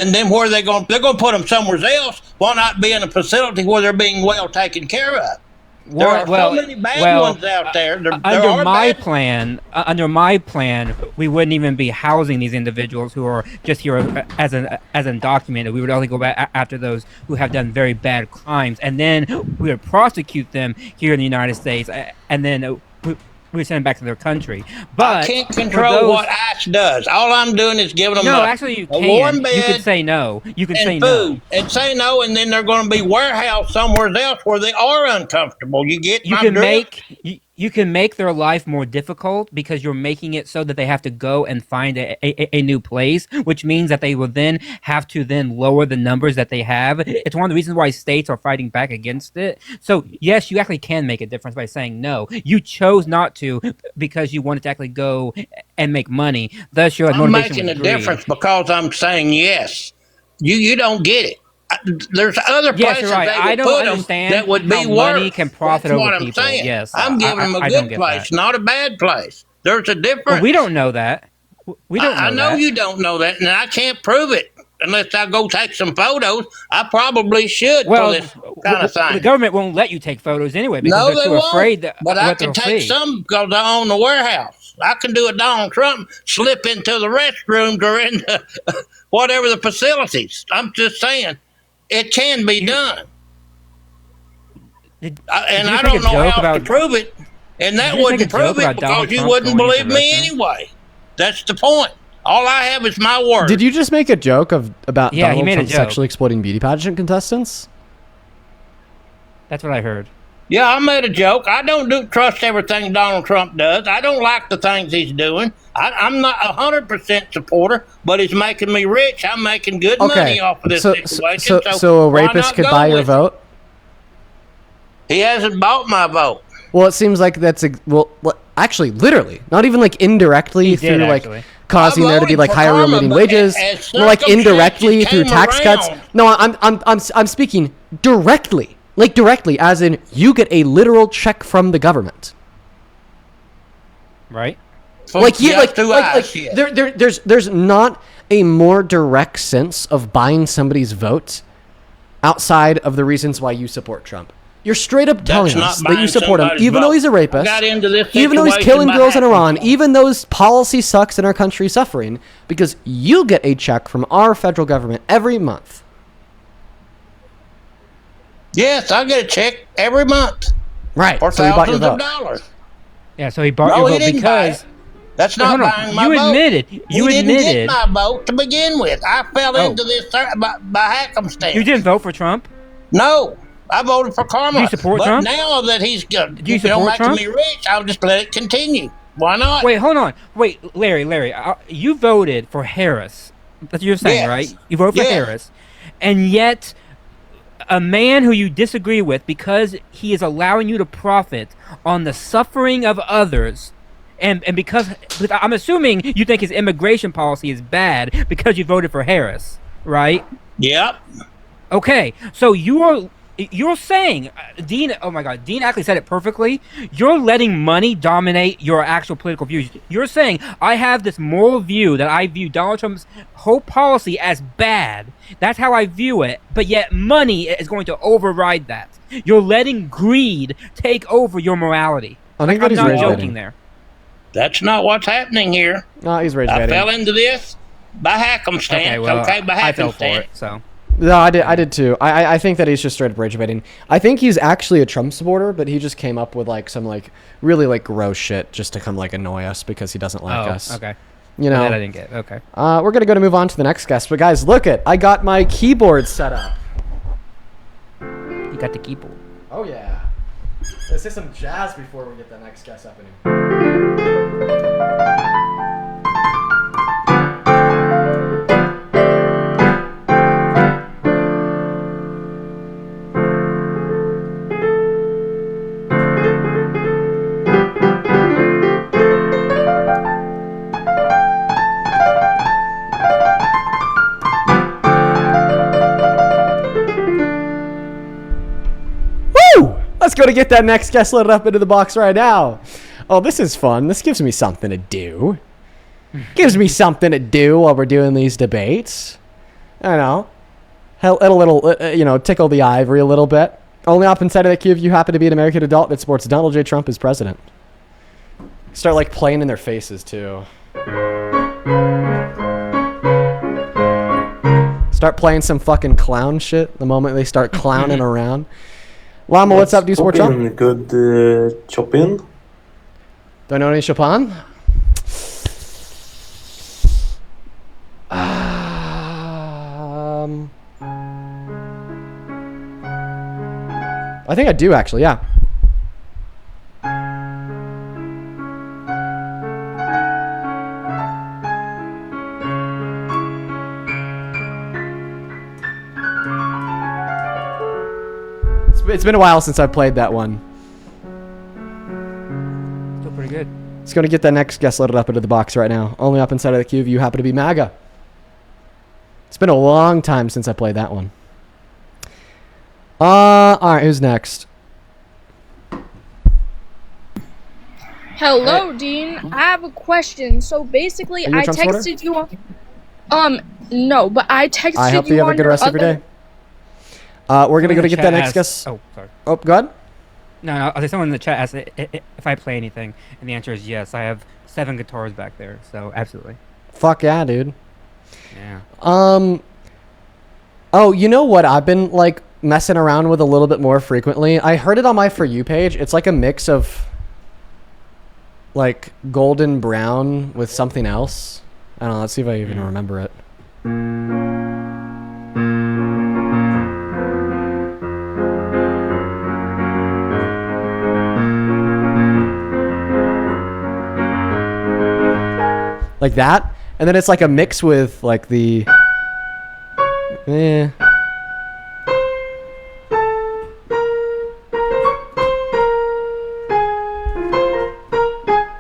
And then where are they going? They're going to put them somewhere else. Why not be in a facility where they're being well taken care of? There are so many bad ones out there. Under my plan, we wouldn't even be housing these individuals who are just here as undocumented. We would only go back after those who have done very bad crimes, and then we would prosecute them here in the United States, and then we send them back to their country. But I can't control what ICE does. All I'm doing is giving them actually you can. Warm bed. You can say no. You can say food, no. and say no, and then they're going to be warehoused somewhere else where they are uncomfortable. You get my drift? You can make their life more difficult because you're making it so that they have to go and find a new place, which means that they will then have to lower the numbers that they have. It's one of the reasons why states are fighting back against it. So yes, you actually can make a difference by saying no. You chose not to because you wanted to actually go and make money. Thus, your motivation was greed. I'm making a difference because I'm saying yes. You don't get it. There's other places right. they would put them that would be worse. Money can profit That's over what people. I'm saying. Yes, I'm giving them a good place, not a bad place. There's a difference. Well, we don't know that. We don't know I know that. you don't know that, and I can't prove it unless I go take some photos. I probably should for this kind of thing. The government won't let you take photos anyway because they're too afraid that. But I can take some because I own the warehouse. I can do a Donald Trump, slip into the restrooms or into whatever the facilities. I'm just saying. It can be done. And I don't know how to prove it. And that wouldn't prove it because you wouldn't believe me anyway. That's the point. All I have is my word. Did you just make a joke about Donald Trump sexually exploiting beauty pageant contestants? That's what I heard. Yeah, I made a joke. I don't trust everything Donald Trump does. I don't like the things he's doing. I'm not 100% supporter, but he's making me rich. I'm making good money off of this situation. So a rapist could buy your vote? He hasn't bought my vote. Well, it seems like that's actually, literally, not even like indirectly through like causing there to be like higher living wages, more like indirectly through tax cuts. No, I'm speaking directly. Like directly, as in you get a literal check from the government. Right? There's not a more direct sense of buying somebody's vote outside of the reasons why you support Trump. You're straight up telling us that you support him, even though he's a rapist, even though he's killing girls in Iran, even though his policy sucks and our country's suffering, because you get a check from our federal government every month. Yes, I get a check every month. Right. For thousands of dollars. Yeah, so he bought your vote because... That's not buying my vote. You admitted. Didn't get my vote to begin with. I fell into this by happenstance. You didn't vote for Trump? No. I voted for Karma. Do you support Trump? But now that he's making Trump? me rich, I'll just let it continue. Why not? Wait, hold on. Wait, Larry, you voted for Harris. That's what you're saying, right? You voted for Harris. And yet... a man who you disagree with because he is allowing you to profit on the suffering of others, and because I'm assuming you think his immigration policy is bad because you voted for Harris, right? Yep. Okay, so you're saying, Dean, oh my God, Dean actually said it perfectly. You're letting money dominate your actual political views. You're saying, I have this moral view that I view Donald Trump's whole policy as bad. That's how I view it. But yet money is going to override that. You're letting greed take over your morality. I'm not joking there. That's not what's happening here. No, he's rage I baiting. fell into this by happenstance. By happenstance. I fell for it, so... No, I did too. I think that he's just straight up rage baiting. I think he's actually a Trump supporter, but he just came up with like some like really like gross shit just to come like annoy us because he doesn't like us. Okay. You know, that I didn't get. Okay. We're gonna move on to the next guest, but guys, look I got my keyboard set up. You got the keyboard. Oh yeah. Let's hit some jazz before we get the next guest up in here. Let's go to get that next guest loaded up into the box right now. Oh, this is fun. This gives me something to do. Gives me something to do while we're doing these debates. I know. A little, tickle the ivory a little bit. Only op inside of the queue if you happen to be an American adult that supports Donald J. Trump as president. Start like playing in their faces too. Start playing some fucking clown shit the moment they start clowning around. Llama, what's up? Do you support Trump? Good Chopin. Don't know any Chopin? I think I do actually, yeah. It's been a while since I played that one. Still pretty good. It's going to get that next guest loaded up into the box right now. Only up inside of the queue if you happen to be MAGA. It's been a long time since I played that one. Alright, who's next? Hello, Dean. I have a question. So basically, I texted you on... no, but I texted you on... I hope you have a good rest of your day. We're going to go to get that next guest. Oh, sorry. Oh, go ahead. No, I think someone in the chat asked if I play anything, and the answer is yes. I have 7 guitars back there, so absolutely. Fuck yeah, dude. Yeah. Oh, you know what I've been, like, messing around with a little bit more frequently? I heard it on my For You page. It's like a mix of, like, golden brown with something else. I don't know. Let's see if I even remember it. Like that. And then it's like a mix with, like, the...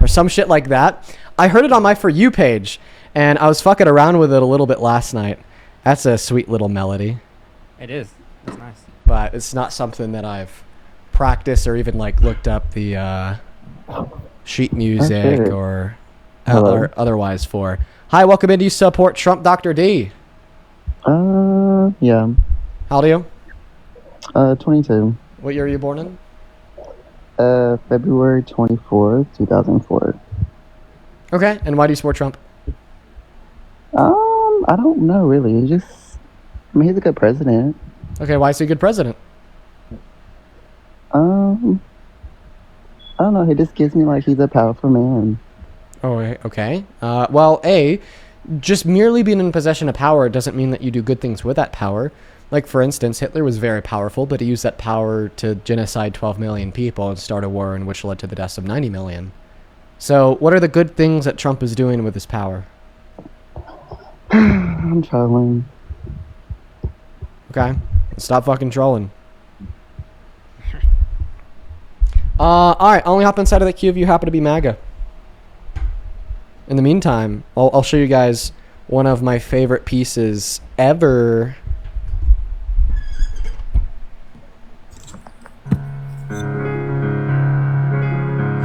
Or some shit like that. I heard it on my For You page, and I was fucking around with it a little bit last night. That's a sweet little melody. It is. That's nice. But it's not something that I've practiced or even, like, looked up the sheet music or otherwise for. Hi, welcome in. Do you support Trump, Dr. D? Yeah. How old are you? 22. What year are you born in? February 24th, 2004. Okay, and why do you support Trump? I don't know really. I mean, he's a good president. Okay, why is he a good president? I don't know. He just gives me like he's a powerful man. Oh, okay. Well, just merely being in possession of power doesn't mean that you do good things with that power. Like, for instance, Hitler was very powerful, but he used that power to genocide 12 million people and start a war in which led to the deaths of 90 million. So, what are the good things that Trump is doing with his power? I'm trolling. Okay. Stop fucking trolling. Alright, only hop inside of the queue if you happen to be MAGA. In the meantime, I'll show you guys one of my favorite pieces ever.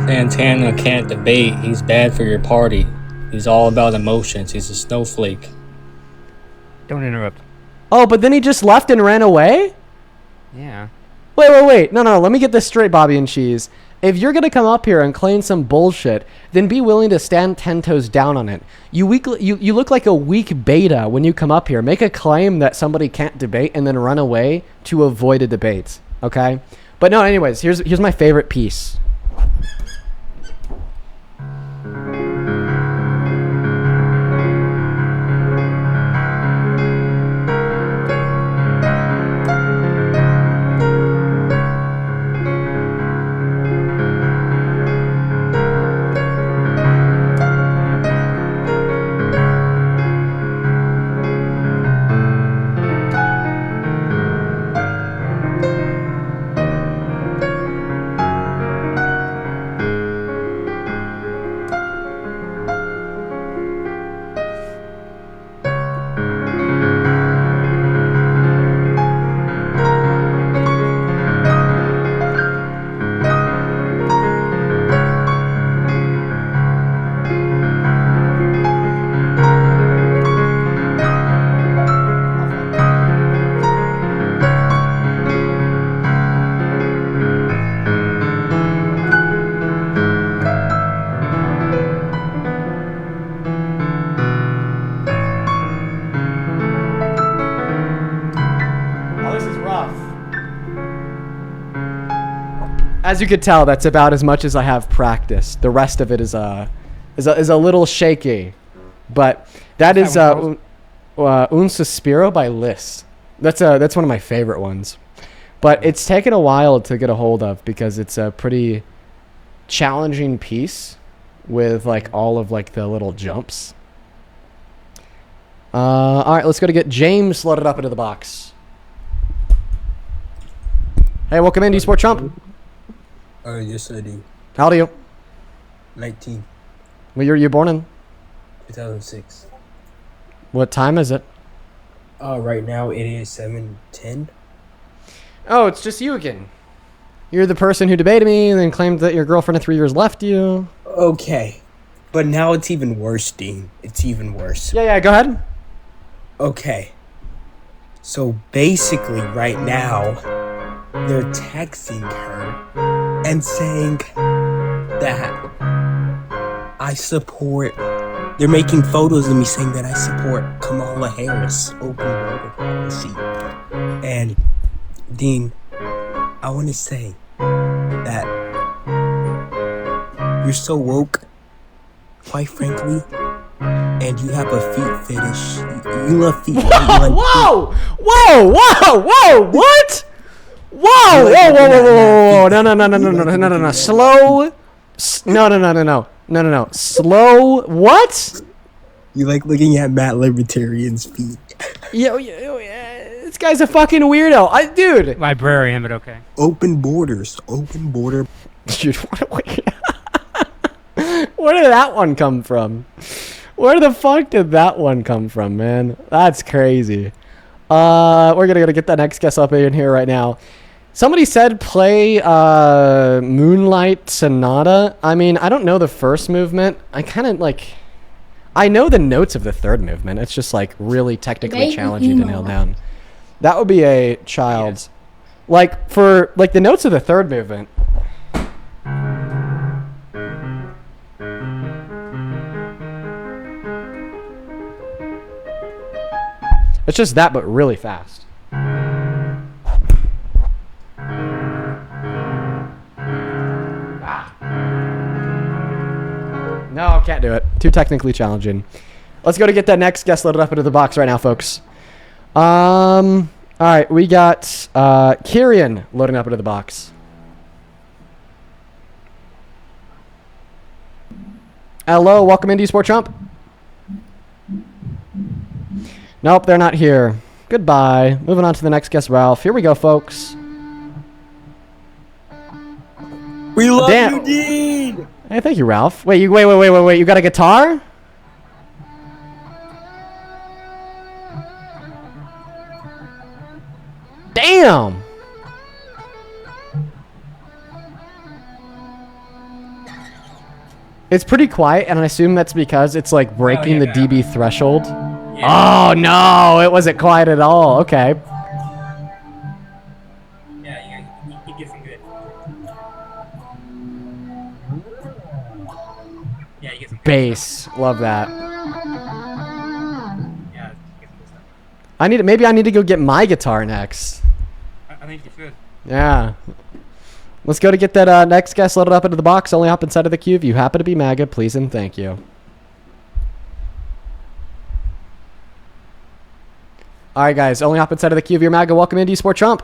Santana can't debate. He's bad for your party. He's all about emotions. He's a snowflake. Don't interrupt. Oh, but then he just left and ran away? Yeah. Wait. No. Let me get this straight, Bobby and Cheese. If you're going to come up here and claim some bullshit, then be willing to stand 10 toes down on it. You look like a weak beta when you come up here. Make a claim that somebody can't debate and then run away to avoid a debate. Okay? But no, anyways, here's my favorite piece. As you could tell, that's about as much as I have practiced. The rest of it is a little shaky, but that is Un Suspiro by Liss. That's one of my favorite ones, but it's taken a while to get a hold of because it's a pretty challenging piece with like all of like the little jumps. All right, let's go to get James loaded up into the box. Hey, welcome in. Do you support Trump? Yes, I do. How old are you? 19. What year were you born in? 2006. What time is it? Right now it is 7:10. Oh, it's just you again. You're the person who debated me and then claimed that your girlfriend of 3 years left you. Okay. But now it's even worse, Dean. It's even worse. Yeah, go ahead. Okay. So basically right now, they're texting her and saying that I support... They're making photos of me saying that I support Kamala Harris, open border policy. And, Dean, I want to say that you're so woke, quite frankly, and you have a feet fetish. You love feet. Whoa! What? Whoa! No. Slow. No. Slow. What? You like looking at Matt Libertarian's feet. Yeah. This guy's a fucking weirdo. Dude. Librarian, but okay. Open borders. Open border. Dude, where did that one come from? Where the fuck did that one come from, man? That's crazy. We're gonna get that next guest up in here right now. Somebody said play Moonlight Sonata. I mean, I don't know the first movement. I know the notes of the third movement. It's just like really technically challenging to nail down. That would be a child's. Like for like the notes of the third movement. It's just that, but really fast. No, can't do it. Too technically challenging. Let's go to get that next guest loaded up into the box right now, folks. All right, we got Kieran loading up into the box. Hello, welcome into Sport Trump. Nope, they're not here. Goodbye. Moving on to the next guest, Ralph. Here we go, folks. We love you, Dean. Hey, thank you, Ralph. Wait. You got a guitar? Damn. It's pretty quiet, and I assume that's because it's like breaking the dB threshold. Yeah. Oh no, it wasn't quiet at all. Okay. Yeah, you get some good. Yeah, you get some bass. Love that. Yeah, get some good stuff. Maybe I need to go get my guitar next. I think you should. Yeah. Let's go to get that next guest loaded up into the box. Only hop inside of the queue if you happen to be MAGA, please and thank you. All right, guys. Only hop inside of the queue if you're MAGA. Welcome into Sport Trump.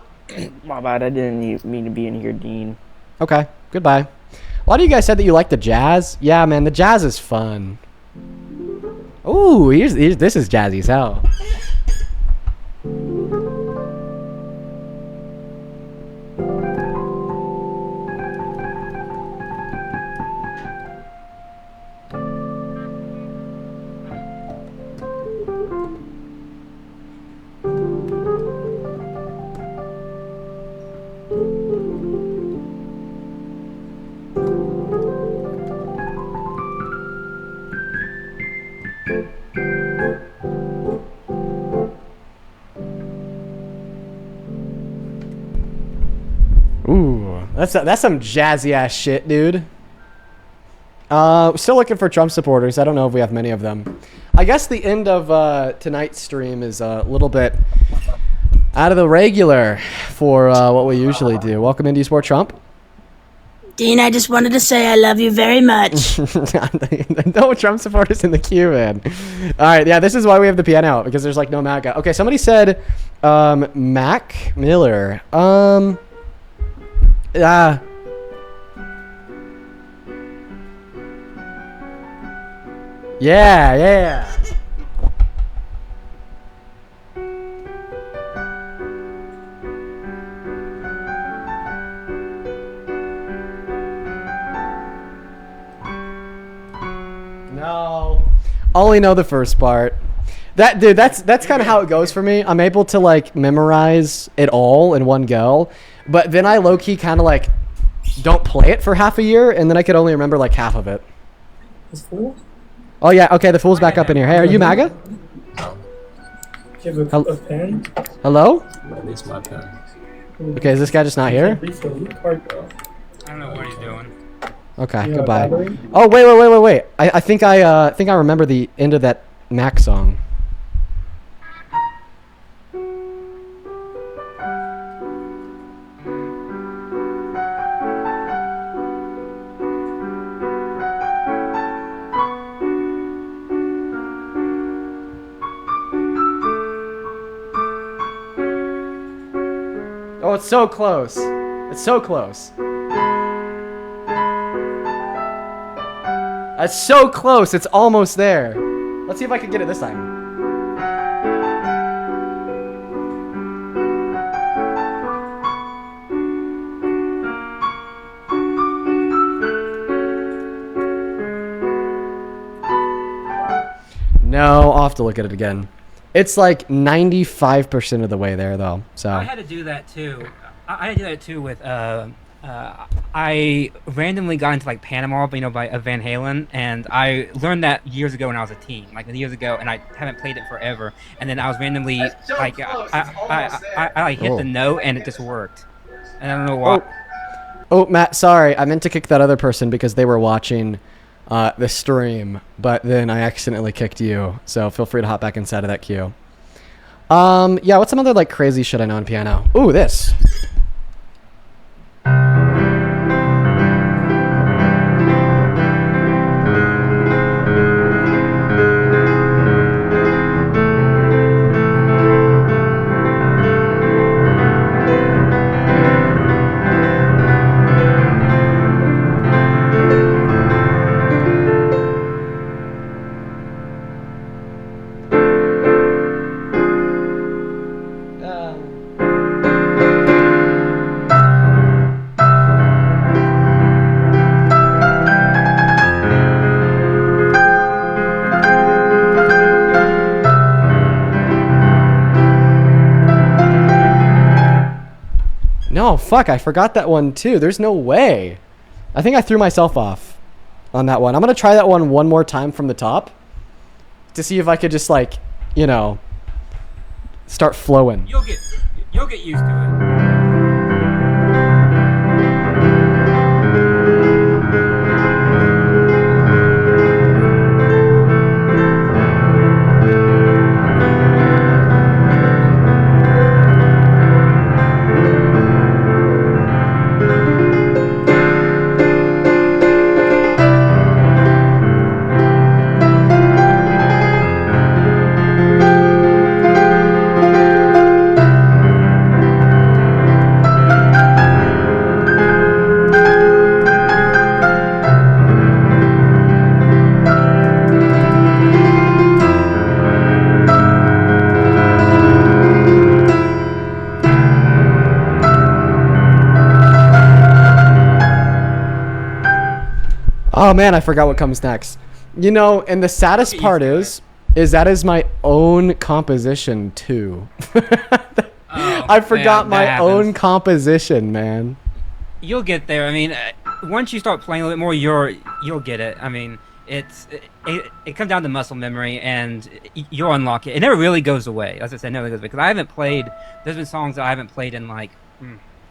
My bad. I didn't mean to be in here, Dean. Okay. Goodbye. A lot of you guys said that you like the jazz. Yeah, man. The jazz is fun. Ooh, this is jazzy as hell. Ooh, that's some jazzy ass shit, dude. Still looking for Trump supporters. I don't know if we have many of them. I guess the end of tonight's stream is a little bit out of the regular for what we usually do. Welcome into Sport Trump. Dean, I just wanted to say I love you very much. No Trump supporters in the queue, man. All right, yeah, this is why we have the piano, because there's like no MAGA. Okay, somebody said Mac Miller. Yeah. No. Only know the first part. That's kind of how it goes for me. I'm able to like memorize it all in one go, but then I low-key kind of like don't play it for half a year, and then I could only remember like half of it. Oh yeah, okay, the fool's back up in here. Hey, are you MAGA? Pen? Hello? It's my pen. Okay, is this guy just not here? I don't know what he's doing. Okay, goodbye. Oh wait. I think I remember the end of that Mac song. Oh, it's so close. It's so close. It's so close. It's almost there. Let's see if I can get it this time. No, I'll have to look at it again. It's like 95% of the way there, though. So I had to do that too. I had to do that too with I randomly got into like Panama, by Van Halen, and I learned that years ago when I was a teen, like years ago, and I haven't played it forever. And then I was randomly like I hit the note and it just worked. And I don't know why. Oh, Matt, sorry, I meant to kick that other person because they were watching the stream, but then I accidentally kicked you. So feel free to hop back inside of that queue. Yeah, what's some other like crazy shit I know on piano? Ooh, this. No, fuck, I forgot that one too. There's no way. I think I threw myself off on that one. I'm going to try that one more time from the top to see if I could just like, start flowing. You'll get used to it. Oh man, I forgot what comes next. And the saddest part is that is my own composition too. I forgot my own composition, man. You'll get there. I mean, once you start playing a little bit more, you'll get it. I mean, it comes down to muscle memory, and you'll unlock it. It never really goes away. As I said, it never goes away because I haven't played. There's been songs that I haven't played in like.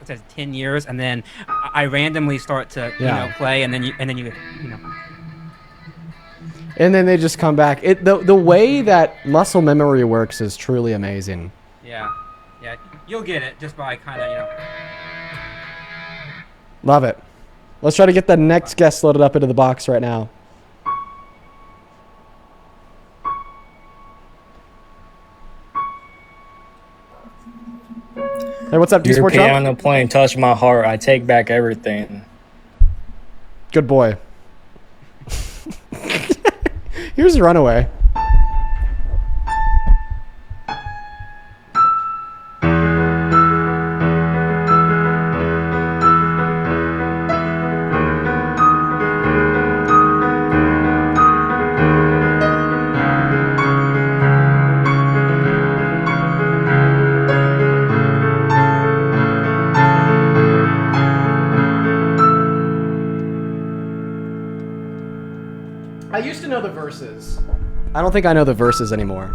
It says 10 years, and then I randomly start to play, and then you and then they just come back. The way that muscle memory works is truly amazing. Yeah, you'll get it just by kind of Love it. Let's try to get the next guest loaded up into the box right now. Hey, what's up, Your D-Sport piano playing touched my heart. I take back everything. Good boy. Here's Runaway. I used to know the verses. I don't think I know the verses anymore.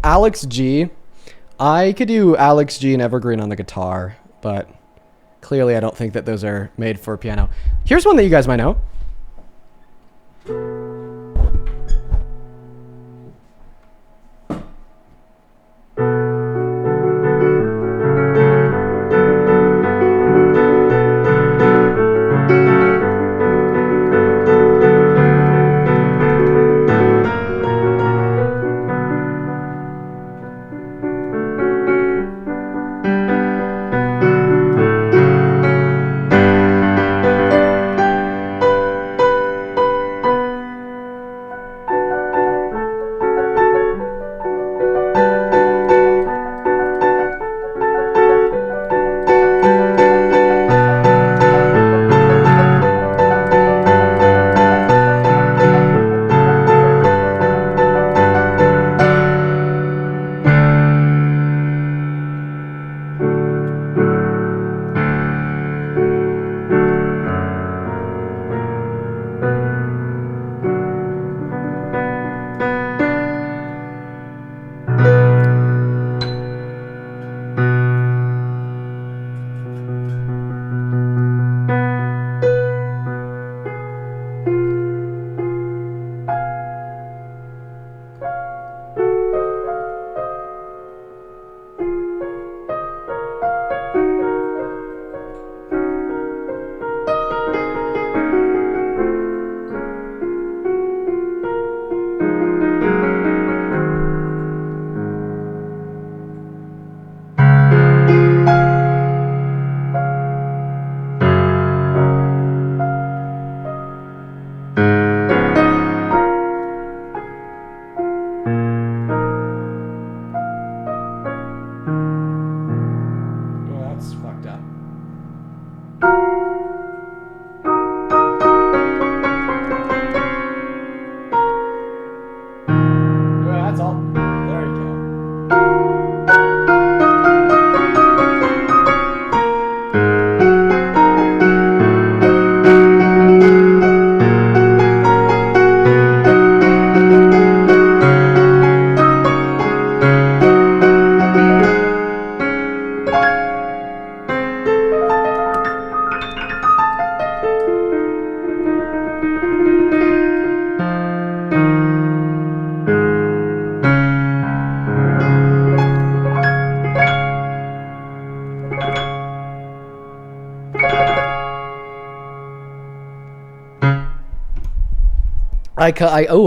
Alex G. I could do Alex G and Evergreen on the guitar, but clearly I don't think that those are made for piano. Here's one that you guys might know.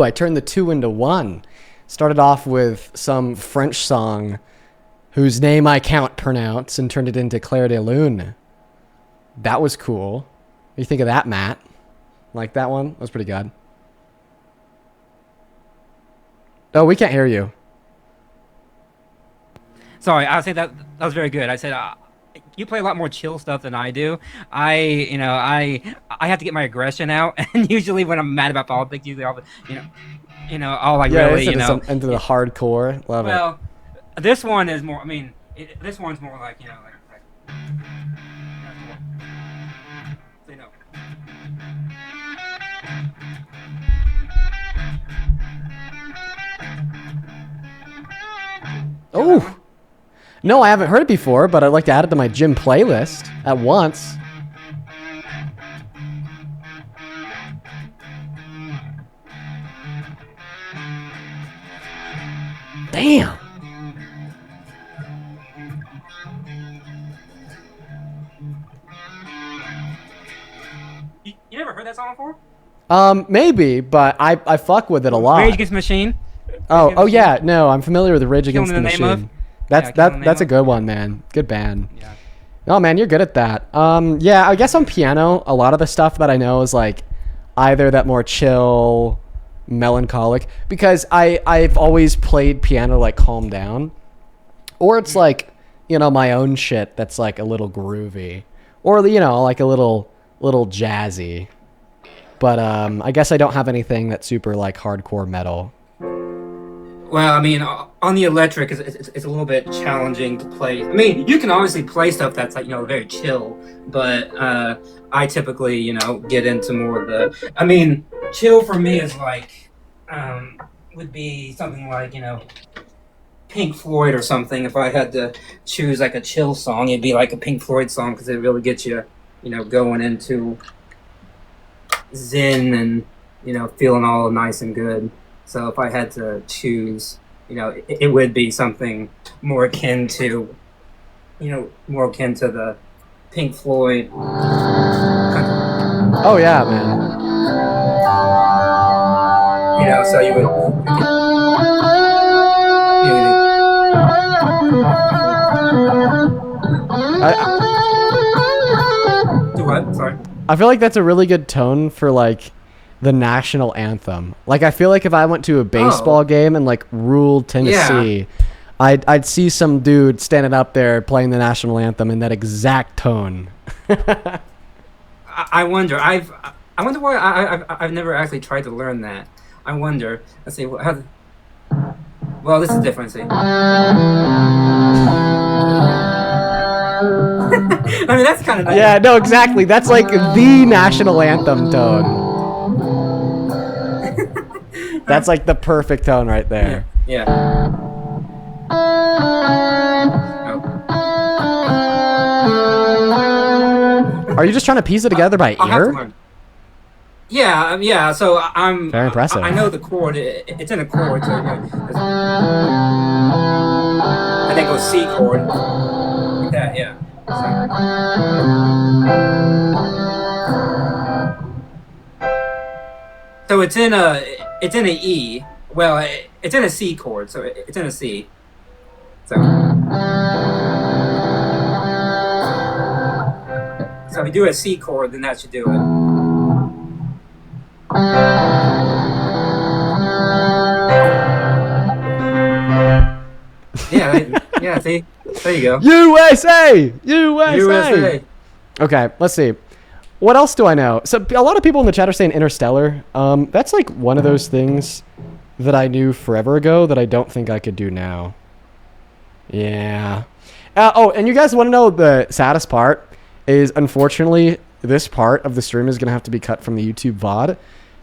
I turned the 2 into 1. Started off with some French song whose name I can't pronounce and turned it into Claire de Lune. That was cool. What do you think of that, Matt? Like that one? That was pretty good. Oh, we can't hear you. Sorry, I said that was very good. I said, you play a lot more chill stuff than I do. I have to get my aggression out, and usually when I'm mad about politics, usually I'll I'll like really into the hardcore. Love it. Well, this one is more. I mean, this one's more like Oh, no, I haven't heard it before, but I'd like to add it to my gym playlist at once. Damn. You never heard that song before? Maybe, but I fuck with it a lot. Rage Against the Machine. Oh yeah, no, I'm familiar with the Rage Against the Machine. That's a good one, man. Good band. Yeah. Oh man, you're good at that. Yeah, I guess on piano, a lot of the stuff that I know is like either that more chill, melancholic, because I've always played piano like calm down, or it's like, you know, my own shit that's like a little groovy, or you know, like a little jazzy. But I guess I don't have anything that's super like hardcore metal. Well, I mean, on the electric, it's a little bit challenging to play. I mean, you can obviously play stuff that's like, you know, very chill, but I typically, you know, get into more of the. I mean, chill for me is like, would be something like, you know, Pink Floyd or something. If I had to choose like a chill song, it'd be like a Pink Floyd song because it really gets you, you know, going into zen and, you know, feeling all nice and good. So if I had to choose, you know, it would be something more akin to, you know, more akin to the Pink Floyd. Oh yeah, man. You know, so you would. Do what? Sorry. I feel like that's a really good tone for like the national anthem. Like I feel like if I went to a baseball game and like ruled Tennessee, I'd see some dude standing up there playing the national anthem in that exact tone. I wonder. I wonder why I've never actually tried to learn that. I wonder. Let's see. Well, this is different. See. I mean, that's kind of nice. Yeah, no, exactly. That's like the national anthem tone. That's like the perfect tone right there. Yeah. Are you just trying to piece it together by ear? Yeah, yeah. So I'm very impressive. I know the chord. It's in a chord. So, and then goes C chord. Like that, yeah. So it's in a E. Well, it's in a C chord, so it's in a C. So if you do a C chord, then that should do it. Yeah, see? There you go. USA! Okay, let's see. What else do I know? So a lot of people in the chat are saying Interstellar. That's like one of those things that I knew forever ago that I don't think I could do now. Yeah. Oh, and you guys want to know the saddest part is, unfortunately, this part of the stream is going to have to be cut from the YouTube VOD,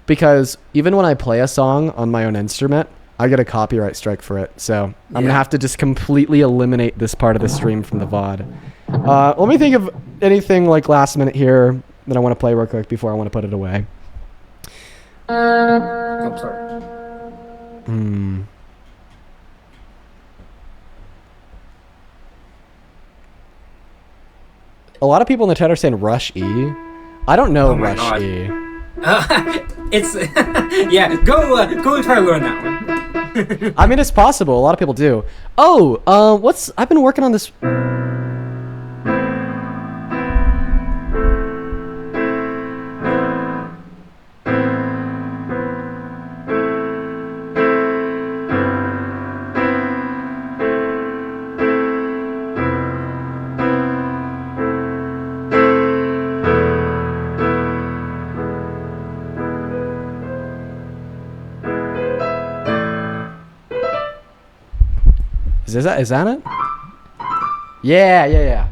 because even when I play a song on my own instrument, I get a copyright strike for it. So I'm going to have to just completely eliminate this part of the stream from the VOD. Let me think of anything like last minute here that I want to play real quick before I want to put it away. I'm sorry. A lot of people in the chat are saying Rush E. I don't know Rush E. It's yeah. Go and try to learn that one. I mean, it's possible. A lot of people do. Oh, I've been working on this. Is that it? Yeah.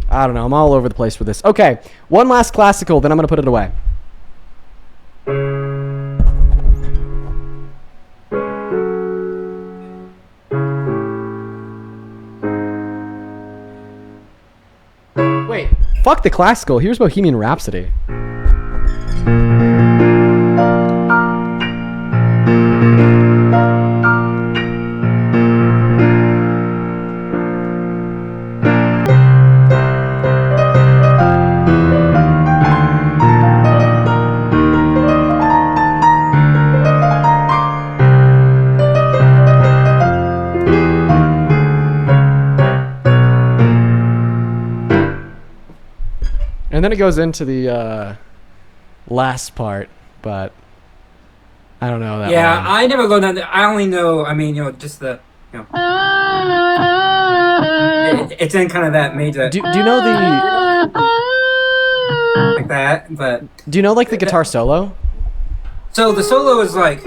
I don't know. I'm all over the place with this. Okay, one last classical, then I'm gonna put it away. Wait, fuck the classical. Here's Bohemian Rhapsody. And then it goes into the last part, but I don't know that one. I never learned that. I only know, just the, it's in kind of that major. Do you know the... like that, but... Do you know, like, the guitar solo? So the solo is like...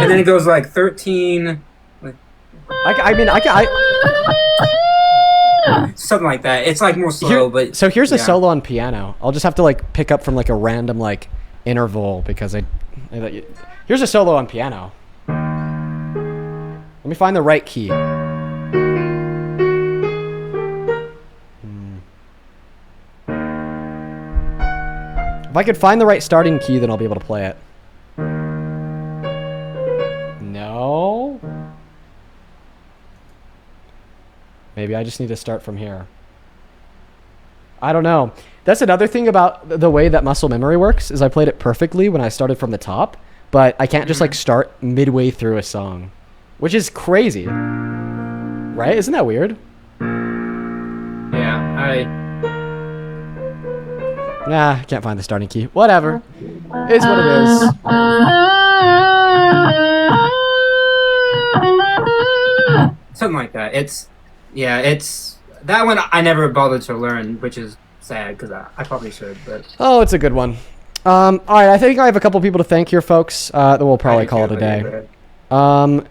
And then it goes like 13... something like that. It's like more slow, but so here's a solo on piano. I'll just have to like pick up from like a random like interval because here's a solo on piano. Let me find the right key. If I could find the right starting key, then I'll be able to play it. No. Maybe I just need to start from here. I don't know. That's another thing about the way that muscle memory works is I played it perfectly when I started from the top, but I can't just like start midway through a song, which is crazy. Right? Isn't that weird? Nah, I can't find the starting key. Whatever. It's what it is. Something like that. It's that one I never bothered to learn, which is sad because I probably should. But it's a good one. All right, I think I have a couple people to thank here, folks. Then we'll probably call it a day. All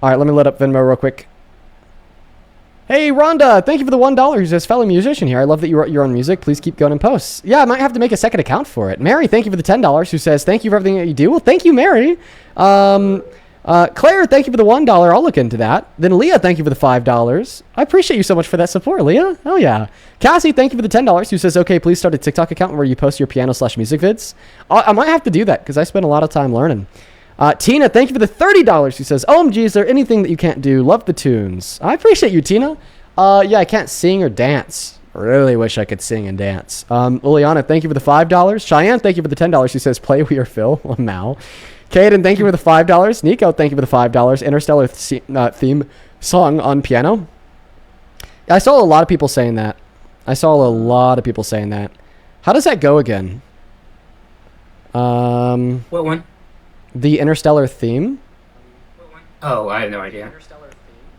right, let me let up Venmo real quick. Hey, Rhonda, thank you for the $1 who says, fellow musician here. I love that you wrote your own music. Please keep going and posts. Yeah, I might have to make a second account for it. Mary, thank you for the $10 who says, thank you for everything that you do. Well, thank you, Mary. Claire, thank you for the $1. I'll look into that. Then Leah, thank you for the $5. I appreciate you so much for that support, Leah. Oh, yeah. Cassie, thank you for the $10 who says, okay, please start a TikTok account where you post your piano/music vids. I might have to do that because I spend a lot of time learning. Tina, thank you for the $30 who says, OMG, is there anything that you can't do? Love the tunes. I appreciate you, Tina. Yeah, I can't sing or dance. Really wish I could sing and dance. Liliana, thank you for the $5. Cheyenne, thank you for the $10 who says, play We Are Phil. Mal. Caden, thank you for the $5. Nico, thank you for the $5. Interstellar theme song on piano. I saw a lot of people saying that. How does that go again? what one? The Interstellar theme. Oh, I have no idea.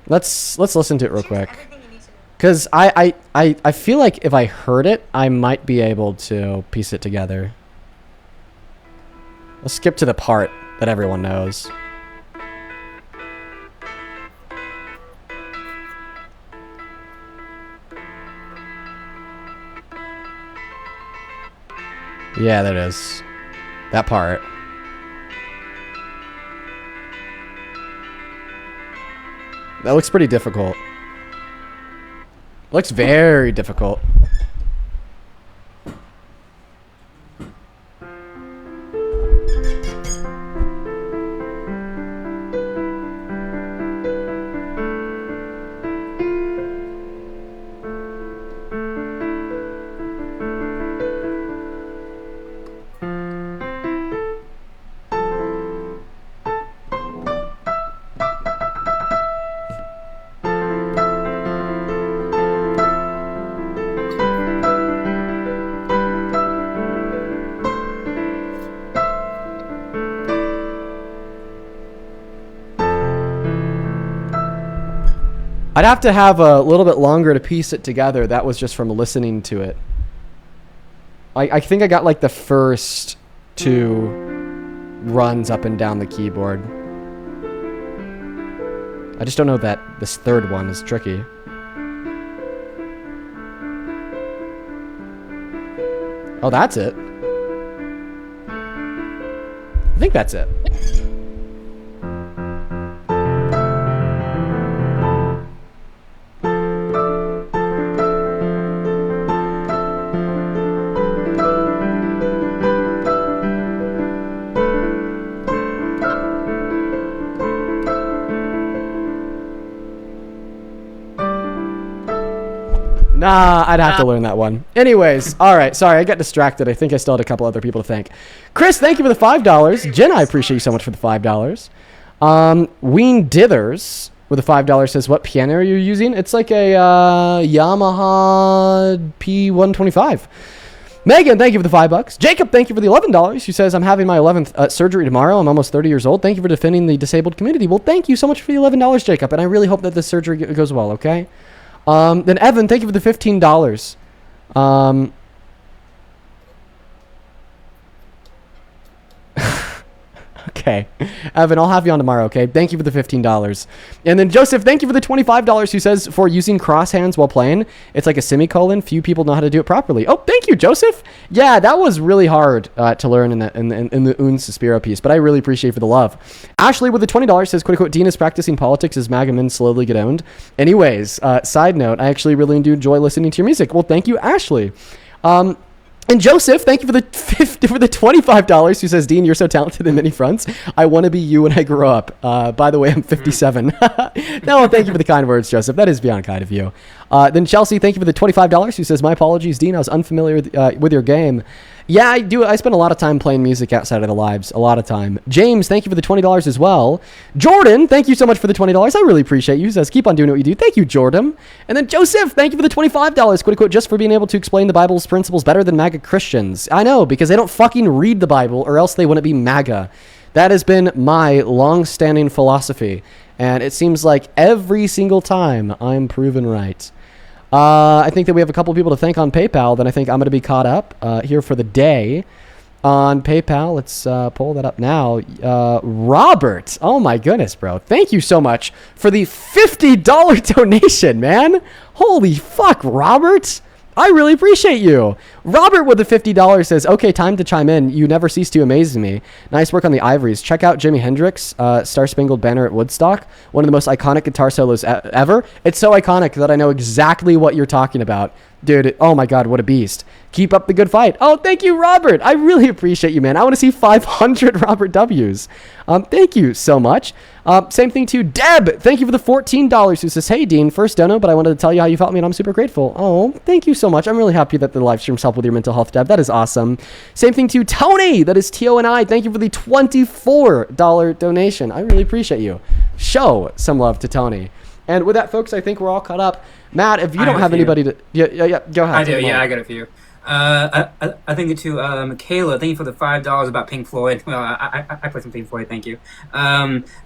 Let's listen to it real quick. Because I feel like if I heard it, I might be able to piece it together. Let's skip to the part that everyone knows. Yeah, that is. That part. That looks pretty difficult. Looks very difficult. I'd have to have a little bit longer to piece it together. That was just from listening to it. I think I got like the first 2 runs up and down the keyboard. I just don't know that this third one is tricky. Oh, that's it. I think that's it. Nah, I'd have to learn that one. Anyways, all right. Sorry, I got distracted. I think I still had a couple other people to thank. Chris, thank you for the $5. Jen, I appreciate you so much for the $5. Ween Dithers with a $5 says, what piano are you using? It's like a Yamaha P125. Megan, thank you for the $5. Jacob, thank you for the $11. Who says, I'm having my 11th surgery tomorrow. I'm almost 30 years old. Thank you for defending the disabled community. Well, thank you so much for the $11, Jacob. And I really hope that this surgery goes well, okay? Then Evan, thank you for the $15. Okay. Evan, I'll have you on tomorrow, okay? Thank you for the $15. And then Joseph, thank you for the $25, who says, for using cross hands while playing, it's like a semicolon. Few people know how to do it properly. Oh, thank you, Joseph. Yeah, that was really hard to learn in the Un Suspiro piece, but I really appreciate for the love. Ashley with the $20 says, quote, unquote, Dean is practicing politics as MAGA men slowly get owned. Anyways, side note, I actually really do enjoy listening to your music. Well, thank you, Ashley. And Joseph, thank you for the $25, who says, Dean, you're so talented in many fronts. I want to be you when I grow up. By the way, I'm 57. No, thank you for the kind words, Joseph. That is beyond kind of you. Then Chelsea, thank you for the $25, who says, my apologies, Dean. I was unfamiliar with your game. Yeah, I do. I spend a lot of time playing music outside of the lives. A lot of time. James, thank you for the $20 as well. Jordan, thank you so much for the $20. I really appreciate you. He says, keep on doing what you do. Thank you, Jordan. And then Joseph, thank you for the $25. Quote, unquote, just for being able to explain the Bible's principles better than MAGA Christians. I know, because they don't fucking read the Bible, or else they wouldn't be MAGA. That has been my long-standing philosophy. And it seems like every single time I'm proven right. I think that we have a couple people to thank on PayPal. Then I think I'm going to be caught up here for the day on PayPal. Let's pull that up now. Robert, oh my goodness, bro. Thank you so much for the $50 donation, man. Holy fuck, Robert. I really appreciate you. Robert with the $50 says, okay, time to chime in. You never cease to amaze me. Nice work on the ivories. Check out Jimi Hendrix, Star Spangled Banner at Woodstock. One of the most iconic guitar solos ever. It's so iconic that I know exactly what you're talking about. Dude, oh my God, what a beast. Keep up the good fight. Oh, thank you, Robert. I really appreciate you, man. I want to see 500 Robert W's. Thank you so much. Same thing to Deb. Thank you for the $14, who says, hey, Dean, first dono, but I wanted to tell you how you felt me, and I'm super grateful. Oh, thank you so much. I'm really happy that the live streams help with your mental health, Deb. That is awesome. Same thing to Tony. That is T-O-N-I. Thank you for the $24 donation. I really appreciate you. Show some love to Tony. And with that, folks, I think we're all caught up. Matt, if you don't have anybody to... Yeah, go ahead. I do, yeah, I got a few. I think it to Michaela. Thank you for the $5 about Pink Floyd. Well, I played some Pink Floyd. Thank you.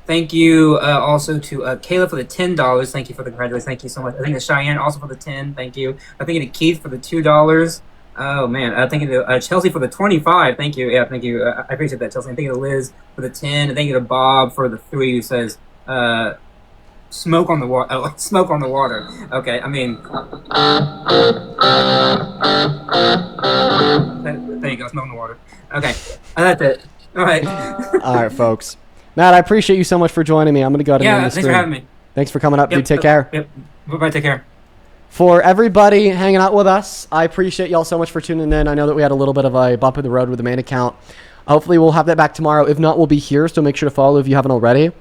Thank you also to Kayla for the $10. Thank you for the congratulations. Thank you so much. I think to Cheyenne also for the $10. Thank you. I think to Keith for the $2. Oh man. I think to Chelsea for the $25. Thank you. Yeah, thank you. I appreciate that, Chelsea. I think to Liz for the $10. And thank you to Bob for the $3, who says smoke on the water. Oh, smoke on the water. Okay, I mean. There you go, smoke on the water. Okay, that's it. All right. All right, folks. Matt, I appreciate you so much for joining me. I'm going to go ahead and end the stream. Thanks for having me. Thanks for coming up, dude. Take care. Yep. Bye-bye. Take care. For everybody hanging out with us, I appreciate y'all so much for tuning in. I know that we had a little bit of a bump in the road with the main account. Hopefully, we'll have that back tomorrow. If not, we'll be here, so make sure to follow if you haven't already.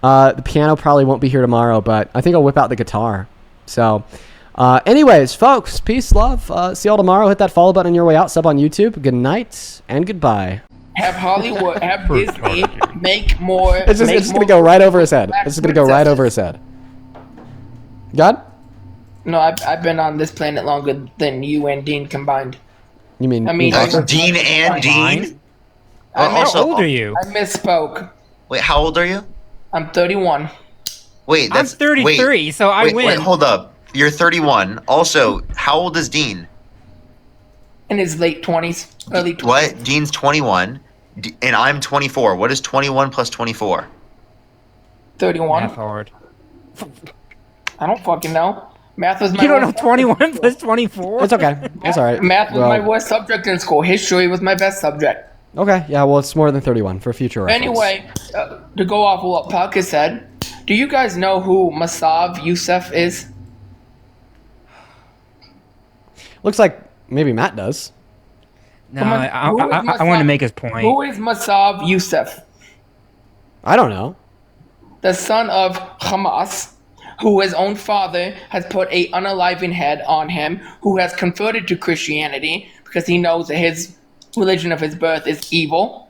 The piano probably won't be here tomorrow, but I think I'll whip out the guitar. So, anyways, folks, peace, love. See y'all tomorrow. Hit that follow button on your way out. Sub on YouTube. Good night and goodbye. Have Hollywood, have Disney make more. It's just gonna go right over his head. It's just gonna go right over his head. God? No, I've been on this planet longer than you and Dean combined. You mean? Dean and Dean? How old are you? I misspoke. Wait, how old are you? I'm 31. Wait, I'm 33, so I win. Wait, hold up. You're 31. Also, how old is Dean? In his late 20s, early 20s. What? Dean's 21, and I'm 24. What is 21 plus 24? 31. Math hard. I don't fucking know. Math was my You don't know 21 plus 24? It's okay. It's all right. Math was my worst subject in school. History was my best subject. Okay, yeah, well, it's more than 31 for future reference. Anyway, to go off of what Parker said, do you guys know who Masav Youssef is? Looks like maybe Matt does. No, I want to make his point. Who is Masav Youssef? I don't know. The son of Hamas, who his own father has put a unaliving head on him, who has converted to Christianity because he knows that his religion of his birth is evil.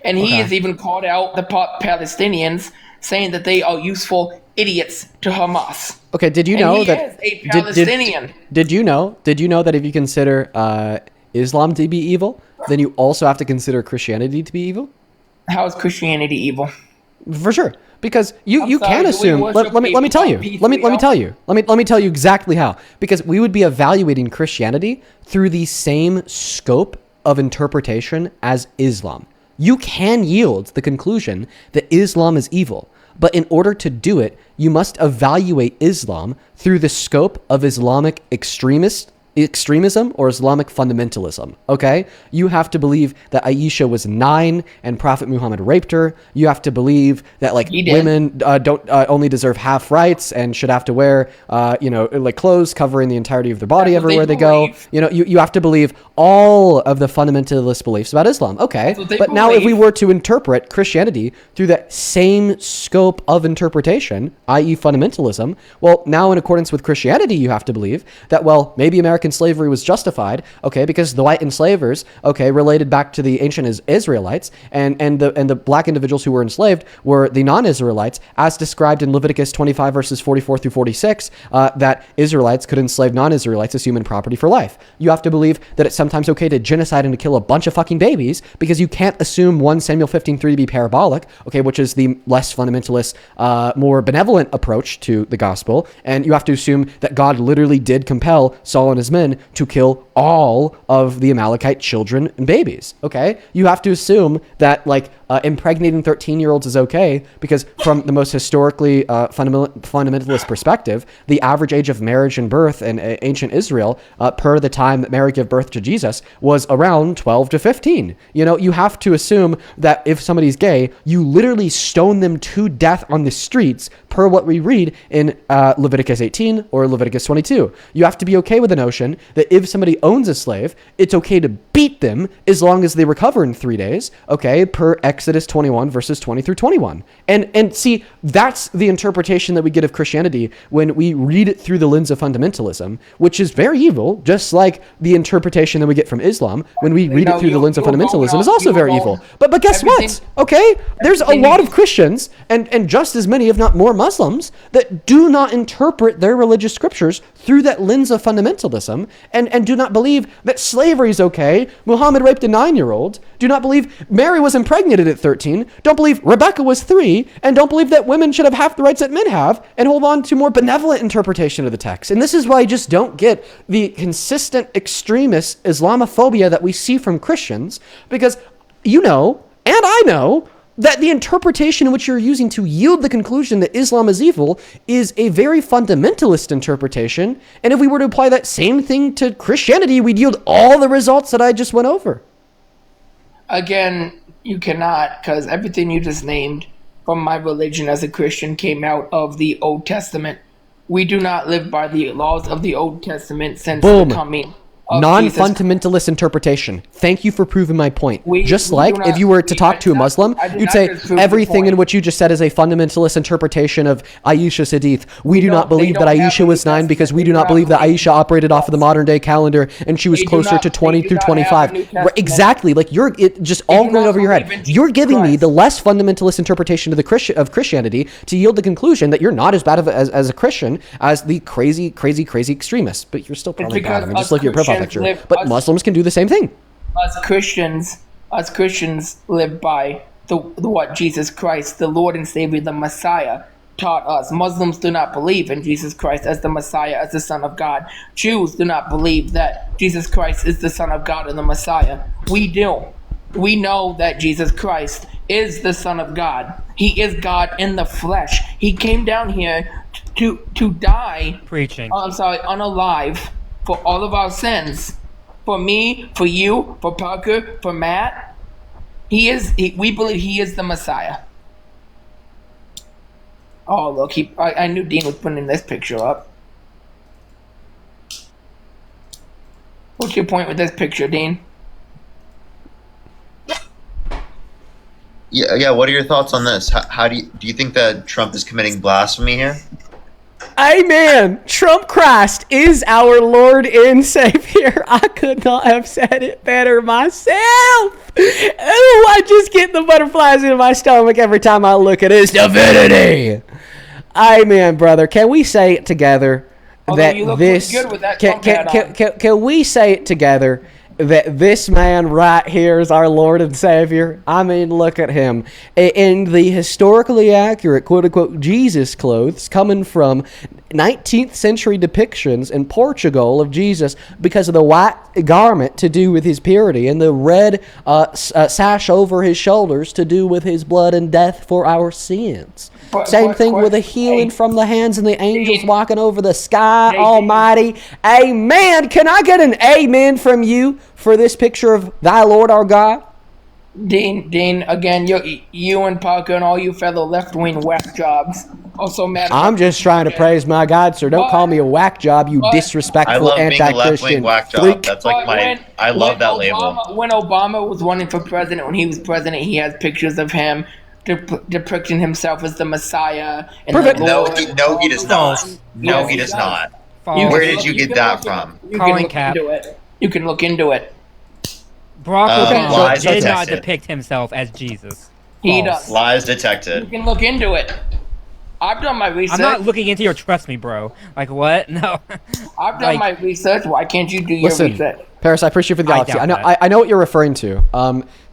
And he has even called out the Palestinians, saying that they are useful idiots to Hamas. Okay, did you know that he is a Palestinian? Did you know that if you consider Islam to be evil, then you also have to consider Christianity to be evil? How is Christianity evil? For sure, because you can assume. Let me tell you. Let me tell you exactly how. Because we would be evaluating Christianity through the same scope of interpretation as Islam. You can yield the conclusion that Islam is evil, but in order to do it, you must evaluate Islam through the scope of Islamic extremism or Islamic fundamentalism, okay? You have to believe that Aisha was 9 and Prophet Muhammad raped her. You have to believe that women don't only deserve half rights and should have to wear clothes covering the entirety of their body everywhere they go. You have to believe all of the fundamentalist beliefs about Islam. Okay, but now if we were to interpret Christianity through that same scope of interpretation, i.e. fundamentalism, well, now in accordance with Christianity, you have to believe that, well, maybe American slavery was justified, okay, because the white enslavers, okay, related back to the ancient Israelites, and the black individuals who were enslaved were the non-Israelites, as described in Leviticus 25 verses 44 through 46, that Israelites could enslave non-Israelites as human property for life. You have to believe that it's sometimes okay to genocide and to kill a bunch of fucking babies, because you can't assume 1 Samuel 15:3 to be parabolic, okay, which is the less fundamentalist, more benevolent approach to the gospel, and you have to assume that God literally did compel Saul and his men to kill all of the Amalekite children and babies, okay? You have to assume that, impregnating 13-year-olds is okay, because from the most historically fundamentalist perspective, the average age of marriage and birth in ancient Israel, per the time that Mary gave birth to Jesus, was around 12 to 15. You have to assume that if somebody's gay, you literally stone them to death on the streets, per what we read in Leviticus 18 or Leviticus 22. You have to be okay with the notion that if somebody owns a slave, it's okay to beat them as long as they recover in 3 days, okay, per Exodus 21 verses 20 through 21. And see, that's the interpretation that we get of Christianity when we read it through the lens of fundamentalism, which is very evil, just like the interpretation that we get from Islam when we read it through the lens of fundamentalism is also very evil. But guess what? Okay, there's a lot of Christians and just as many, if not more, Muslims that do not interpret their religious scriptures through that lens of fundamentalism and do not believe that slavery is okay. Muhammad raped a 9-year-old. Do not believe Mary was impregnated at 13. Don't believe Rebecca was 3. And don't believe that women should have half the rights that men have, and hold on to more benevolent interpretation of the text. And this is why I just don't get the consistent extremist Islamophobia that we see from Christians, because and I know that the interpretation in which you're using to yield the conclusion that Islam is evil is a very fundamentalist interpretation. And if we were to apply that same thing to Christianity, we'd yield all the results that I just went over. Again, you cannot, because everything you just named from my religion as a Christian came out of the Old Testament. We do not live by the laws of the Old Testament since the coming non-fundamentalist interpretation. Thank you for proving my point. If you were to talk to a Muslim, you'd say everything in what you just said is a fundamentalist interpretation of Aisha's hadith. We do not believe that Aisha was 9 because we do not believe that Aisha operated off of the modern day calendar and she was closer to 20 through 25. Exactly. You're just all going over your head. You're giving me the less fundamentalist interpretation of Christianity to yield the conclusion that you're not as bad as a Christian as the crazy extremists. But you're still probably bad. I mean, just look at your profile picture. But Muslims can do the same thing. Us Christians live by the what Jesus Christ, the Lord and Savior, the Messiah, taught us. Muslims do not believe in Jesus Christ as the Messiah, as the Son of God. Jews do not believe that Jesus Christ is the Son of God and the Messiah. We do. We know that Jesus Christ is the Son of God. He is God in the flesh. He came down here to die. Preaching. Unalive for all of our sins. For me, for you, for Parker, for Matt. We believe he is the Messiah. Oh, look, I knew Dean was putting this picture up. What's your point with this picture, Dean? Yeah. What are your thoughts on this? How do you think that Trump is committing blasphemy here? Amen. Trump Christ is our Lord and Savior. I could not have said it better myself. Oh, I just get the butterflies in my stomach every time I look at his divinity. Amen, brother. Can we say it together that this? Can we say it together that this man right here is our Lord and Savior? I mean, look at him in the historically accurate quote-unquote Jesus clothes coming from 19th century depictions in Portugal of Jesus, because of the white garment to do with his purity and the red sash over his shoulders to do with his blood and death for our sins. Same thing with the healing from the hands and the angels walking over the sky almighty. Amen. Can I get an amen from you for this picture of thy Lord our God? Dean, again, you and Parker and all you fellow left-wing whack jobs also matter. I'm just trying to praise my God, sir. Don't call me a whack job, you disrespectful anti-Christian. I love being a left-wing whack job. That's like I love that label. When Obama was running for president, when he was president, he has pictures of him depicting himself as the Messiah. And Perfect. No, he does not. No, he does not. Where did you get that from? You can look into it. Barack Obama did not depict himself as Jesus. He does. Lies detected. You can look into it. I've done my research. I'm not looking into your trust me, bro. Like, what? No. I've done my research. Why can't you do your research? Paris, I appreciate you for the galaxy. I know what you're referring to.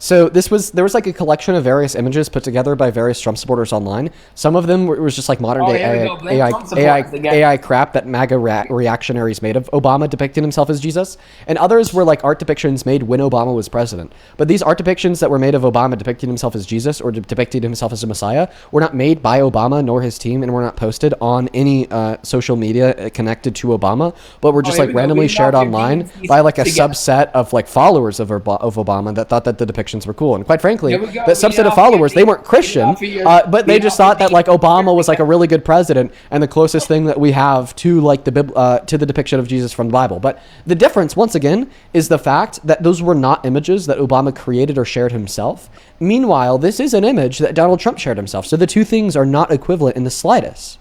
So there was like a collection of various images put together by various Trump supporters online. Some of them was just like modern day AI crap that MAGA reactionaries made of Obama depicting himself as Jesus, and others were like art depictions made when Obama was president. But these art depictions that were made of Obama depicting himself as Jesus or depicting himself as a Messiah were not made by Obama nor his team, and were not posted on any social media connected to Obama, but were just like randomly shared online by like a subset of like followers of Obama that thought that the depictions were cool. And quite frankly, that subset of followers, they weren't Christian, but they just thought that like Obama was like a really good president and the closest thing that we have to like to the depiction of Jesus from the Bible. But the difference, once again, is the fact that those were not images that Obama created or shared himself. Meanwhile, this is an image that Donald Trump shared himself. So the two things are not equivalent in the slightest.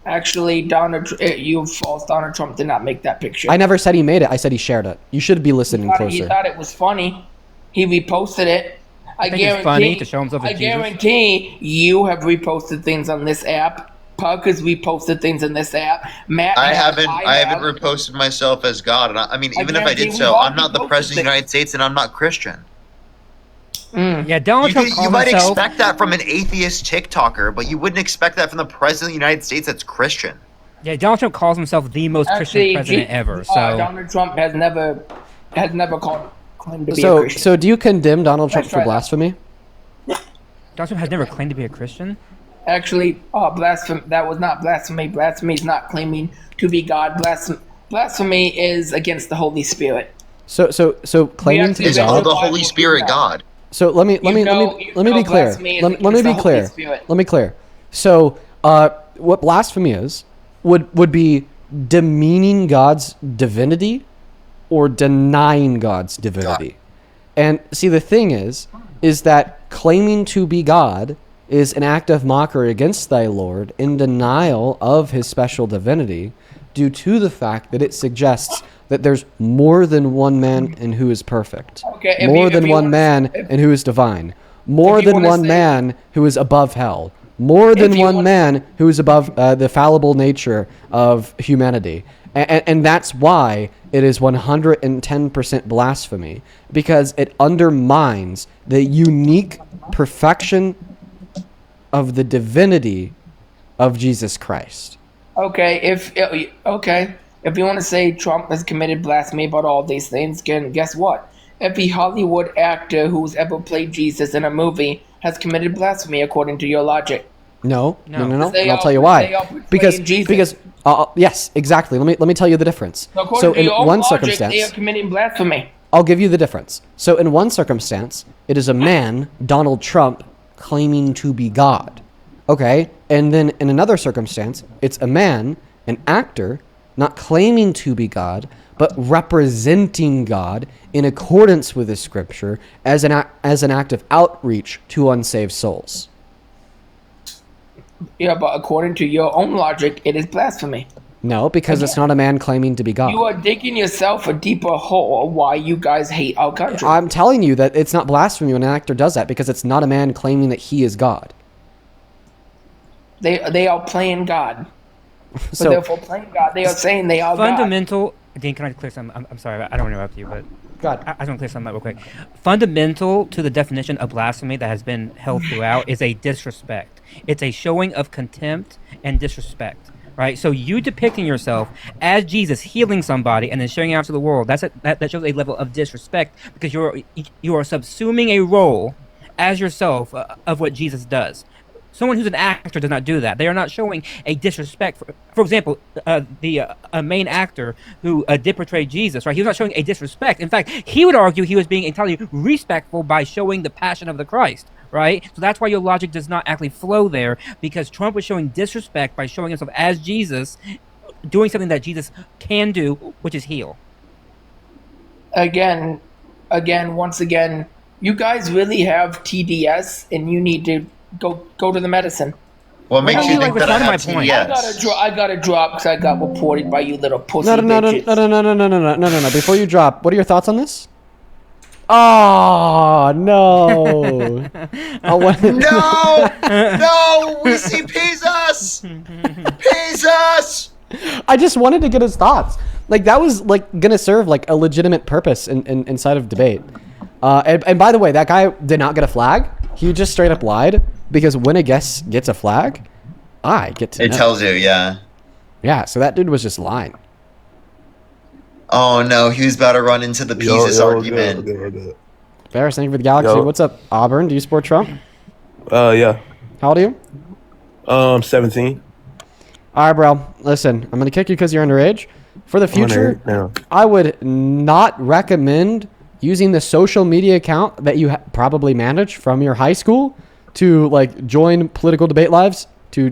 Actually, you false. Donald Trump did not make that picture. I never said he made it. I said he shared it. You should be listening closer. He thought it was funny. He reposted it. I think it's funny to show himself as Jesus. I guarantee you have reposted things on this app. Parker's reposted things in this app. Matt, I haven't reposted myself as God, and I mean, even if I did so, I'm not the president of the United States, and I'm not Christian. Yeah, Donald Trump You might expect that from an atheist TikToker, but you wouldn't expect that from the president of the United States that's Christian. Yeah, Donald Trump calls himself the most Christian president ever. So Donald Trump has never claimed to be a Christian. So do you condemn Donald Trump for blasphemy? Donald Trump has never claimed to be a Christian? Actually, that was not blasphemy. Blasphemy is not claiming to be God. Blasphemy is against the Holy Spirit. So claiming to be is God. all the Holy Spirit God. So let me be clear. Let me clear. So what blasphemy is would be demeaning God's divinity or denying God's divinity. God. And see, the thing is that claiming to be God is an act of mockery against thy Lord in denial of his special divinity, due to the fact that it suggests that there's more than one man and who is perfect, more than one man and who is divine, more than one man who is above hell, more than one man who is above the fallible nature of humanity. And that's why it is 110% blasphemy, because it undermines the unique perfection of the divinity of Jesus Christ. Okay, if you want to say Trump has committed blasphemy about all these things, then guess what? Every Hollywood actor who's ever played Jesus in a movie has committed blasphemy, according to your logic. No. And I'll They tell you are why. Because Jesus. yes, exactly. Let me tell you the difference. According to in your own one logic, circumstance, they are committing blasphemy. I'll give you the difference. So in one circumstance, it is a man, Donald Trump, claiming to be God. Okay? And then in another circumstance, it's a man, an actor, not claiming to be God, but representing God in accordance with the scripture as an act of outreach to unsaved souls. Yeah, but according to your own logic, it is blasphemy. No, because it's not a man claiming to be God. You are digging yourself a deeper hole why you guys hate our country. I'm telling you that it's not blasphemy when an actor does that, because it's not a man claiming that he is God. They are playing God. So, but therefore playing God, they are saying they are fundamental. Dean, can I clear something? I'm sorry, I don't want to interrupt you, but God, I just want to clear something up real quick. Fundamental to the definition of blasphemy that has been held throughout is a disrespect. It's a showing of contempt and disrespect. Right, so you depicting yourself as Jesus healing somebody and then sharing it out to the world, that shows a level of disrespect, because you are subsuming a role as yourself of what Jesus does. Someone who's an actor does not do that. They are not showing a disrespect. For example, the main actor who did portray Jesus, right? He was not showing a disrespect. In fact, he would argue he was being entirely respectful by showing the passion of the Christ. Right? So that's why your logic does not actually flow there, because Trump was showing disrespect by showing himself as Jesus, doing something that Jesus can do, which is heal. Once again, you guys really have TDS, and you need to go to the medicine. What makes you think that I have TDS? I gotta drop because I got reported by you little pussy No. Before you drop, what are your thoughts on this? Oh no! No! We see Jesus! Jesus! I just wanted to get his thoughts. Like, that was like gonna serve like a legitimate purpose inside of debate. And by the way, that guy did not get a flag. He just straight up lied, because when a guest gets a flag, I get to know. It tells you, yeah. Yeah, so that dude was just lying. Oh no, he was about to run into the Jesus argument. Ferris, thank you for the galaxy. What's up, Auburn? Do you support Trump? Yeah. How old are you? 17. All right, bro. Listen, I'm gonna kick you because you're underage. For the future, I would not recommend using the social media account that you probably manage from your high school to like join political debate lives to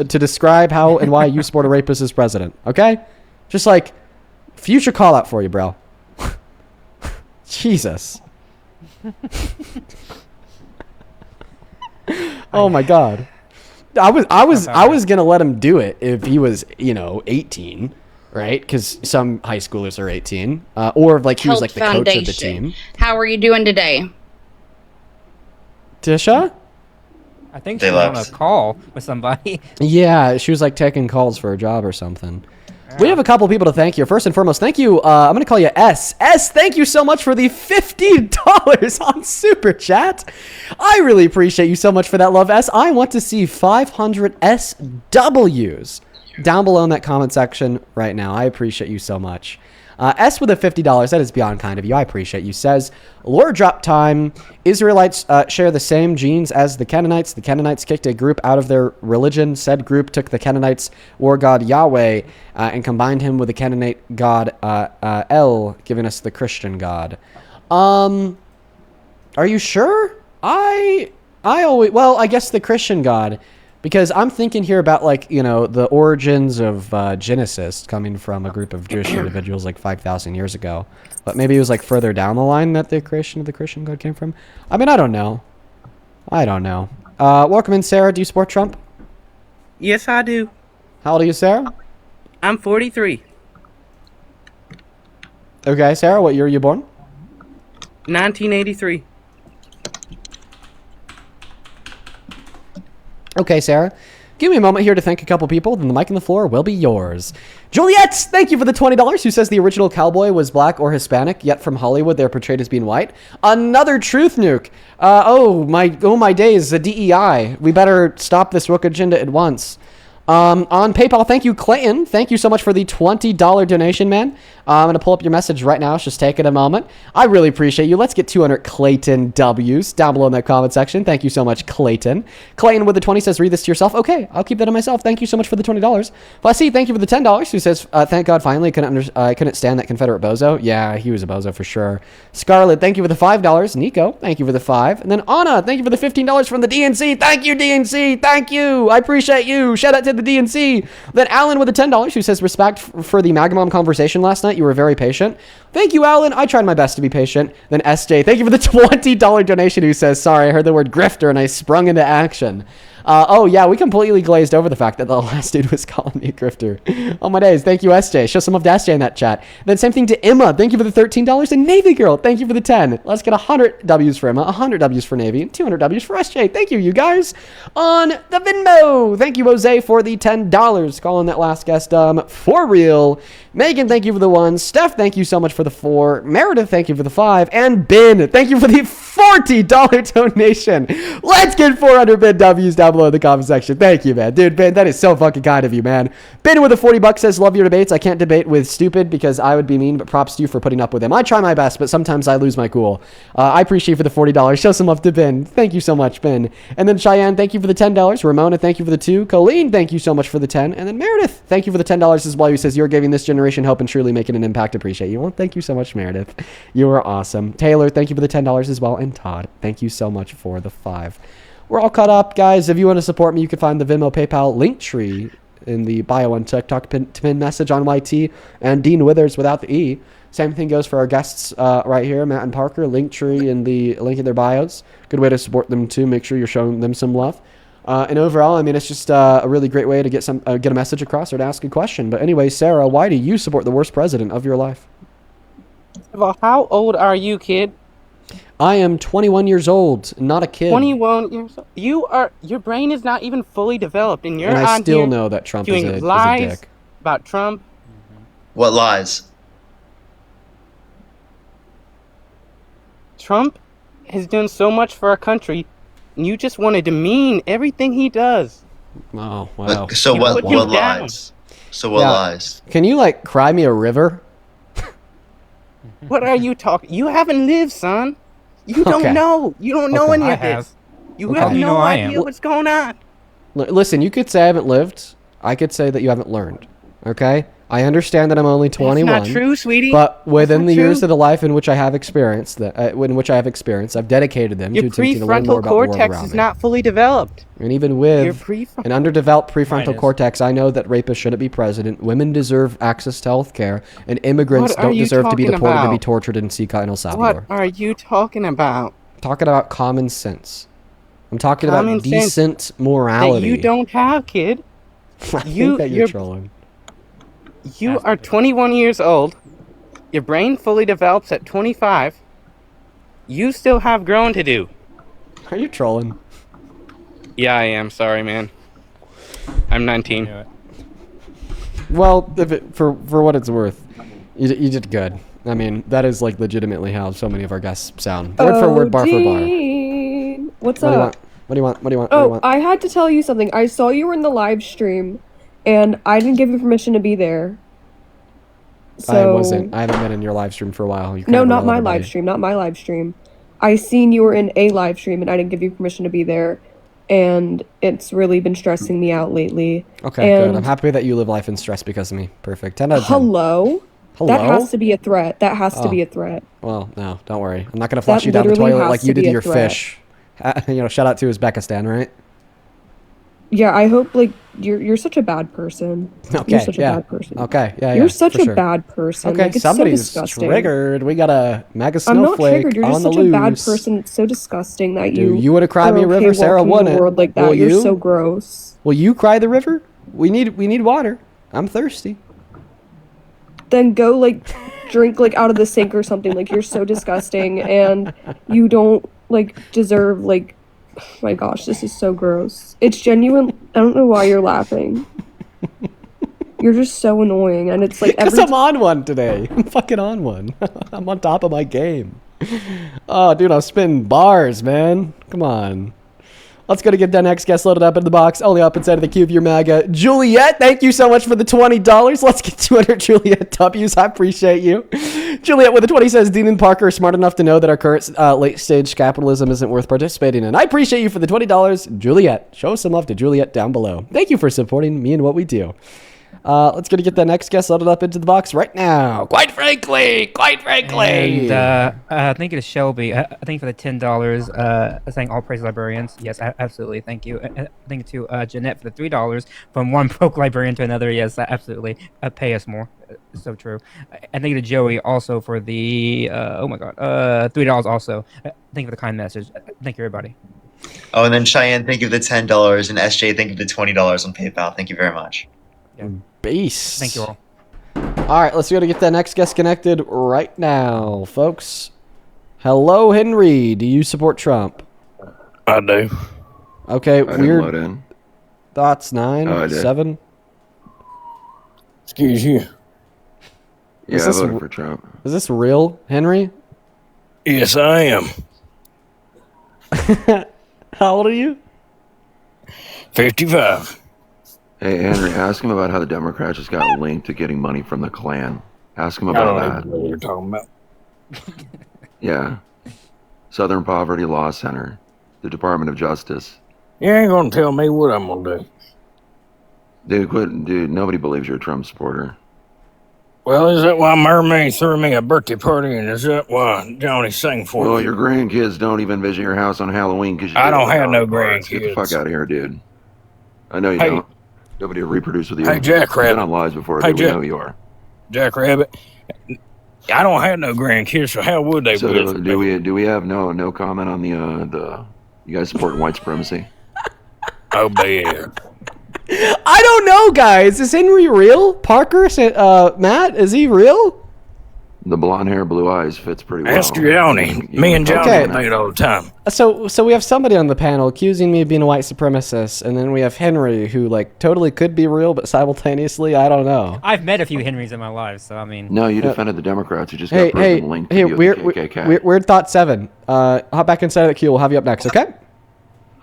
describe how and why you support a rapist as president. Okay, just like. Future call out for you, bro. Jesus. Oh my God. I was gonna let him do it if he was 18, right? Because some high schoolers are 18, or like he was like the coach of the team. How are you doing today, Tisha? I think she was on a call with somebody. Yeah, she was like taking calls for a job or something. We have a couple people to thank you. First and foremost, thank you. I'm going to call you S. S, thank you so much for the $50 on Super Chat. I really appreciate you so much for that love, S. I want to see 500 SWs down below in that comment section right now. I appreciate you so much. S with a $50, that is beyond kind of you. I appreciate you. Says, lore drop time. Israelites share the same genes as the Canaanites. The Canaanites kicked a group out of their religion. Said group took the Canaanites' war god Yahweh and combined him with the Canaanite god El, giving us the Christian god. Are you sure? I guess the Christian god. Because I'm thinking here about, like, the origins of Genesis coming from a group of Jewish individuals like 5,000 years ago. But maybe it was, like, further down the line that the creation of the Christian God came from. I mean, I don't know. Welcome in, Sarah. Do you support Trump? Yes, I do. How old are you, Sarah? I'm 43. Okay, Sarah, what year are you born? 1983. Okay, Sarah. Give me a moment here to thank a couple people, then the mic and the floor will be yours. Juliet, thank you for the $20, who says the original cowboy was black or Hispanic, yet from Hollywood they're portrayed as being white. Another truth nuke. Oh my days, the DEI. We better stop this woke agenda at once. On PayPal, thank you, Clayton. Thank you so much for the $20 donation, man. I'm going to pull up your message right now. It's just taking a moment. I really appreciate you. Let's get 200 Clayton W's down below in that comment section. Thank you so much, Clayton. Clayton with the 20 says, read this to yourself. Okay, I'll keep that to myself. Thank you so much for the $20. Blessy, thank you for the $10, who says, thank God finally I couldn't stand that Confederate bozo. Yeah, he was a bozo for sure. Scarlett, thank you for the $5. Nico, thank you for the 5. And then Anna, thank you for the $15 from the DNC. Thank you, DNC. Thank you. I appreciate you. Shout out to the DNC. Then Alan with the $10, who says, respect for the Magamom conversation last night. You were very patient. Thank you, Alan. I tried my best to be patient. Then SJ, thank you for the $20 donation, who says, sorry, I heard the word grifter and I sprung into action. Oh yeah, we completely glazed over the fact that the last dude was calling me a grifter. Oh my days. Thank you, SJ. Show some love to SJ in that chat. Then same thing to Emma. Thank you for the $13. And Navy Girl, thank you for the 10. Let's get 100 W's for Emma, 100 W's for Navy, and 200 W's for SJ. Thank you guys. On the Venmo, thank you, Jose, for the $10. Calling that last guest for real. Megan, thank you for the 1. Steph, thank you so much for the 4. Meredith, thank you for the 5. And Ben, thank you for the $40 donation. Let's get 400 Ben W's down below in the comment section. Thank you, man. Dude, Ben, that is so fucking kind of you, man. Ben with the $40 says, love your debates. I can't debate with stupid because I would be mean, but props to you for putting up with them. I try my best, but sometimes I lose my cool. I appreciate you for the $40. Show some love to Ben. Thank you so much, Ben. And then Cheyenne, thank you for the $10. Ramona, thank you for the 2. Colleen, thank you so much for the 10. And then Meredith, thank you for the $10 as well, who says, you're giving this generation hope and truly making an impact. Appreciate you. Well, thank you so much, Meredith. You are awesome. Taylor, thank you for the $10 as well. And Todd, thank you so much for the 5. We're all caught up, guys. If you want to support me, you can find the Venmo, PayPal link tree in the bio on TikTok, pin message on YT, and Dean Withers without the E. Same thing goes for our guests right here, Matt and Parker. Link tree in the link in their bios. Good way to support them too. Make sure you're showing them some love. And overall, I mean, it's just a really great way to get a message across or to ask a question. But anyway, Sarah, why do you support the worst president of your life? Well, how old are you, kid? I am 21 years old, not a kid. 21 years old. Your brain is not even fully developed, and you're and I on still here know that Trump doing is a lies dick. About Trump. What lies? Trump has done so much for our country, and you just want to demean everything he does. Oh, wow. So what lies? So what lies? Can you, like, cry me a river? What are you talking? You haven't lived, son. You don't know. You don't know any of this. You have no idea what's going on. Listen, you could say I haven't lived. I could say that you haven't learned. Okay? I understand that I'm only 21. That's not true, sweetie. But within the years of the life in which I have experienced, I've dedicated them to attempting to learn more about the world around me. Your prefrontal cortex is not fully developed. And even with an underdeveloped prefrontal cortex, I know that rapists shouldn't be president, women deserve access to health care, and immigrants don't deserve to be deported to be tortured in Sica and El Salvador. What are you talking about? I'm talking about common sense. I'm talking about decent morality. That you don't have, kid. I think that you're trolling. You are 21 years old. Your brain fully develops at 25. You still have growing to do. Are you trolling? Yeah, I am. Sorry, man. I'm 19. Well, for what it's worth, you did good. I mean, that is like legitimately how so many of our guests sound. Word for word, bar for bar. What's up? What do you want? Oh, I had to tell you something. I saw you were in the live stream, and I didn't give you permission to be there. So... I haven't been in your live stream for a while. No, not my live stream. Not my live stream. I seen you were in a live stream, and I didn't give you permission to be there. And it's really been stressing me out lately. Okay, good. I'm happy that you live life in stress because of me. Perfect. 10 out of 10. Hello? That has to be a threat. That has to be a threat. Well, no, don't worry. I'm not going to flush you down the toilet like you did to your fish. Shout out to Uzbekistan, right? Yeah, I hope, you're such a bad person. Okay, you're such a bad person. Okay, yeah, You're such a bad person. Okay, it's somebody's so disgusting. triggered. We got a mega snowflake I'm not triggered. You're just such a bad person. It's so disgusting that you would have cried me a river, Sarah wouldn't. World like that. You're so gross. Will you cry the river? We need water. I'm thirsty. Then go, drink, out of the sink or something. You're so disgusting, and you don't, deserve, my gosh, this is so gross. It's genuine. I don't know why you're laughing. You're just so annoying, and it's like because I'm on one today. I'm fucking on one. I'm on top of my game. Oh, dude, I'm spitting bars, man. Come on. Let's go to get that next guest loaded up in the box. Only up inside of the queue if you're MAGA. Juliet, thank you so much for the $20. Let's get 200 Juliet W's. I appreciate you. Juliet with the 20 says, Dean and Parker are smart enough to know that our current late-stage capitalism isn't worth participating in. I appreciate you for the $20. Juliet, show some love to Juliet down below. Thank you for supporting me and what we do. Let's go to get that next guest loaded up into the box right now. Quite frankly. And thank you to Shelby. Thank you for the $10. Saying all praise librarians. Yes, absolutely. Thank you. Thank you to Jeanette for the $3 from one broke librarian to another. Yes, absolutely. Pay us more. It's so true. And thank you to Joey also for the $3 also. Thank you for the kind message. Thank you, everybody. Oh, and then Cheyenne, thank you for the $10, and SJ, thank you for the $20 on PayPal. Thank you very much. Yeah. Base. Thank you all. All right, let's go to get that next guest connected right now, folks. Hello, Henry. Do you support Trump? I do. Okay, weird. Load in. Thoughts 9, 7. Excuse you. Yeah, I voted for Trump. Is this real, Henry? Yes, I am. How old are you? 55. Hey, Henry, ask him about how the Democrats just got linked to getting money from the Klan. Ask him about that. What you're talking about. Yeah. Southern Poverty Law Center. The Department of Justice. You ain't gonna tell me what I'm gonna do. Dude, quit. Dude, nobody believes you're a Trump supporter. Well, is that why Mermaid threw me a birthday party, and is that why Johnny sang for me? Well, your grandkids don't even visit your house on Halloween because I don't have no grandkids. Get the fuck out of here, dude. I know you Hey. don't. Nobody will reproduce with you. Hey, Jackrabbit. Been on lies before. Hey, We know you are. Jackrabbit. I don't have no grandkids, so how would they? So do we have no comment on the you guys supporting white supremacy? Oh, bad. I don't know, guys. Is Henry real? Parker, Matt, is he real? The blonde hair, blue eyes fits pretty well. Ask Johnny. Me and Johnny debate all the time. So we have somebody on the panel accusing me of being a white supremacist, and then we have Henry, who like totally could be real, but simultaneously, I don't know. I've met a few Henrys in my life, so I mean. No, you defended the Democrats who just got proven linked to you with the KKK. Weird Thought 7. Hop back inside of the queue. We'll have you up next, okay?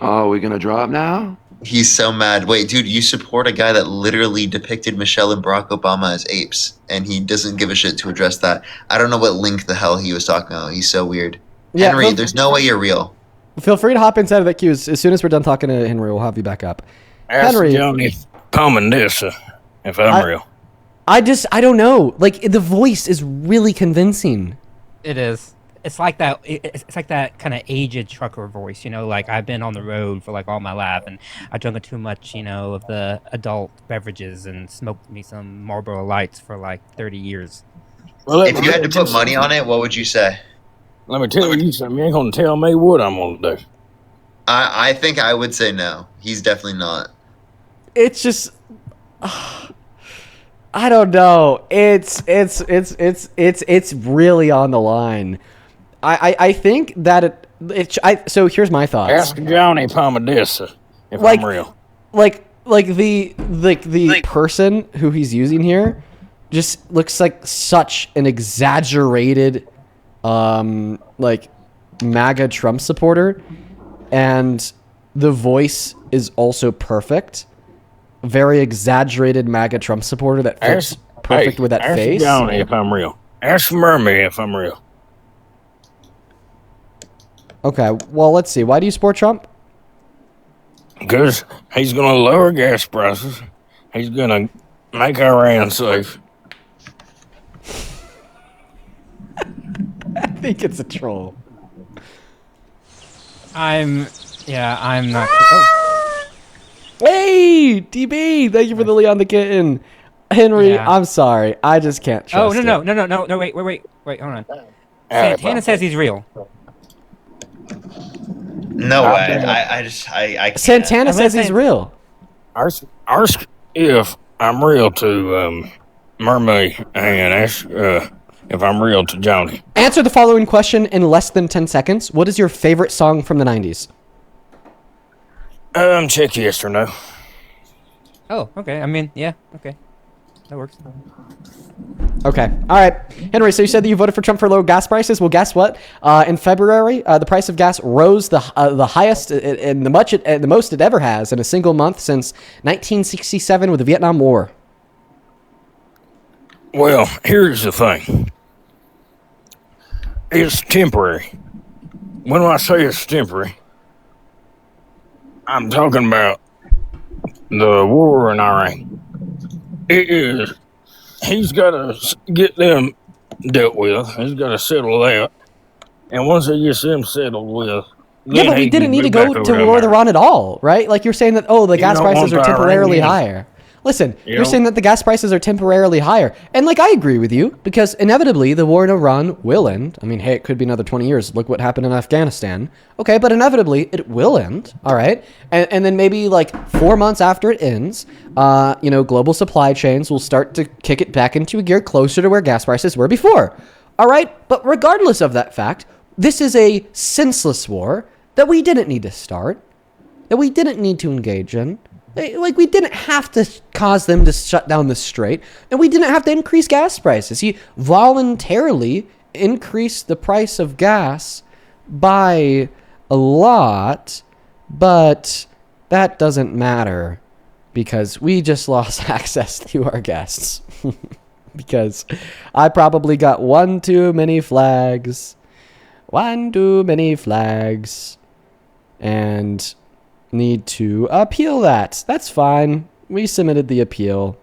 Oh, are we gonna drop now? He's so mad. Wait, dude, you support a guy that literally depicted Michelle and Barack Obama as apes, and he doesn't give a shit to address that. I don't know what link the hell he was talking about. He's so weird. Yeah, Henry, there's no way you're real. Feel free to hop inside of that queue. As soon as we're done talking to Henry, we'll have you back up. Ask Henry, Johnny Palmendissa if I'm real. I don't know. Like, the voice is really convincing. It is. It's like that. It's like that kind of aged trucker voice, you know. Like I've been on the road for like all my life, and I drunk too much, you know, of the adult beverages and smoked me some Marlboro Lights for like 30 years. Well, if you had to put money on it, what would you say? Let me tell you something. You ain't gonna tell me what I'm gonna do. I think I would say no. He's definitely not. It's just, I don't know. It's really on the line. I think that so here's my thoughts. Ask Johnny Palmendissa if I'm real. Like the person who he's using here just looks like such an exaggerated like MAGA Trump supporter, and the voice is also perfect. Very exaggerated MAGA Trump supporter that fits perfect with that face. Ask Johnny if I'm real. Ask Mermaid if I'm real. Okay, well, let's see. Why do you support Trump? Because he's going to lower gas prices. He's going to make Iran safe. I think it's a troll. I'm not. Oh. Hey, DB, thank you for the Leon the Kitten. Henry, Yeah. I'm sorry. I just can't trust Oh, it. no, wait, hold on. Santana says he's real. No way. I can't. Santana says he's real. Ask if I'm real to Mermaid, and ask if I'm real to Johnny. Answer the following question in less than 10 seconds. What is your favorite song from the 90s? Check yes or no. Oh, okay. I mean, yeah, okay. That works. Okay. All right. Henry, so you said that you voted for Trump for lower gas prices. Well, guess what? In February, the price of gas rose the highest and the most it ever has in a single month since 1967 with the Vietnam War. Well, here's the thing. It's temporary. When I say it's temporary, I'm talking about the war in Iran. It is. He's got to get them dealt with. He's got to settle that. And once he gets them settled with, yeah, but we didn't need to go to war with Iran at all, right? Like you're saying that, the gas prices are temporarily higher. Listen, you're saying that the gas prices are temporarily higher. And, I agree with you, because inevitably the war in Iran will end. I mean, hey, it could be another 20 years. Look what happened in Afghanistan. Okay, but inevitably it will end, all right? And then maybe, 4 months after it ends, global supply chains will start to kick it back into a gear closer to where gas prices were before. All right? But regardless of that fact, this is a senseless war that we didn't need to start, that we didn't need to engage in. We didn't have to cause them to shut down the strait, and we didn't have to increase gas prices. He voluntarily increased the price of gas by a lot, but that doesn't matter because we just lost access to our guests. Because I probably got one too many flags. One too many flags. And need to appeal that. That's fine. We submitted the appeal.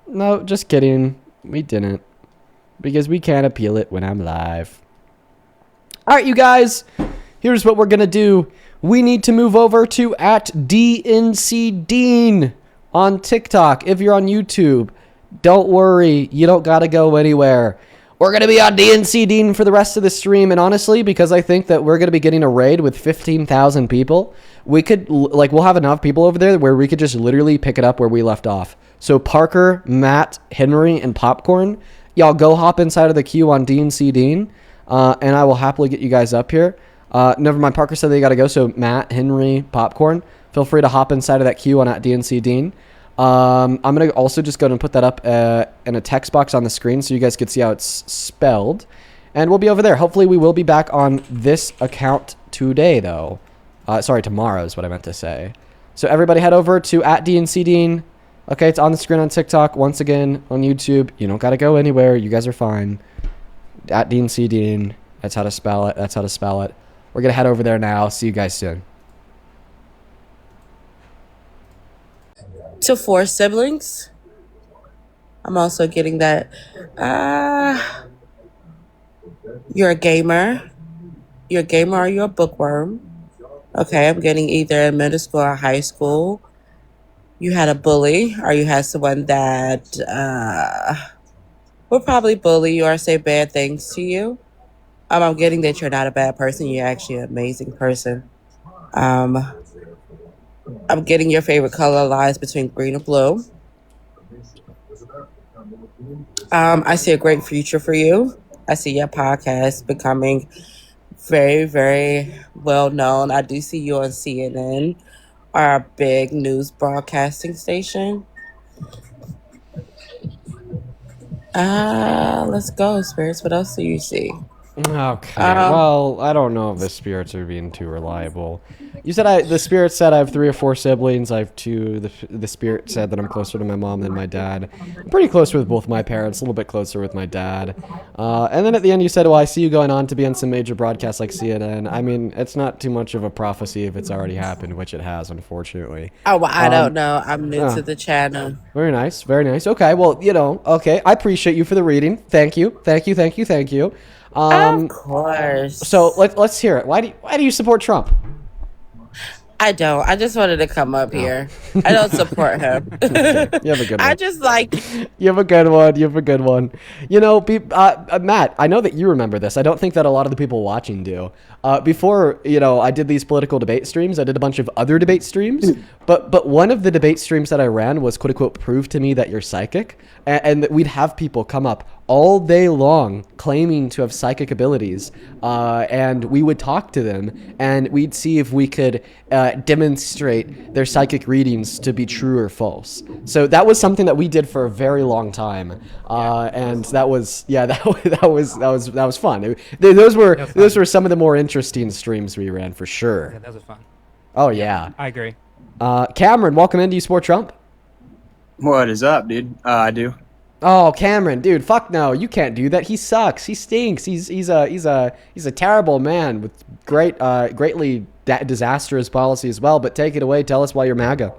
No, just kidding. We didn't. Because we can't appeal it when I'm live. Alright, you guys. Here's what we're going to do. We need to move over to @DNCDean on TikTok. If you're on YouTube, don't worry. You don't got to go anywhere. We're going to be on DNC Dean for the rest of the stream. And honestly, because I think that we're going to be getting a raid with 15,000 people, we could, we'll have enough people over there where we could just literally pick it up where we left off. So Parker, Matt, Henry, and Popcorn, y'all go hop inside of the queue on DNC Dean. And I will happily get you guys up here. Never mind, Parker said they got to go. So Matt, Henry, Popcorn, feel free to hop inside of that queue on @DNC Dean. I'm going to also just go ahead and put that up in a text box on the screen so you guys can see how it's spelled. And we'll be over there. Hopefully we will be back on this account today, though. Sorry, tomorrow is what I meant to say. So everybody head over to @DNCDean. Okay, it's on the screen on TikTok. Once again, on YouTube. You don't got to go anywhere. You guys are fine. @DNCDean. That's how to spell it. That's how to spell it. We're going to head over there now. See you guys soon. To 4 siblings. I'm also getting that. You're a gamer. You're a gamer or you're a bookworm. Okay, I'm getting either in middle school or high school. You had a bully or you had someone that will probably bully you or say bad things to you. I'm getting that you're not a bad person. You're actually an amazing person. I'm getting your favorite color lies between green and blue. I see a great future for you. I see your podcast becoming very, very well known. I do see you on CNN, our big news broadcasting station. Let's go, spirits. What else do you see? Okay. Well, I don't know if the spirits are being too reliable. You said the spirit said I have 3 or 4 siblings. I have 2. The spirit said that I'm closer to my mom than my dad. I'm pretty close with both my parents. A little bit closer with my dad. And then at the end you said, well, I see you going on to be on some major broadcasts like CNN. I mean, it's not too much of a prophecy if it's already happened, which it has, unfortunately. Oh, well, I don't know. I'm new to the channel. Very nice. Very nice. Okay. Well, okay. I appreciate you for the reading. Thank you. Thank you. Thank you. Thank you. Of course. So let's hear it. Why do you support Trump? I don't. I just wanted to come up here. I don't support him. Okay. You have a good one. I just like. You have a good one. You have a good one. Matt, I know that you remember this. I don't think that a lot of the people watching do. Before, I did these political debate streams. I did a bunch of other debate streams. But one of the debate streams that I ran was, quote unquote, prove to me that you're psychic. And we'd have people come up all day long claiming to have psychic abilities, and we would talk to them and we'd see if we could demonstrate their psychic readings to be true or false. So that was something that we did for a very long time, and that was fun. Those were some of the more interesting streams we ran for sure. Yeah, that was fun. Oh yeah, I agree. Cameron, welcome in. Do you support Trump? What is up, dude? I do. Oh, Cameron, dude, fuck no, you can't do that. He sucks. He stinks. He's a terrible man with greatly disastrous policy as well. But take it away. Tell us why you're MAGA.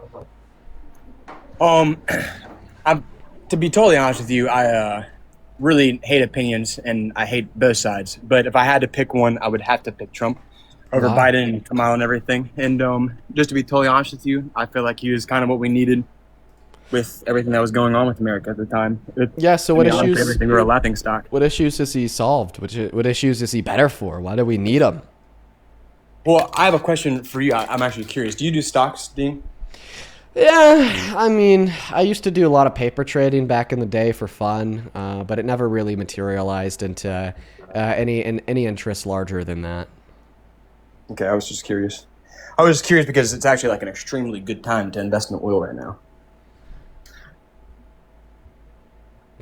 To be totally honest with you, I really hate opinions and I hate both sides. But if I had to pick one, I would have to pick Trump over Biden and Kamala and everything. And just to be totally honest with you, I feel like he was kind of what we needed with everything that was going on with America at the time. So what issues? Everything were a laughing stock. What issues has he solved? What issues is he better for? Why do we need him? Well, I have a question for you. I'm actually curious. Do you do stocks, Dean? Yeah, I mean, I used to do a lot of paper trading back in the day for fun, but it never really materialized into any interest larger than that. Okay, I was just curious. I was just curious because it's actually like an extremely good time to invest in oil right now.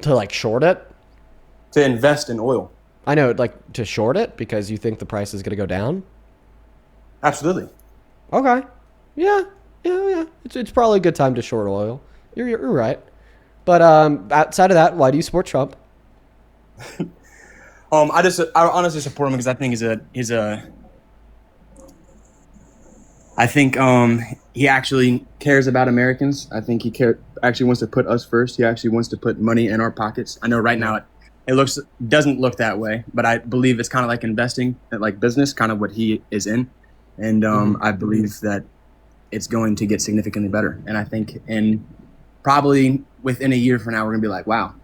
To like short it? To invest in oil. I know, like to short it because you think the price is going to go down? Absolutely. Okay. Yeah. It's probably a good time to short oil. You're right. But outside of that, why do you support Trump? I honestly support him because I think he actually cares about Americans. I think he actually wants to put us first. He actually wants to put money in our pockets. I know right now it doesn't look that way, but I believe it's kind of like investing, like business, kind of what he is in. And I believe that it's going to get significantly better. And I think probably within a year from now, we're going to be like, wow,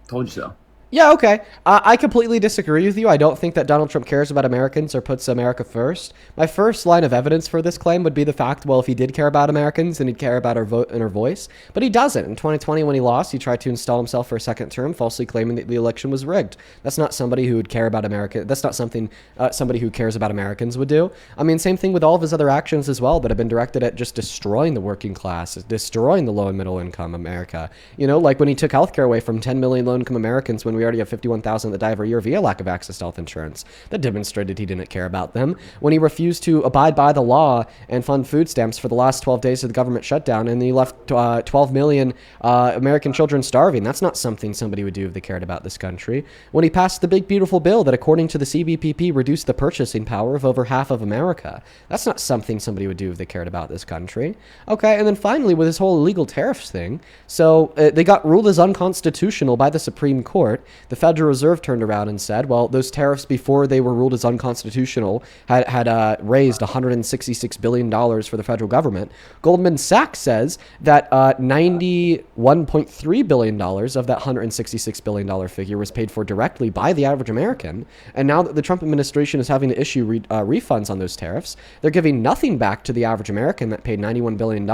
told you so. Yeah, okay. I completely disagree with you. I don't think that Donald Trump cares about Americans or puts America first. My first line of evidence for this claim would be the fact, well, if he did care about Americans, then he'd care about our vote and our voice. But he doesn't. In 2020, when he lost, he tried to install himself for a second term, falsely claiming that the election was rigged. That's not somebody who would care about America. That's not something somebody who cares about Americans would do. I mean, same thing with all of his other actions as well that have been directed at just destroying the working class, destroying the low and middle income America. You know, like when he took healthcare away from 10 million low-income Americans when we already have 51,000 that die every year via lack of access to health insurance. That demonstrated he didn't care about them. When he refused to abide by the law and fund food stamps for the last 12 days of the government shutdown, and he left 12 million American children starving. That's not something somebody would do if they cared about this country. When he passed the big beautiful bill that, according to the CBPP, reduced the purchasing power of over half of America. That's not something somebody would do if they cared about this country. Okay, and then finally with this whole illegal tariffs thing, so they got ruled as unconstitutional by the Supreme Court. The Federal Reserve turned around and said, well, those tariffs before they were ruled as unconstitutional had raised $166 billion for the federal government. Goldman Sachs says that $91.3 billion of that $166 billion figure was paid for directly by the average American. And now that the Trump administration is having to issue refunds on those tariffs, they're giving nothing back to the average American that paid $91 billion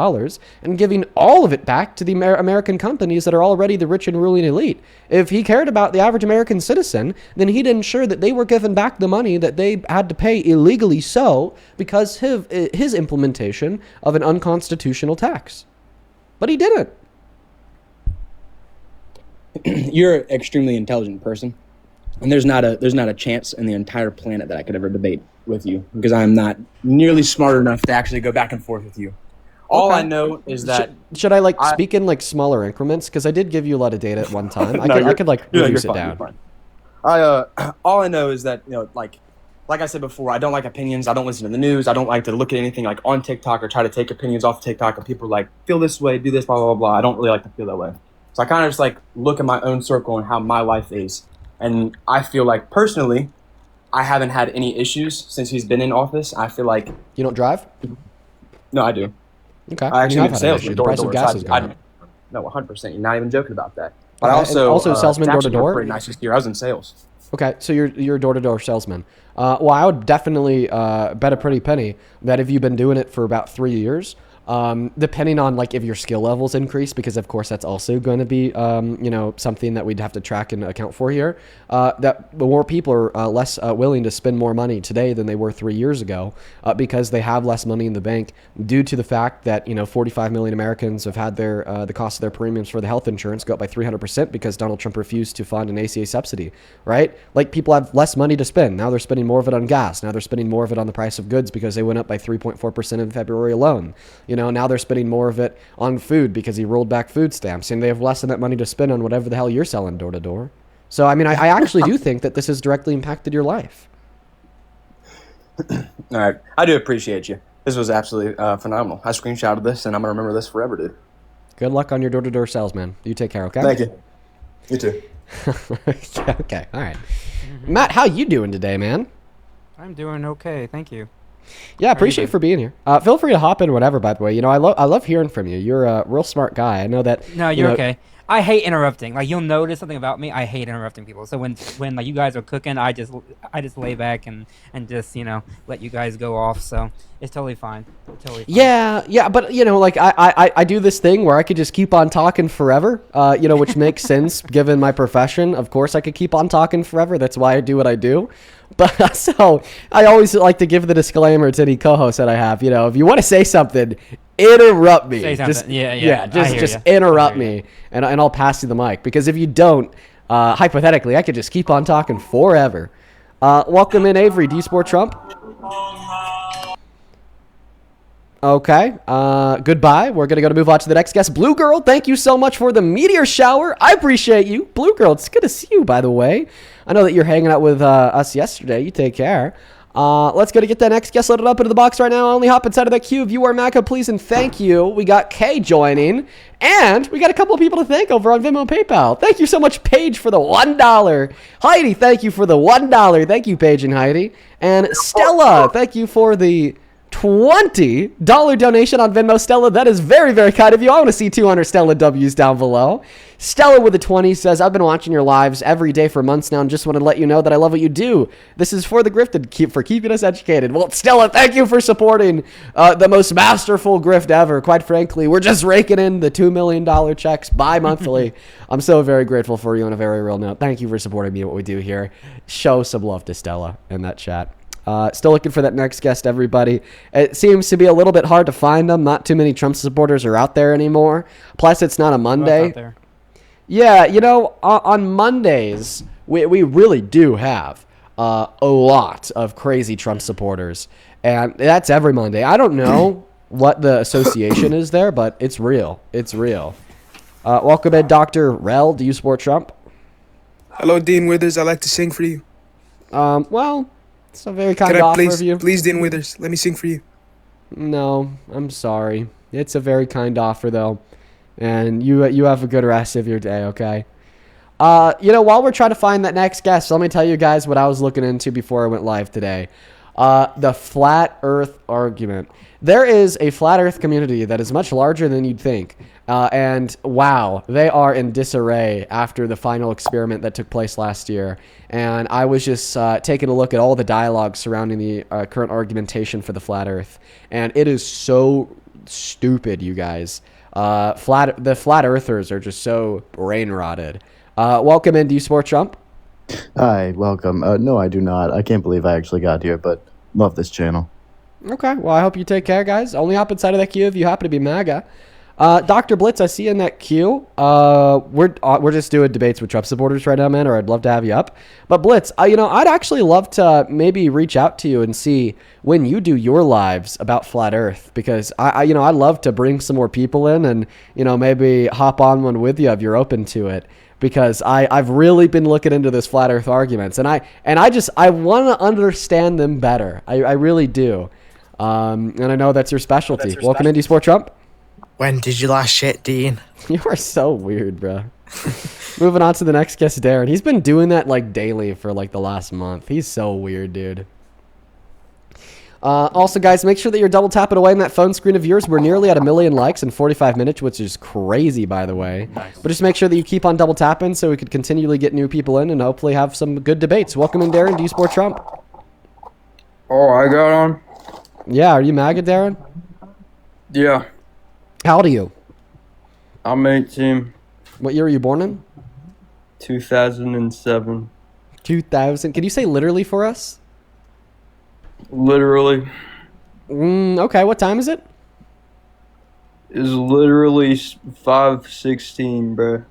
and giving all of it back to the American companies that are already the rich and ruling elite. If he cared about the average American citizen, then he'd ensure that they were given back the money that they had to pay illegally because his implementation of an unconstitutional tax. But he didn't. You're an extremely intelligent person, and there's not a chance in the entire planet that I could ever debate with you because I'm not nearly smart enough to actually go back and forth with you. All I know is that should I speak in smaller increments, because I did give you a lot of data at one time. I could reduce it down. All I know is that like I said before, I don't like opinions. I don't listen to the news. I don't like to look at anything like on TikTok or try to take opinions off TikTok. And people are like, feel this way, do this, blah blah blah. I don't really like to feel that way. So I kind of just look at my own circle and how my life is, and I feel like personally, I haven't had any issues since he's been in office. I feel like you don't drive. No, I do. Okay. I actually make sales. The price of gas is going up. No, 100%. You're not even joking about that. But I also salesman door to door. Pretty nice this year. I was in sales. Okay, so you're a door to door salesman. Well, I would definitely bet a pretty penny that if you've been doing it for about 3 years, depending on like if your skill levels increase, because of course that's also going to be something that we'd have to track and account for here. That more people are less willing to spend more money today than they were 3 years ago, because they have less money in the bank due to the fact that 45 million Americans have had their the cost of their premiums for the health insurance go up by 300% because Donald Trump refused to fund an ACA subsidy. Right? Like people have less money to spend. Now they're spending more of it on gas. Now they're spending more of it on the price of goods because they went up by 3.4% in February alone. Now they're spending more of it on food because he rolled back food stamps, and they have less of that money to spend on whatever the hell you're selling door to door. So, I mean, I actually do think that this has directly impacted your life. All right. I do appreciate you. This was absolutely phenomenal. I screenshotted this, and I'm going to remember this forever, dude. Good luck on your door-to-door sales, man. You take care, okay? Thank you. You too. Okay, all right. Matt, how you doing today, man? I'm doing okay, thank you. Yeah, appreciate you for being here. Feel free to hop in whenever, by the way. I love hearing from you. You're a real smart guy. I know that. No, you're okay. I hate interrupting. Like, you'll notice something about me. I hate interrupting people. So when like you guys are cooking, I just lay back and just let you guys go off. So it's totally fine. Totally fine. Yeah, but like I do this thing where I could just keep on talking forever. Which makes sense given my profession. Of course, I could keep on talking forever. That's why I do what I do. But so I always like to give the disclaimer to any co-host that I have. If you want to say something, interrupt me. Say something. Just interrupt me, and I'll pass you the mic. Because if you don't, hypothetically, I could just keep on talking forever. Welcome in, Avery. Do you support Trump? Okay. Goodbye. We're gonna move on to the next guest. Blue Girl, thank you so much for the meteor shower. I appreciate you. Blue Girl, it's good to see you, by the way. I know that you're hanging out with us yesterday. You take care. Let's go to get that next guest loaded up into the box right now. Only hop inside of that queue. If you are MACA, please and thank you. We got Kay joining, and we got a couple of people to thank over on Venmo and PayPal. Thank you so much, Paige, for the $1. Heidi, thank you for the $1. Thank you, Paige and Heidi. And Stella, thank you for the $20 donation on Venmo. Stella, that is very, very kind of you. I want to see 200 Stella W's down below. Stella with a 20 says, I've been watching your lives every day for months now and just wanted to let you know that I love what you do. This is for the grifted, for keeping us educated. Well, Stella, thank you for supporting the most masterful grift ever. Quite frankly, we're just raking in the $2 million checks bi-monthly. I'm so very grateful for you on a very real note. Thank you for supporting me and what we do here. Show some love to Stella in that chat. Still looking for that next guest, everybody. It seems to be a little bit hard to find them. Not too many Trump supporters are out there anymore. Plus, it's not a Monday. Yeah, on Mondays, we really do have a lot of crazy Trump supporters. And that's every Monday. I don't know what the association is there, but it's real. It's real. Welcome in, Dr. Rel. Do you support Trump? Hello, Dean Withers. I'd like to sing for you. Well... It's a very kind offer of you. Please, Dean Withers, let me sing for you. No, I'm sorry. It's a very kind offer, though. And you have a good rest of your day, okay? While we're trying to find that next guest, let me tell you guys what I was looking into before I went live today. The flat earth argument. There is a flat earth community that is much larger than you'd think. And wow, they are in disarray after the final experiment that took place last year. And I was just taking a look at all the dialogue surrounding the current argumentation for the flat earth. And it is so stupid, you guys. The flat earthers are just so brain rotted. Welcome in. Do you support Trump? Hi, welcome. No, I do not. I can't believe I actually got here, but love this channel. Okay, well, I hope you take care, guys. Only hop inside of that queue if you happen to be MAGA. Dr. Blitz, I see you in that queue. We're just doing debates with Trump supporters right now, man, or I'd love to have you up. But Blitz, I'd actually love to maybe reach out to you and see when you do your lives about flat Earth, because I'd love to bring some more people in and maybe hop on one with you if you're open to it. Because I've really been looking into this flat Earth arguments, and I want to understand them better. I really do. And I know that's your specialty. Welcome into Sport Trump. When did you last shit, Dean? You are so weird, bro. Moving on to the next guest, Darren. He's been doing that like daily for like the last month. He's so weird, dude. Also, guys, make sure that you're double tapping away on that phone screen of yours. We're nearly at 1 million likes in 45 minutes, which is crazy, by the way. Nice. But just make sure that you keep on double tapping so we could continually get new people in and hopefully have some good debates. Welcome in, Darren. Do you support Trump? Oh, I got on. Yeah, are you MAGA, Darren? Yeah. How old are you? I'm 18. What year were you born in? 2007. 2000. Can you say literally for us? Literally. Okay, what time is it? It's literally 5:16, bro.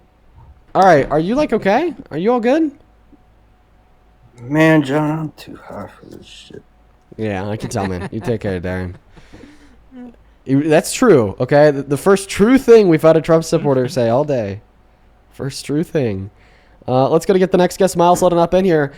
All right, are you like okay? Are you all good? Man, John, I'm too high for this shit. Yeah, I can tell, man. You take care, Darren. That's true, okay? The first true thing we've had a Trump supporter say all day. First true thing. Let's go to get the next guest, Miles, loading up in here.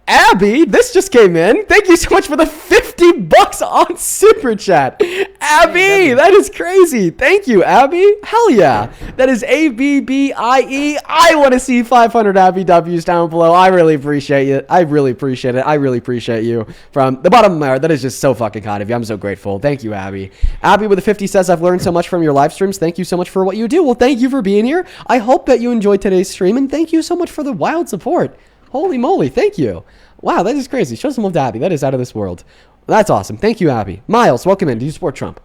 Abby, this just came in. Thank you so much for the $50 on Super Chat. Abby, that is crazy. Thank you, Abby. Hell yeah. That is ABBIE. I want to see 500 Abby W's down below. I really appreciate it. I really appreciate it. I really appreciate you from the bottom of my heart. That is just so fucking kind of you. I'm so grateful. Thank you, Abby. Abby with a 50 says, I've learned so much from your live streams. Thank you so much for what you do. Well, thank you for being here. I hope that you enjoyed today's stream, and thank you so much for the wild support. Holy moly, thank you. Wow, that is crazy. Show some love to Abby. That is out of this world. That's awesome. Thank you, Abby. Miles, welcome in. Do you support Trump?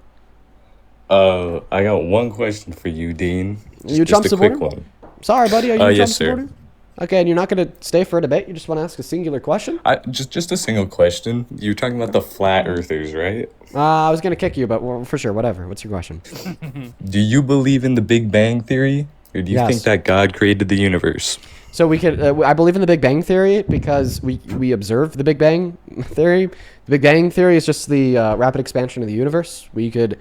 I got one question for you, Dean. Are you a Trump supporter? Quick one. Sorry, buddy. Are you a Trump yes, supporter? sir. Okay, and you're not going to stay for a debate? You just want to ask a singular question? Just a single question. You were talking about the flat earthers, right? I was going to kick you, but for sure, whatever. What's your question? Do you believe in the Big Bang Theory? Or do you think that God created the universe? So we could, I believe in the Big Bang Theory because we observe the Big Bang Theory. The Big Bang Theory is just the rapid expansion of the universe. We could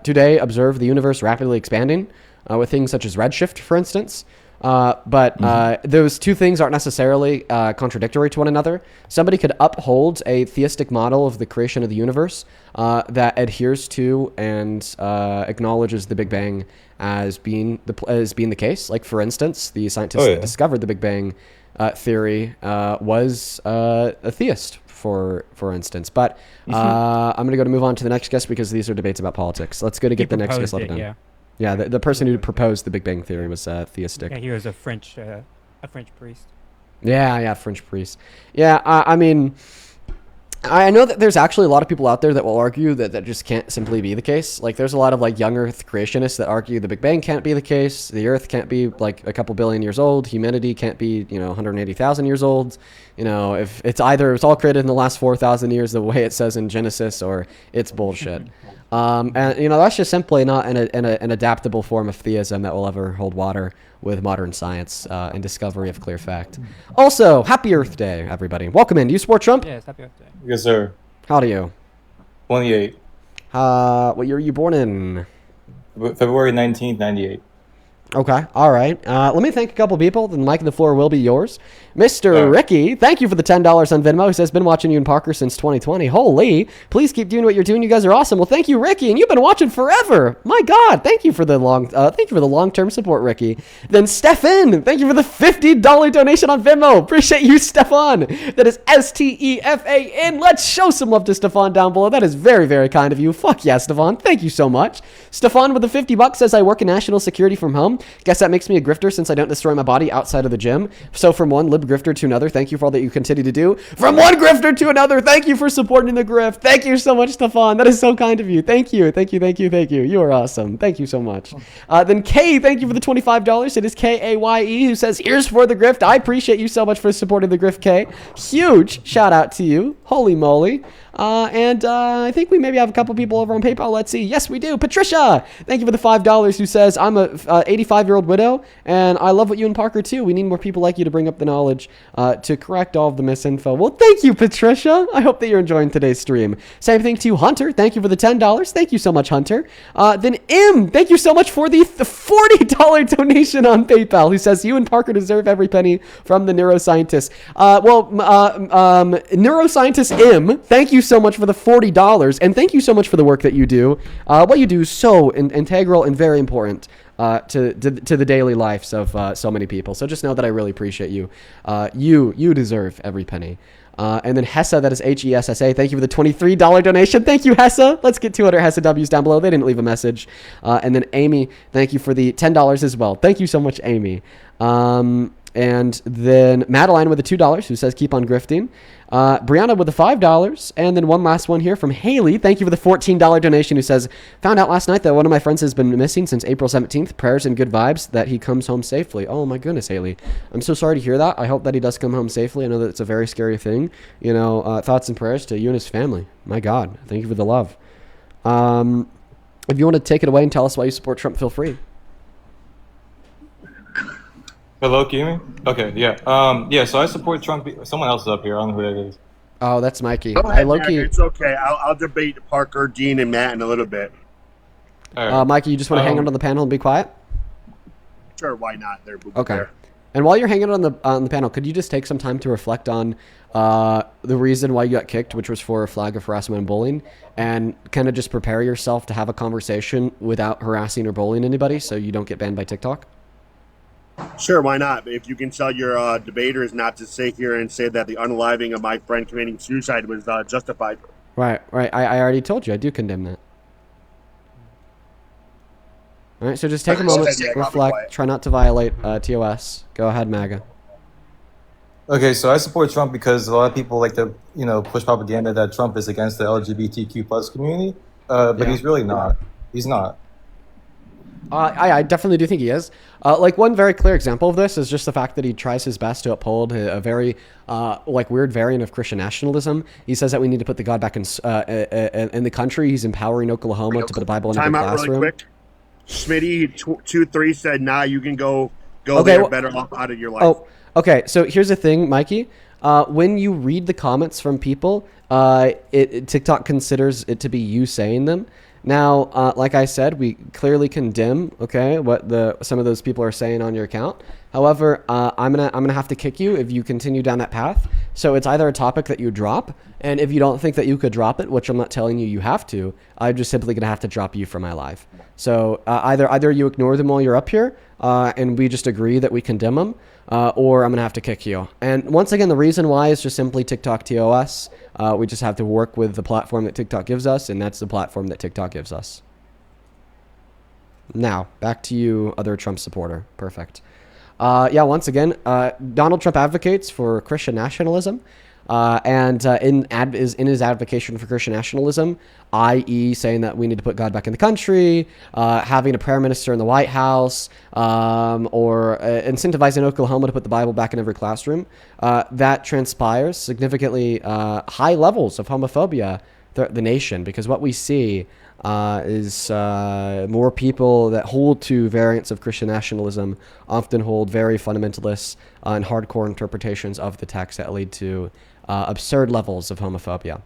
today observe the universe rapidly expanding with things such as redshift, for instance. But those two things aren't necessarily contradictory to one another. Somebody could uphold a theistic model of the creation of the universe that adheres to and acknowledges the Big Bang as being the case. Like, for instance, the scientist that discovered the Big Bang theory was a theist, for instance. But I'm going to move on to the next guest because these are debates about politics. Let's go to get the next guest loaded in. Yeah, the person who proposed the Big Bang Theory was theistic. Yeah, he was a French priest. Yeah, French priest. Yeah, I mean, I know that there's actually a lot of people out there that will argue that just can't simply be the case. Like, there's a lot of like young Earth creationists that argue the Big Bang can't be the case. The Earth can't be like a couple billion years old. Humanity can't be 180,000 years old. If it's either it's all created in the last 4,000 years, the way it says in Genesis, or it's bullshit. And that's just simply not an adaptable form of theism that will ever hold water with modern science and discovery of clear fact. Also, happy Earth Day, everybody. Welcome in. Do you support Trump? Yes, happy Earth Day. Yes, sir. How old are you? 28. What year are you born in? February 19th, 98. Okay, all right. Let me thank a couple people. The mic and the floor will be yours. Mr. Ricky, thank you for the $10 on Venmo. He says, been watching you and Parker since 2020. Holy, please keep doing what you're doing. You guys are awesome. Well, thank you, Ricky, and you've been watching forever. My God, thank you for the long-term support, Ricky. Then Stefan, thank you for the $50 donation on Venmo. Appreciate you, Stefan. That is STEFAN. Let's show some love to Stefan down below. That is very, very kind of you. Fuck yeah, Stefan. Thank you so much. Stefan with the $50 says, I work in national security from home. Guess that makes me a grifter since I don't destroy my body outside of the gym. So from one lib grifter to another, thank you for all that you continue to do. From one grifter to another, thank you for supporting the grift. Thank you so much, Stefan. That is so kind of you. Thank you. You are awesome. Thank you so much. Then Kay, thank you for the $25. It is KAYE who says, here's for the grift. I appreciate you so much for supporting the grift, Kay. Huge shout out to you. Holy moly. And I think we maybe have a couple people over on PayPal. Let's see. Yes, we do. Patricia, thank you for the $5 who says, I'm a 85-year-old widow, and I love what you and Parker too. We need more people like you to bring up the knowledge to correct all of the misinfo. Well, thank you, Patricia. I hope that you're enjoying today's stream. Same thing to Hunter. Thank you for the $10. Thank you so much, Hunter. Then M, thank you so much for the $40 donation on PayPal, who says, you and Parker deserve every penny from the neuroscientist. Neuroscientist M, thank you so much for the $40, and thank you so much for the work that you do. What you do is so integral and very important to the daily lives of so many people. So just know that I really appreciate you. You deserve every penny. And then Hessa, that is HESSA. Thank you for the $23 donation. Thank you, Hessa. Let's get 200 Hessa W's down below. They didn't leave a message. And then Amy, thank you for the $10 as well. Thank you so much, Amy. And then Madeline with the $2 who says keep on grifting. Brianna with the $5. And then one last one here from Haley. Thank you for the $14 donation, who says, found out last night that one of my friends has been missing since April 17th. Prayers and good vibes that he comes home safely. Oh my goodness, Haley. I'm so sorry to hear that. I hope that he does come home safely. I know that it's a very scary thing. You know, thoughts and prayers to you and his family. My God. Thank you for the love. If you want to take it away and tell us why you support Trump, feel free. Hello, can you hear me? Okay, yeah. Yeah, so I support Trump. Someone else is up here. I don't know who that is. Oh, that's Mikey. Go ahead, Loki. It's okay. I'll debate Parker, Dean, and Matt in a little bit. Mikey, you just want to hang out on the panel and be quiet? Sure, why not? Okay. There. And while you're hanging on the panel, could you just take some time to reflect on the reason why you got kicked, which was for a flag of harassment and bullying, and kind of just prepare yourself to have a conversation without harassing or bullying anybody so you don't get banned by TikTok? Sure, why not? If you can tell your debaters not to sit here and say that the unaliving of my friend committing suicide was justified. Right. I already told you. I do condemn that. All right, so just take a moment, reflect, try not to violate TOS. Go ahead, MAGA. Okay, so I support Trump because a lot of people like to, push propaganda that Trump is against the LGBTQ plus community, but he's really not. He's not. I definitely do think he is. Like one very clear example of this is just the fact that he tries his best to uphold a very weird variant of Christian nationalism. He says that we need to put the God back in the country. He's empowering Oklahoma to put a Bible in every classroom. Really quick. Smitty 2-3 said, "Nah, you can go there. Better off out of your life." Oh, okay. So here's the thing, Mikey. When you read the comments from people, TikTok considers it to be you saying them. Now, like I said, we clearly condemn, what some of those people are saying on your account. However, I'm gonna have to kick you if you continue down that path. So it's either a topic that you drop, and if you don't think that you could drop it, which I'm not telling you have to, I'm just simply gonna have to drop you from my live. So either you ignore them while you're up here, and we just agree that we condemn them, or I'm gonna have to kick you. And once again, the reason why is just simply TikTok TOS. We just have to work with the platform that TikTok gives us, and that's the platform that TikTok gives us. Now, back to you, other Trump supporter. Perfect. Once again, Donald Trump advocates for Christian nationalism, and in his advocation for Christian nationalism, i.e. saying that we need to put God back in the country, having a prayer minister in the White House, or incentivizing Oklahoma to put the Bible back in every classroom, that transpires significantly high levels of homophobia throughout the nation, because what we see is more people that hold to variants of Christian nationalism often hold very fundamentalist and hardcore interpretations of the text that lead to absurd levels of homophobia.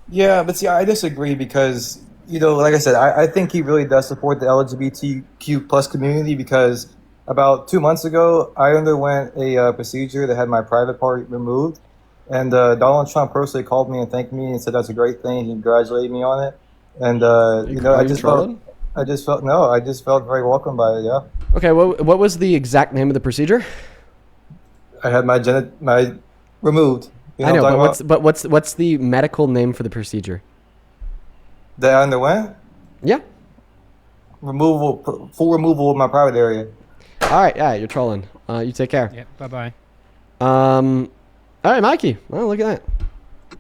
Yeah, but see, I disagree because, like I said, I think he really does support the LGBTQ plus community because about 2 months ago, I underwent a procedure that had my private part removed. And Donald Trump personally called me and thanked me and said that's a great thing. He congratulated me on it. And, I just felt very welcomed by it, yeah. Okay, what was the exact name of the procedure? I had my removed. I know, but what's the medical name for the procedure? That I underwent? Yeah. Full removal of my private area. All right, yeah, you're trolling. You take care. Yep, bye-bye. All right, Mikey. Well, look at that.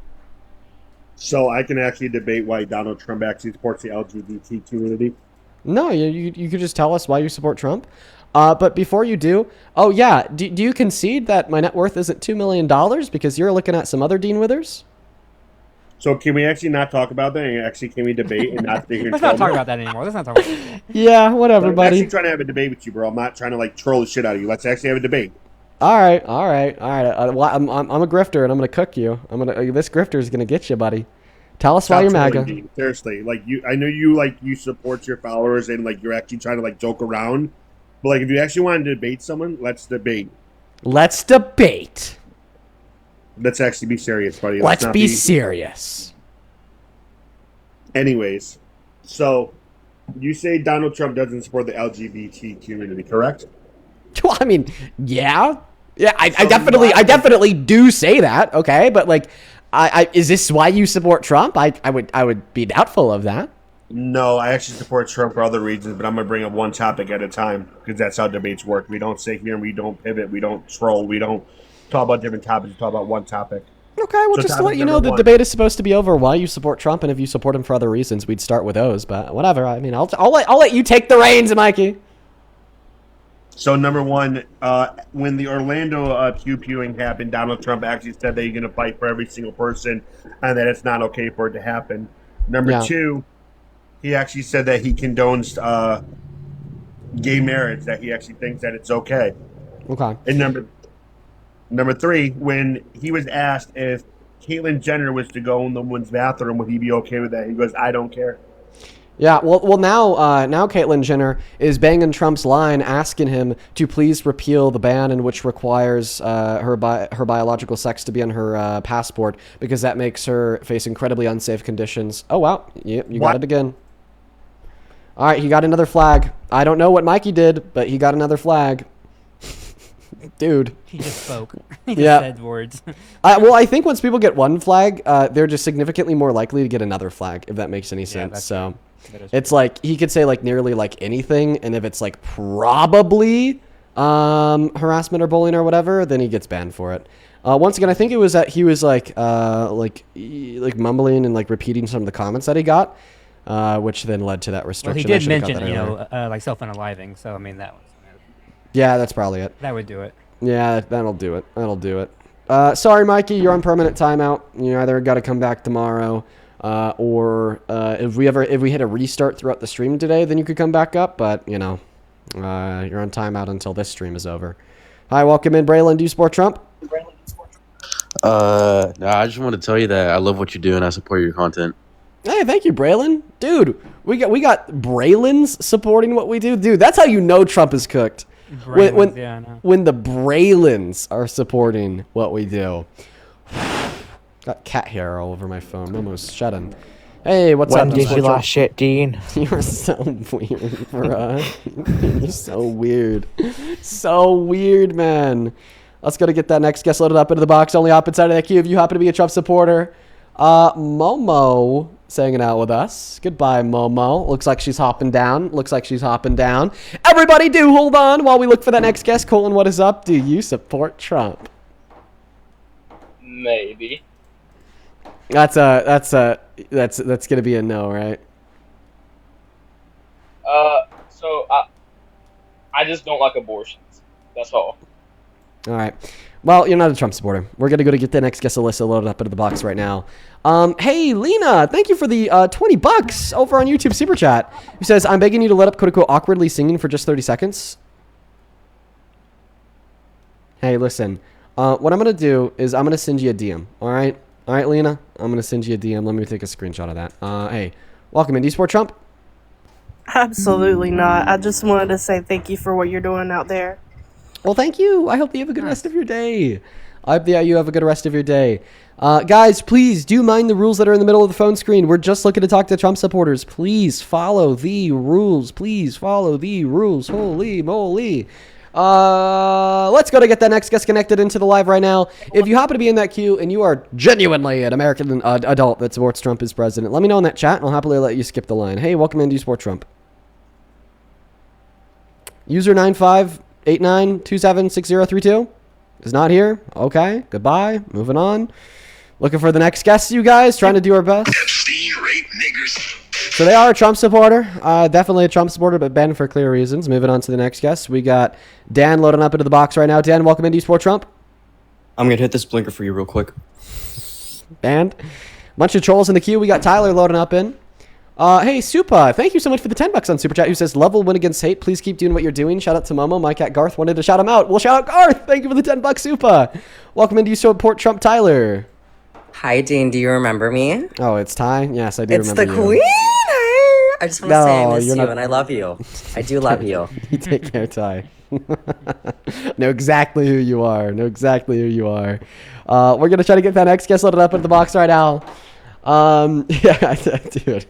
So I can actually debate why Donald Trump actually supports the LGBT community. No, you could just tell us why you support Trump. But before you do, do you concede that my net worth isn't $2 million because you're looking at some other Dean Withers? So can we actually not talk about that? And actually, can we debate and not think? Let's not talk about that anymore. Let's not talk about that. Yeah, whatever, I'm buddy. actually trying to have a debate with you, bro. I'm not trying to troll the shit out of you. Let's actually have a debate. All right. Well, I'm a grifter, and I'm gonna cook you. This grifter is gonna get you, buddy. Tell us why you're MAGA. Dean. Seriously, I know you support your followers and you're actually trying to joke around, but if you actually want to debate someone, let's debate. Let's debate. Let's actually be serious, buddy. Let's be serious. Anyways, so you say Donald Trump doesn't support the LGBT community, correct? Well, I mean, yeah. Yeah, I definitely do say that, okay? But is this why you support Trump? I would be doubtful of that. No, I actually support Trump for other reasons, but I'm going to bring up one topic at a time because that's how debates work. We don't sit here and we don't pivot, we don't troll, we don't talk about different topics, we talk about one topic. Okay, well, So just to topic let you know, number the one. debate is supposed to be over why you support Trump, and if you support him for other reasons, we'd start with those. But whatever. I mean, I'll let you take the reins, Mikey. So number one, when the Orlando pew-pewing happened, Donald Trump actually said that he's going to fight for every single person and that it's not okay for it to happen. Number two, he actually said that he condones gay marriage, that he actually thinks that it's okay. Okay. And number three, when he was asked if Caitlyn Jenner was to go in the women's bathroom, would he be okay with that? He goes, I don't care. Yeah, well, now Caitlyn Jenner is banging Trump's line, asking him to please repeal the ban in which requires her biological sex to be on her passport because that makes her face incredibly unsafe conditions. Oh, wow. You got it again. All right, he got another flag. I don't know what Mikey did, but he got another flag. Dude. He just spoke. He just said words. Well, I think once people get one flag, they're just significantly more likely to get another flag, if that makes any sense. So it's like he could say like nearly like anything, and if it's like probably harassment or bullying or whatever, then he gets banned for it. Once again, I think it was that he was like mumbling and like repeating some of the comments that he got, which then led to that restriction. Well, he did mention, like self-unaliving. So I mean that was. Yeah, that's probably it. That would do it. Yeah, that'll do it. That'll do it. Sorry, Mikey, you're on permanent timeout. You either got to come back tomorrow, or if we hit a restart throughout the stream today, then you could come back up. But you're on timeout until this stream is over. Hi, welcome in, Braylon. Do you support Trump? No, I just want to tell you that I love what you do and I support your content. Hey, thank you, Braylon. Dude, we got Braylons supporting what we do. Dude, that's how you know Trump is cooked. When the Braylons are supporting what we do. Got cat hair all over my phone. Almost shut him. Hey, what's up? When did you last shit, Dean? You're so weird, bro. You're so weird. So weird, man. Let's go to get that next guest loaded up into the box. Only up inside of that queue if you happen to be a Trump supporter. Momo is hanging out with us. Goodbye, Momo. Looks like she's hopping down. Everybody do hold on while we look for that next guest. Colin, what is up? Do you support Trump? Maybe. That's gonna be a no, right? So I just don't like abortions. That's all. All right. Well, you're not a Trump supporter. We're going to go to get the next guest Alyssa loaded up into the box right now. Hey, Lena, thank you for the $20 over on YouTube Super Chat. Who says, I'm begging you to let up quote-unquote awkwardly singing for just 30 seconds. Hey, listen. What I'm going to do is I'm going to send you a DM. All right? All right, Lena? I'm going to send you a DM. Let me take a screenshot of that. Hey, welcome in. Do you support Trump? Absolutely not. I just wanted to say thank you for what you're doing out there. Well, thank you. I hope you have a good rest of your day. I hope you have a good rest of your day. Guys, please do mind the rules that are in the middle of the phone screen. We're just looking to talk to Trump supporters. Please follow the rules. Holy moly. Let's go to get that next guest connected into the live right now. If you happen to be in that queue and you are genuinely an American adult that supports Trump as president, let me know in that chat and I'll happily let you skip the line. Hey, welcome in. Do you support Trump? User 9589276032 is not here. Okay, goodbye. Moving on. Looking for the next guest, you guys. Trying to do our best. So they are a Trump supporter. Definitely a Trump supporter, but banned for clear reasons. Moving on to the next guest. We got Dan loading up into the box right now. Dan, welcome in. Do you support Trump? I'm going to hit this blinker for you real quick. Banned. Bunch of trolls in the queue. We got Tyler loading up in. Hey, Supa, thank you so much for the $10 on Super Chat. Who says, level win against hate. Please keep doing what you're doing. Shout out to Momo. My cat Garth wanted to shout him out. Well, shout out Garth. Thank you for the $10, Supa. Welcome in. Do you support Trump, Tyler? Hi, Dean. Do you remember me? Oh, it's Ty? Yes, I do remember you. It's the queen. I just want to say I miss you and I love you. I do love you. You take care, Ty. Know exactly who you are. We're going to try to get that next guest loaded up into the box right now. Yeah, dude.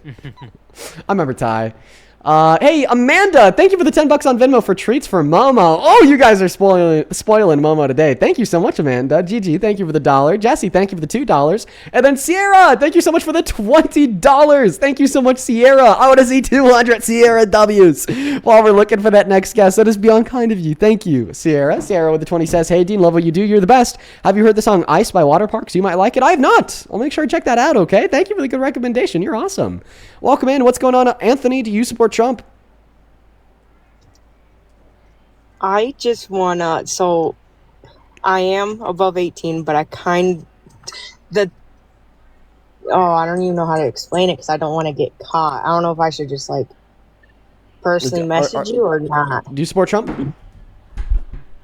I remember Ty. Hey, Amanda, thank you for the $10 on Venmo for treats for Momo. Oh, you guys are spoiling Momo today. Thank you so much, Amanda. Gigi, thank you for the $1. Jesse, thank you for the $2. And then Sierra, thank you so much for the $20. Thank you so much, Sierra. I want to see 200 Sierra W's while we're looking for that next guest. That is beyond kind of you. Thank you, Sierra. Sierra with the 20 says, hey, Dean, love what you do. You're the best. Have you heard the song Ice by Water Parks? You might like it. I have not. I'll make sure I check that out, okay? Thank you for the good recommendation. You're awesome. Welcome in. What's going on? Anthony, do you support Trump? I just wanna. So, I am above 18, but I I don't even know how to explain it because I don't want to get caught. I don't know if I should just like personally message you or not. Do you support Trump?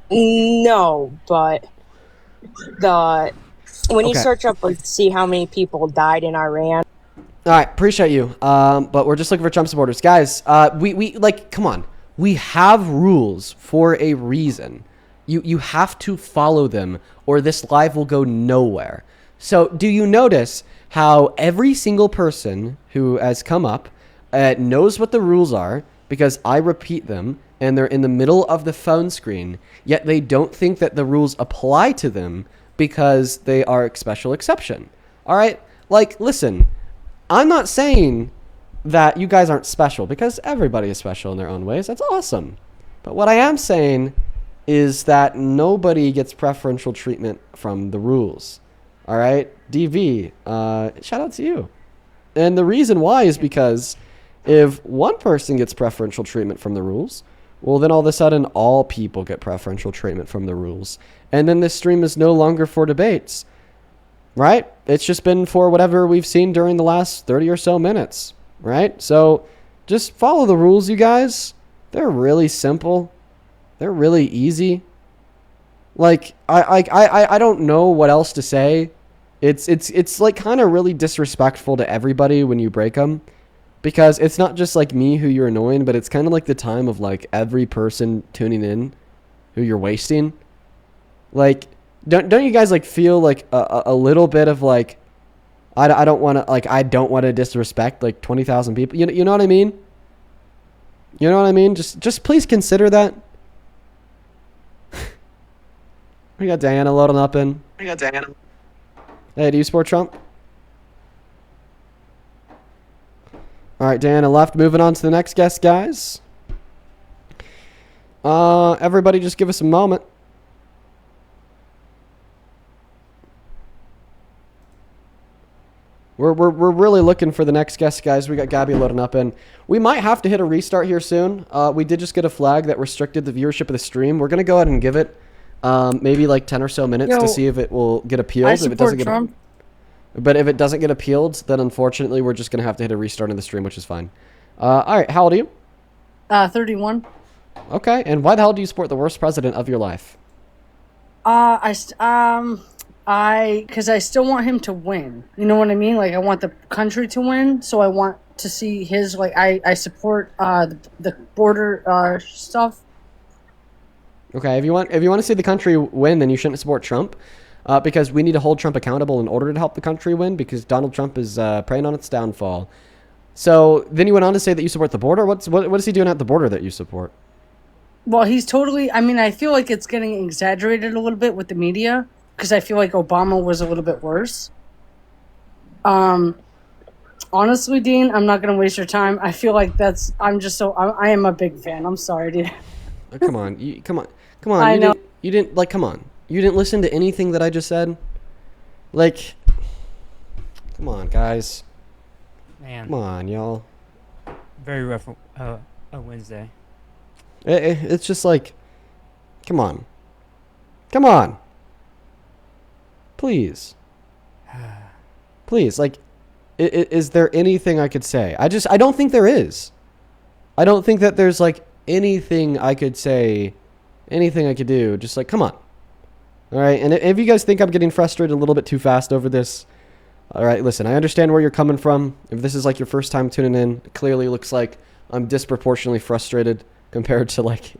No, but when you Okay. search up like see how many people died in Iran. All right, appreciate you. But we're just looking for Trump supporters, guys. We like, come on. We have rules for a reason. You have to follow them, or this live will go nowhere. So, do you notice how every single person who has come up knows what the rules are because I repeat them, and they're in the middle of the phone screen, yet they don't think that the rules apply to them because they are a special exception. All right, like, listen. I'm not saying that you guys aren't special because everybody is special in their own ways. That's awesome. But what I am saying is that nobody gets preferential treatment from the rules. All right? DV, shout out to you. And the reason why is because if one person gets preferential treatment from the rules, well, then all of a sudden all people get preferential treatment from the rules. And then this stream is no longer for debates. Right? It's just been for whatever we've seen during the last 30 or so minutes. Right? So just follow the rules, you guys. They're really simple. They're really easy. Like, I don't know what else to say. It's like kind of really disrespectful to everybody when you break them. Because it's not just like me who you're annoying, but it's kind of like the time of like every person tuning in who you're wasting. Like, don't you guys like feel like a little bit of like I don't want to disrespect like 20,000 people. You know what I mean? You know what I mean? Just please consider that. We got Diana loading up in. Hey, do you support Trump? All right, Diana left. Moving on to the next guest, guys. Everybody just give us a moment. We're really looking for the next guest, guys. We got Gabby loading up in. We might have to hit a restart here soon. We did just get a flag that restricted the viewership of the stream. We're going to go ahead and give it maybe like 10 or so minutes to see if it will get appealed. I support Trump. But if it doesn't get appealed, then unfortunately we're just going to have to hit a restart on the stream, which is fine. All right, how old are you? 31. Okay, and why the hell do you support the worst president of your life? Because I still want him to win. You know what I mean? Like, I want the country to win, so I want to see his, like, I support the border stuff. Okay, if you want to see the country win, then you shouldn't support Trump, because we need to hold Trump accountable in order to help the country win, because Donald Trump is preying on its downfall. So then you went on to say that you support the border. What is he doing at the border that you support? Well, he's totally, I mean, I feel like it's getting exaggerated a little bit with the media, because I feel like Obama was a little bit worse. Honestly, Dean, I'm not going to waste your time. I feel like I am a big fan. I'm sorry, dude. Come on. Come on. I know. You didn't come on. You didn't listen to anything that I just said? Like, come on, guys. Man. Come on, y'all. Very rough a Wednesday. It's just like, come on. Come on. Please. Please, like, is there anything I could say? I don't think there is. I don't think that there's, like, anything I could say, anything I could do. Just, like, come on. All right, and if you guys think I'm getting frustrated a little bit too fast over this, all right, listen, I understand where you're coming from. If this is, like, your first time tuning in, it clearly looks like I'm disproportionately frustrated compared to, like,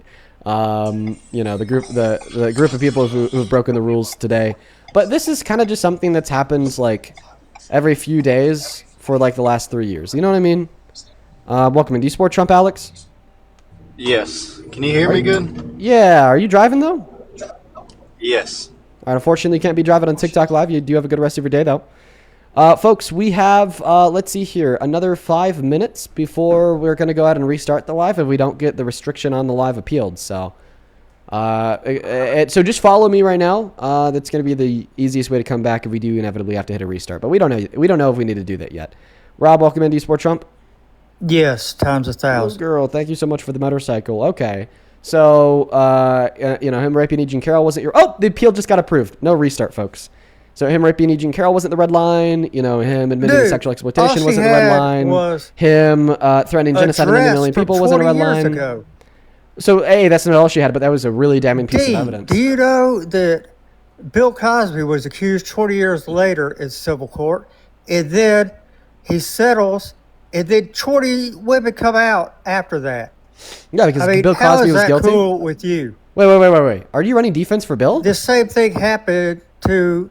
the group of people who've broken the rules today. But this is kind of just something that's happens like every few days for like the last 3 years. You know what I mean? Welcome in. Do you support Trump, Alex? Yes. Can you hear me good? Yeah. Are you driving, though? Yes. All right, unfortunately, you can't be driving on TikTok Live. You do have a good rest of your day, though. Folks, we have, let's see here, another 5 minutes before we're going to go ahead and restart the live if we don't get the restriction on the live appealed. So so just follow me right now. That's going to be the easiest way to come back if we do inevitably have to hit a restart. But we don't know if we need to do that yet. Rob, welcome in. Do you support Trump? Yes, times 1,000. Oh, girl, thank you so much for the motorcycle. Okay. So, him raping Eugene Carroll wasn't your... Oh, the appeal just got approved. No restart, folks. So him raping Eugene Carroll wasn't the red line. Him admitting to sexual exploitation wasn't the red line. Him threatening genocide on 90 million people wasn't a red line. Ago. So, A, that's not all she had, but that was a really damning piece of evidence. Do you know that Bill Cosby was accused 20 years later in civil court, and then he settles, and then 20 women come out after that? Yeah, because Bill Cosby was guilty. Cool with you? Wait. Are you running defense for Bill? The same thing happened to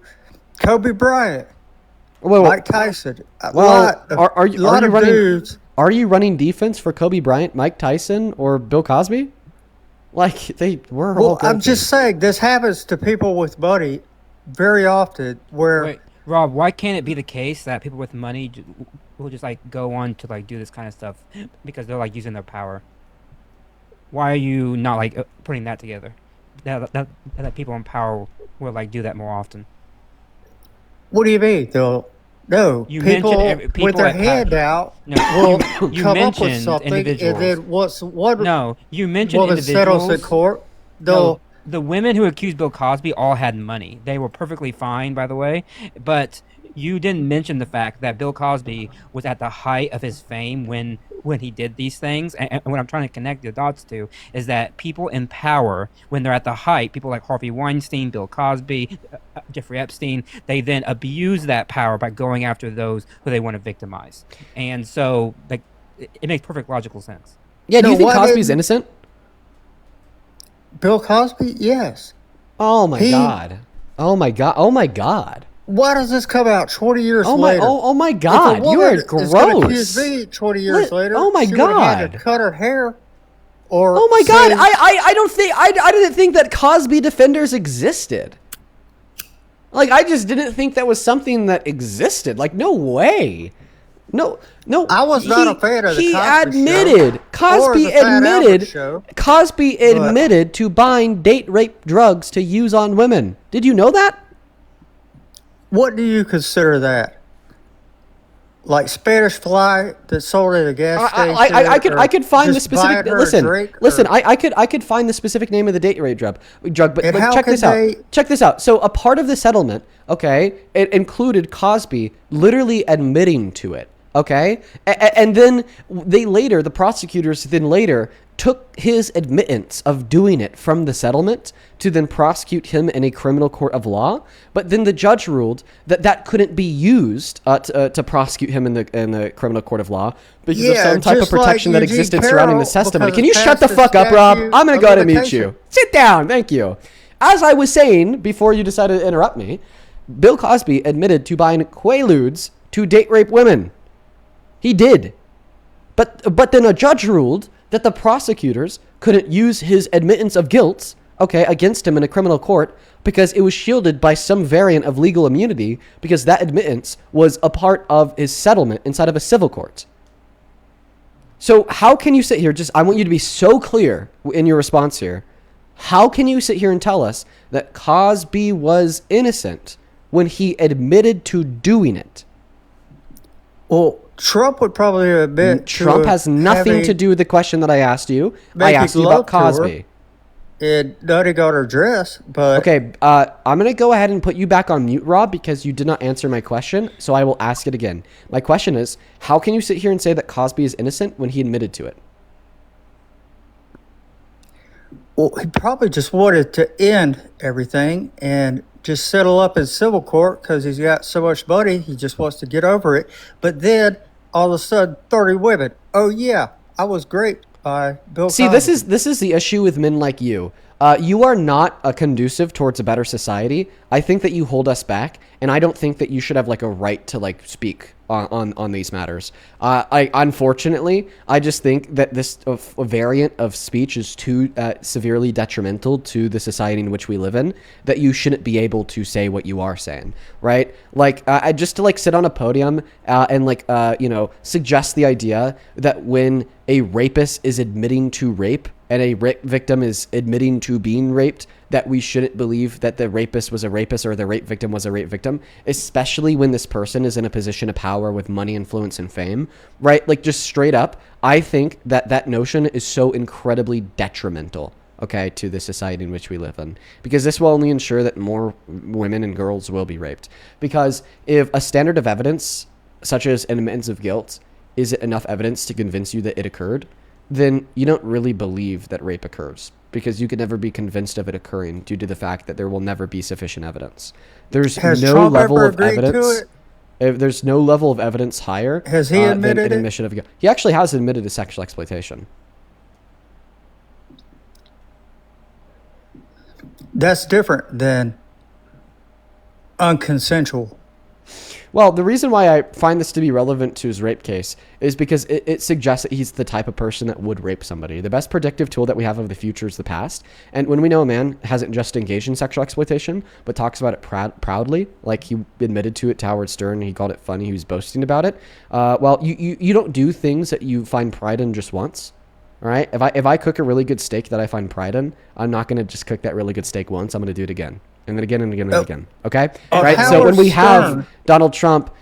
Kobe Bryant, Mike Tyson. Are you running defense for Kobe Bryant, Mike Tyson, or Bill Cosby? Like, they were all guilty. I'm just saying, this happens to people with money very often where... Wait, Rob, why can't it be the case that people with money will just, like, go on to, like, do this kind of stuff because they're, like, using their power? Why are you not, like, putting that together? That people in power will, like, do that more often. What do you mean? People with their hand out will come up with something, and then once one you mentioned woman settles in court, the women who accused Bill Cosby all had money. They were perfectly fine, by the way, but you didn't mention the fact that Bill Cosby was at the height of his fame when he did these things. And what I'm trying to connect the dots to is that people in power, when they're at the height, people like Harvey Weinstein, Bill Cosby, Jeffrey Epstein, they then abuse that power by going after those who they want to victimize. And so, like, it makes perfect logical sense. Yeah, do you think Cosby's innocent? Bill Cosby? Yes. Oh my God. Oh my God. Why does this come out 20 years later? Oh my God, you are gross. Accuse me 20 years later. Oh my God. Had to cut her hair. Or oh my God, I didn't think that Cosby defenders existed. Like, I just didn't think that was something that existed. Like, no way. No. I was not a fan of the Cosby admitted to buying date rape drugs to use on women. Did you know that? What do you consider that? Like Spanish fly that sold at a gas station? I could find the specific. Listen. I could find the specific name of the date rape drug. But check this out. Check this out. So a part of the settlement, okay, it included Cosby literally admitting to it. Okay, and then the prosecutors then took his admittance of doing it from the settlement to then prosecute him in a criminal court of law. But then the judge ruled that couldn't be used to prosecute him in the criminal court of law because of some type of protection that existed surrounding this testimony. Can you shut the fuck up, Rob? I'm going to go ahead and mute you. Sit down. Thank you. As I was saying before you decided to interrupt me, Bill Cosby admitted to buying Quaaludes to date rape women. He did. But then a judge ruled that the prosecutors couldn't use his admittance of guilt, against him in a criminal court because it was shielded by some variant of legal immunity because that admittance was a part of his settlement inside of a civil court. So how can you sit here, I want you to be so clear in your response here. How can you sit here and tell us that Cosby was innocent when he admitted to doing it? Well, Trump would probably admit Trump has nothing to do with the question that I asked you. I asked you about Cosby. And nobody got her dress, but... Okay, I'm going to go ahead and put you back on mute, Rob, because you did not answer my question, so I will ask it again. My question is, how can you sit here and say that Cosby is innocent when he admitted to it? Well, he probably just wanted to end everything and just settle up in civil court because he's got so much money, he just wants to get over it. But then, all of a sudden, 30 women. Oh, yeah, I was great. Bill Cosby. See, this is the issue with men like you. You are not conducive towards a better society. I think that you hold us back, and I don't think that you should have like a right to like speak on these matters. Unfortunately, I just think that this variant of speech is too severely detrimental to the society in which we live in, that you shouldn't be able to say what you are saying, right? Like just to like sit on a podium and like suggest the idea that when a rapist is admitting to rape and a rape victim is admitting to being raped, that we shouldn't believe that the rapist was a rapist or the rape victim was a rape victim, especially when this person is in a position of power with money, influence, and fame, right? Like, just straight up, I think that that notion is so incredibly detrimental, okay, to the society in which we live in, because this will only ensure that more women and girls will be raped. Because if a standard of evidence, such as an admittance of guilt, is enough evidence to convince you that it occurred, then you don't really believe that rape occurs, because you could never be convinced of it occurring due to the fact that there will never be sufficient evidence. There's no level of evidence. There's no level of evidence higher Has he admitted than an admission of guilt. He actually has admitted to sexual exploitation. That's different than unconsensual. Well, the reason why I find this to be relevant to his rape case is because it suggests that he's the type of person that would rape somebody. The best predictive tool that we have of the future is the past. And when we know a man hasn't just engaged in sexual exploitation, but talks about it proudly, like he admitted to it to Howard Stern, he called it funny, he was boasting about it. Well, you don't do things that you find pride in just once. All right? If I cook a really good steak that I find pride in, I'm not going to just cook that really good steak once. I'm going to do it again. And then again and again and again. Okay? Right? So when we have Donald Trump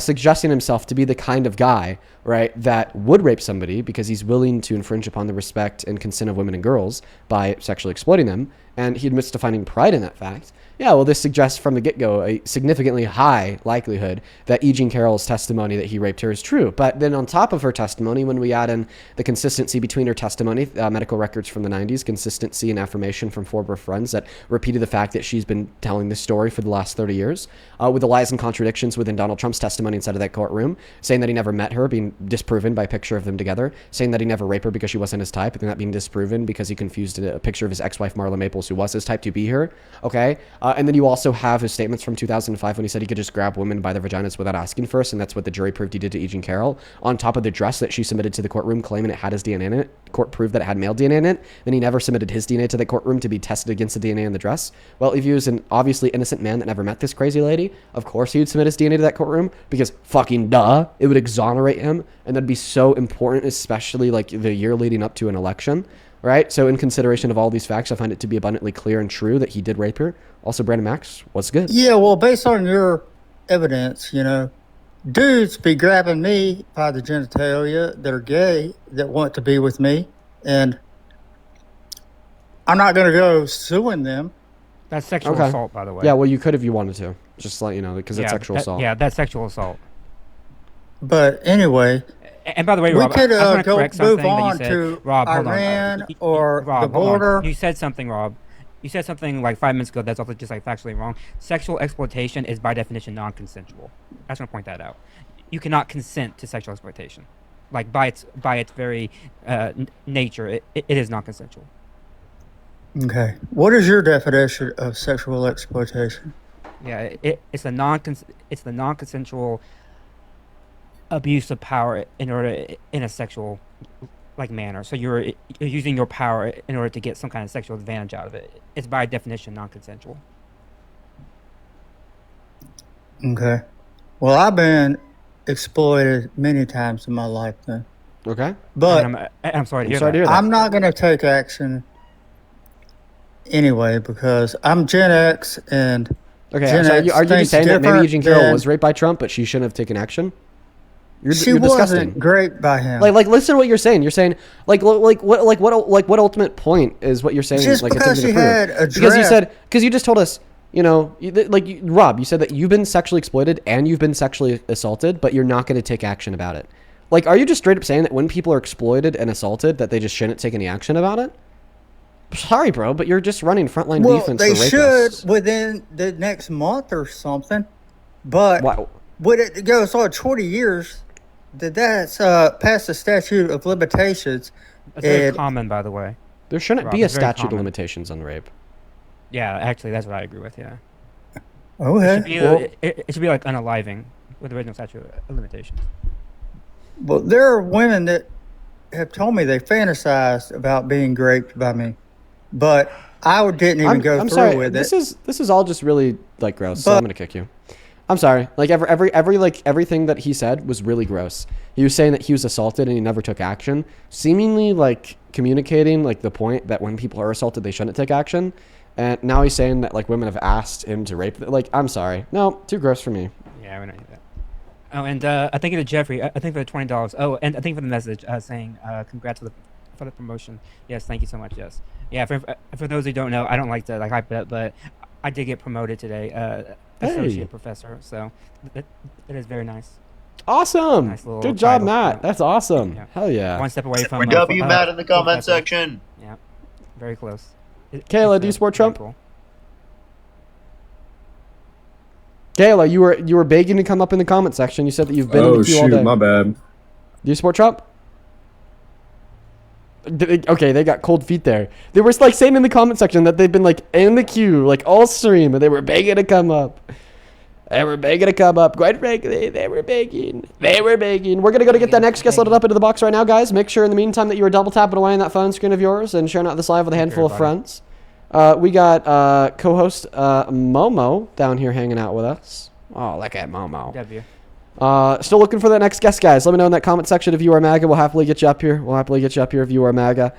suggesting himself to be the kind of guy, right, that would rape somebody because he's willing to infringe upon the respect and consent of women and girls by sexually exploiting them, and he admits to finding pride in that fact, yeah, well, this suggests from the get-go a significantly high likelihood that E. Jean Carroll's testimony that he raped her is true. But then on top of her testimony, when we add in the consistency between her testimony, medical records from the 90s, consistency and affirmation from former friends that repeated the fact that she's been telling this story for the last 30 years, with the lies and contradictions within Donald Trump's testimony inside of that courtroom, saying that he never met her, being disproven by a picture of them together, saying that he never raped her because she wasn't his type, and that being disproven because he confused a picture of his ex-wife Marla Maples, who was his type, to be her, okay? And then you also have his statements from 2005 when he said he could just grab women by their vaginas without asking first, and that's what the jury proved he did to E. Jean Carroll. On top of the dress that she submitted to the courtroom claiming it had his DNA in it, court proved that it had male DNA in it, then he never submitted his DNA to the courtroom to be tested against the DNA in the dress. Well, if he was an obviously innocent man that never met this crazy lady, of course he would submit his DNA to that courtroom, because fucking duh, it would exonerate him, and that'd be so important, especially like the year leading up to an election. Right? So in consideration of all these facts, I find it to be abundantly clear and true that he did rape her. Also, Brandon Max, what's good? Yeah, well, based on your evidence, dudes be grabbing me by the genitalia that are gay, that want to be with me, and I'm not going to go suing them. That's sexual assault, by the way. Yeah, well, you could if you wanted to. Just to let you know, because it's sexual assault. Yeah, that's sexual assault. But anyway... And by the way, we Rob, could I just want to correct something move on that you said. to Rob, Iran or the border. You said something, Rob. You said something like 5 minutes ago that's also just like factually wrong. Sexual exploitation is by definition non-consensual. I just want to point that out. You cannot consent to sexual exploitation. Like by its very nature, it is non-consensual. Okay. What is your definition of sexual exploitation? Yeah, it's the non-consensual abuse of power in a sexual manner. So you're using your power in order to get some kind of sexual advantage out of it. It's by definition non-consensual. Okay. Well, I've been exploited many times in my life then. Okay. But I'm sorry to hear that. I'm not going to take action anyway because I'm Gen X and okay. Gen So X are you just saying that maybe Jean Carroll was raped by Trump, but she shouldn't have taken action? She wasn't great by him. Like listen to what you're saying. You're saying what ultimate point is what you're saying? Just because she had a dress. Because you just told us, Rob, you said that you've been sexually exploited and you've been sexually assaulted, but you're not going to take action about it. Like, are you just straight up saying that when people are exploited and assaulted, that they just shouldn't take any action about it? Sorry, bro, but you're just running frontline defense for rapists. They should within the next month or something. But would it goes on 20 years? That's past the statute of limitations. That's very common, by the way. There shouldn't Rob, be a it's very statute of common. limitations on rape. Yeah, actually, that's what I agree with. Yeah. Okay. It should be like unaliving with the original statute of limitations. Well, there are women that have told me they fantasized about being raped by me, but I didn't even go I'm through sorry. with This it. is all just really like gross. So I'm gonna kick you. I'm sorry. Like everything that he said was really gross. He was saying that he was assaulted and he never took action, seemingly like communicating like the point that when people are assaulted they shouldn't take action. And now he's saying that like women have asked him to rape. Like, I'm sorry. No, too gross for me. Yeah, we don't need that. Oh, and I thank you to Jeffrey. I think for the $20. Oh, and I think for the message saying congrats for the promotion. Yes, thank you so much. Yes, yeah. For those who don't know, I don't like to like hype it up, but I did get promoted today, associate professor. So it is very nice. Awesome. Nice little Good job, title. Matt. That's awesome. Yeah. Hell yeah. One step away from For W, Matt, in the comment professor. section. Yeah, very close. Kayla, do you support Trump? Kayla, you were begging to come up in the comment section. You said that you've been in the queue all day. My bad. Do you support Trump? Okay, they got cold feet there. They were like saying in the comment section that they've been like in the queue, like all stream, and they were begging to come up. They were begging to come up. Quite frankly, they were begging. They were begging. We're going to go to get that next guest loaded up into the box right now, guys. Make sure in the meantime that you are double tapping away on that phone screen of yours and sharing out this live with a handful of friends. We got co-host Momo down here hanging out with us. Oh, look at Momo. W. Still looking for that next guest, guys. Let me know in that comment section if you are MAGA. We'll happily get you up here. If you are MAGA.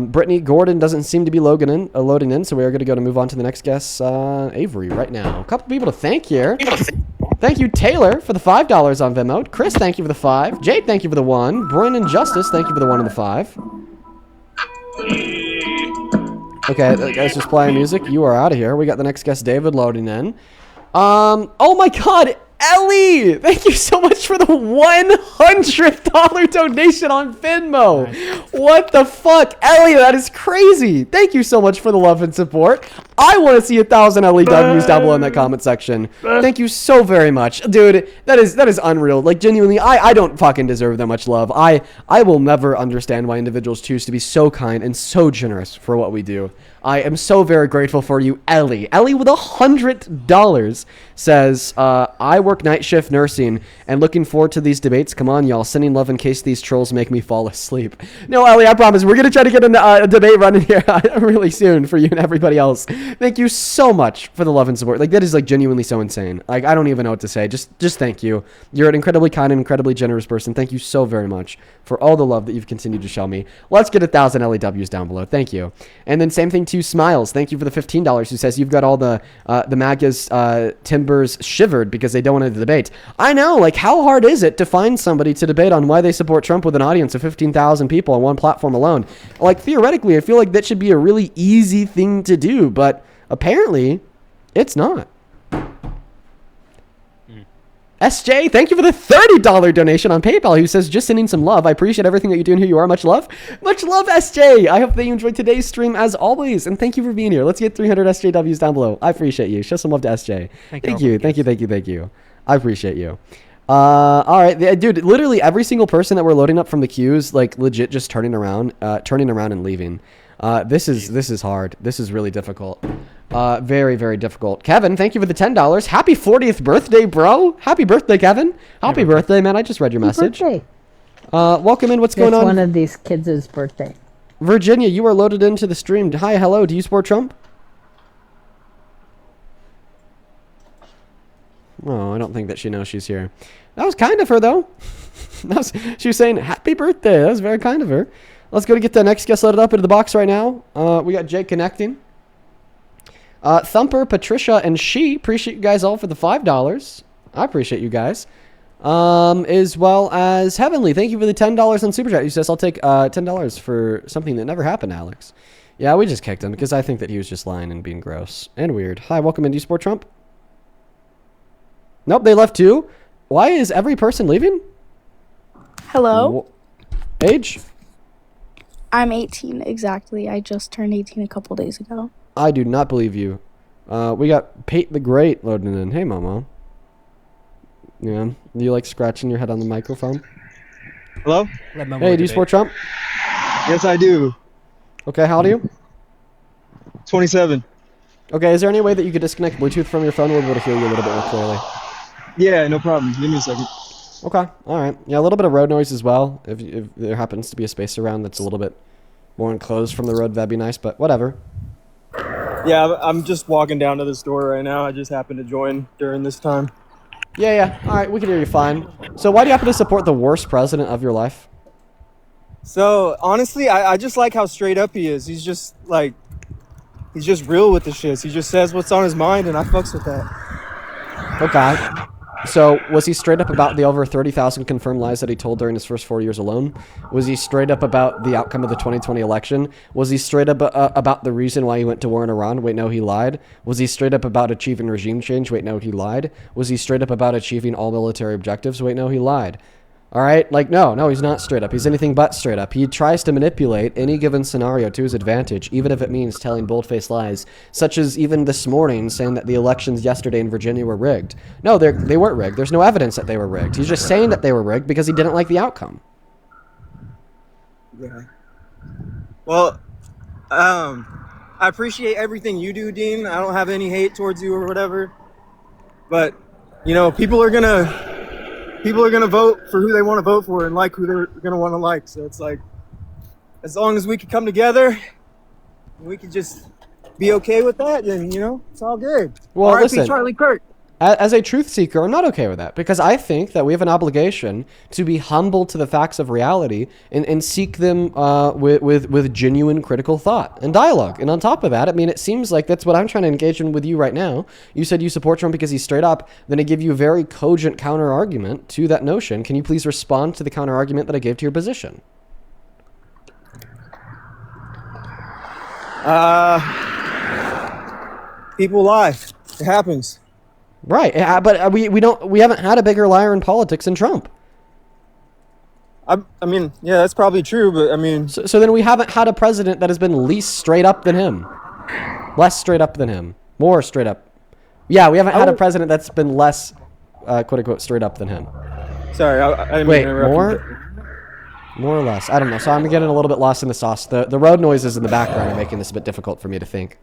Brittany Gordon doesn't seem to be loading in, so we are going to go to move on to the next guest, Avery, right now. A couple people to thank here. Thank you, Taylor, for the $5 on Venmo. Chris, thank you for the 5. Jade, thank you for the 1. Brandon Justice, thank you for the 1 and the 5. Okay, that guy's just playing music. You are out of here. We got the next guest, David, loading in. Oh my God, Ellie! Thank you so much for the $100 donation on Venmo. Nice. What the fuck? Ellie, that is crazy. Thank you so much for the love and support. I want to see 1,000 LEWs down below in that comment section. Thank you so very much. Dude, that is unreal. Like, genuinely, I don't fucking deserve that much love. I will never understand why individuals choose to be so kind and so generous for what we do. I am so very grateful for you, Ellie. Ellie with $100 says, I work night shift nursing and looking forward to these debates. Come on, y'all. Sending love in case these trolls make me fall asleep. No, Ellie, I promise. We're going to try to get a debate running here really soon for you and everybody else. Thank you so much for the love and support. Like, that is like genuinely so insane. Like, I don't even know what to say. Just thank you. You're an incredibly kind and incredibly generous person. Thank you so very much for all the love that you've continued to show me. Let's get 1,000 LEWs down below. Thank you. And then same thing to Smiles. Thank you for the $15 who says you've got all the MAGA's timbers shivered because they don't want to debate. I know, like, how hard is it to find somebody to debate on why they support Trump with an audience of 15,000 people on one platform alone? Like, theoretically, I feel like that should be a really easy thing to do, but apparently it's not. SJ, thank you for the $30 donation on PayPal, who says, just sending some love. I appreciate everything that you do and who you are. Much love. Much love, SJ. I hope that you enjoyed today's stream as always. And thank you for being here. Let's get 300 SJWs down below. I appreciate you. Show some love to SJ. Thank you. I appreciate you. All right, dude, literally every single person that we're loading up from the queues, like legit just turning around and leaving. This is hard. This is really difficult. Very, very difficult. Kevin, thank you for the $10. Happy 40th birthday, bro. Happy birthday, Kevin. Happy birthday, man. I just read your message. Birthday. Welcome in. What's going on? It's one of these kids' birthday. Virginia, you are loaded into the stream. Hi, hello. Do you support Trump? Oh, I don't think that she knows she's here. That was kind of her, though. She was saying, happy birthday. That was very kind of her. Let's go to get the next guest loaded up into the box right now. We got Jake connecting. Thumper, Patricia, and She. Appreciate you guys all for the $5. I appreciate you guys. As well as Heavenly. Thank you for the $10 on Super Chat. He says, I'll take $10 for something that never happened, Alex. Yeah, we just kicked him because I think that he was just lying and being gross and weird. Hi, welcome in. Do you support Trump? Nope, they left too. Why is every person leaving? Hello? Age? I'm 18 exactly. I just turned 18 a couple days ago. I do not believe you. We got Pate the Great loading in. Hey, Momo. Yeah. Do you like scratching your head on the microphone? Hello? Hey, do you support Trump? Yes, I do. Okay, how old are you? 27. Okay, is there any way that you could disconnect Bluetooth from your phone? We'll be able to hear you a little bit more clearly. Yeah, no problem. Give me a second. Okay, all right. Yeah, a little bit of road noise as well. If there happens to be a space around that's a little bit more enclosed from the road, that'd be nice, but whatever. Yeah, I'm just walking down to the store right now. I just happened to join during this time. Yeah. All right, we can hear you fine. So why do you happen to support the worst president of your life? So, honestly, I just like how straight up he is. He's just real with the shits. He just says what's on his mind, and I fucks with that. Okay. So was he straight up about the over 30,000 confirmed lies that he told during his first 4 years alone? Was he straight up about the outcome of the 2020 election? Was he straight up about the reason why he went to war in Iran? Wait, no, he lied. Was he straight up about achieving regime change? Wait, no, he lied. Was he straight up about achieving all military objectives? Wait, no, he lied. All right, like, no, he's not straight up. He's anything but straight up. He tries to manipulate any given scenario to his advantage, even if it means telling bold-faced lies, such as even this morning saying that the elections yesterday in Virginia were rigged. No, they weren't rigged. There's no evidence that they were rigged. He's just saying that they were rigged because he didn't like the outcome. Yeah. Well, I appreciate everything you do, Dean. I don't have any hate towards you or whatever. But, people are gonna vote for who they want to vote for and like who they're gonna want to like. So it's like, as long as we can come together, we can just be okay with that, then it's all good. Well, R.I.P. listen, Charlie Kirk. As a truth seeker, I'm not okay with that because I think that we have an obligation to be humble to the facts of reality and seek them with genuine critical thought and dialogue. And on top of that, I mean, it seems like that's what I'm trying to engage in with you right now. You said you support Trump because he's straight up. Then I give you a very cogent counter argument to that notion. Can you please respond to the counter argument that I gave to your position? People lie. It happens. Right, but we haven't had a bigger liar in politics than Trump. I mean, yeah, that's probably true, but I mean... So then we haven't had a president that has been least straight up than him. Less straight up than him. More straight up. Yeah, we haven't had a president that's been less, quote-unquote, straight up than him. Sorry, I didn't Wait, mean to interrupt you. More or less? I don't know. So I'm getting a little bit lost in the sauce. The road noises in the background are making this a bit difficult for me to think.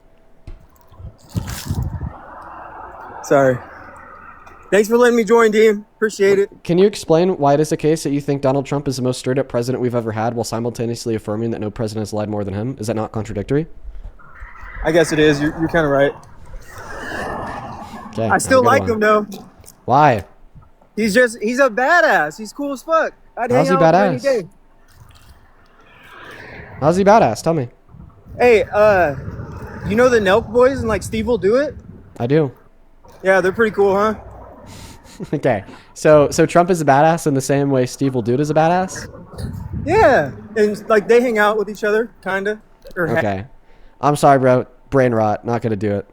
Sorry. Thanks for letting me join, Dean. Appreciate it. Can you explain why it is the case that you think Donald Trump is the most straight up president we've ever had while simultaneously affirming that no president has lied more than him? Is that not contradictory? I guess it is. You're kind of right. Okay, I still like him, though. Why? He's a badass. He's cool as fuck. I'd How's hang he out with him any badass? day. How's he badass? Tell me. Hey, you know the Nelk boys and like Steve will do it? I do. Yeah, they're pretty cool, huh? Okay, so Trump is a badass in the same way Steve will do it is a badass? Yeah, and like they hang out with each other, kinda. Okay. I'm sorry, bro. Brain rot. Not gonna do it.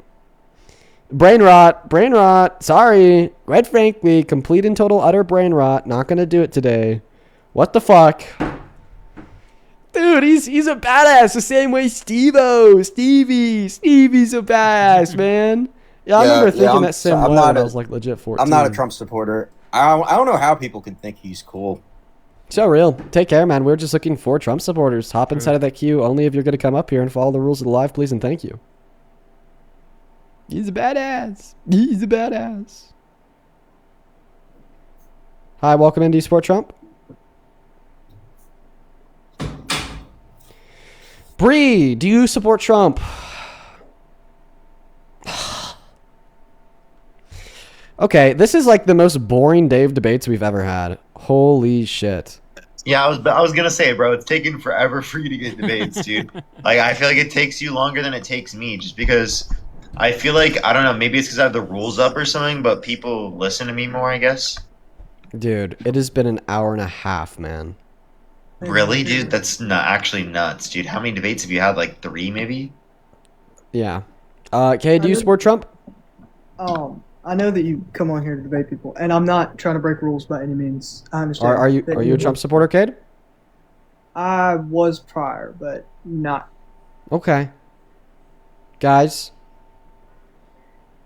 Brain rot. Sorry. Quite frankly, complete and total utter brain rot. Not gonna do it today. What the fuck? Dude, he's a badass the same way Stevie's a badass, man. Yeah, I remember thinking that same way when I was like legit 14. I'm not a Trump supporter. I don't know how people can think he's cool. So real. Take care, man. We're just looking for Trump supporters. Hop inside of that queue only if you're going to come up here and follow the rules of the live, please and thank you. He's a badass. He's a badass. Hi, welcome in. Do you support Trump? Bree, do you support Trump? Okay, this is like the most boring day of debates we've ever had. Holy shit. Yeah, I was gonna say, bro, it's taking forever for you to get debates, dude. Like, I feel like it takes you longer than it takes me, just because I feel like, I don't know, maybe it's because I have the rules up or something, but people listen to me more, I guess. Dude, it has been an hour and a half, man. Really, dude? That's not actually nuts, dude. How many debates have you had? Like 3, maybe? Yeah. Kay, do you support Trump? I know that you come on here to debate people, and I'm not trying to break rules by any means. I understand. Are you a Trump supporter, Cade? I was prior, but not. Okay. Guys,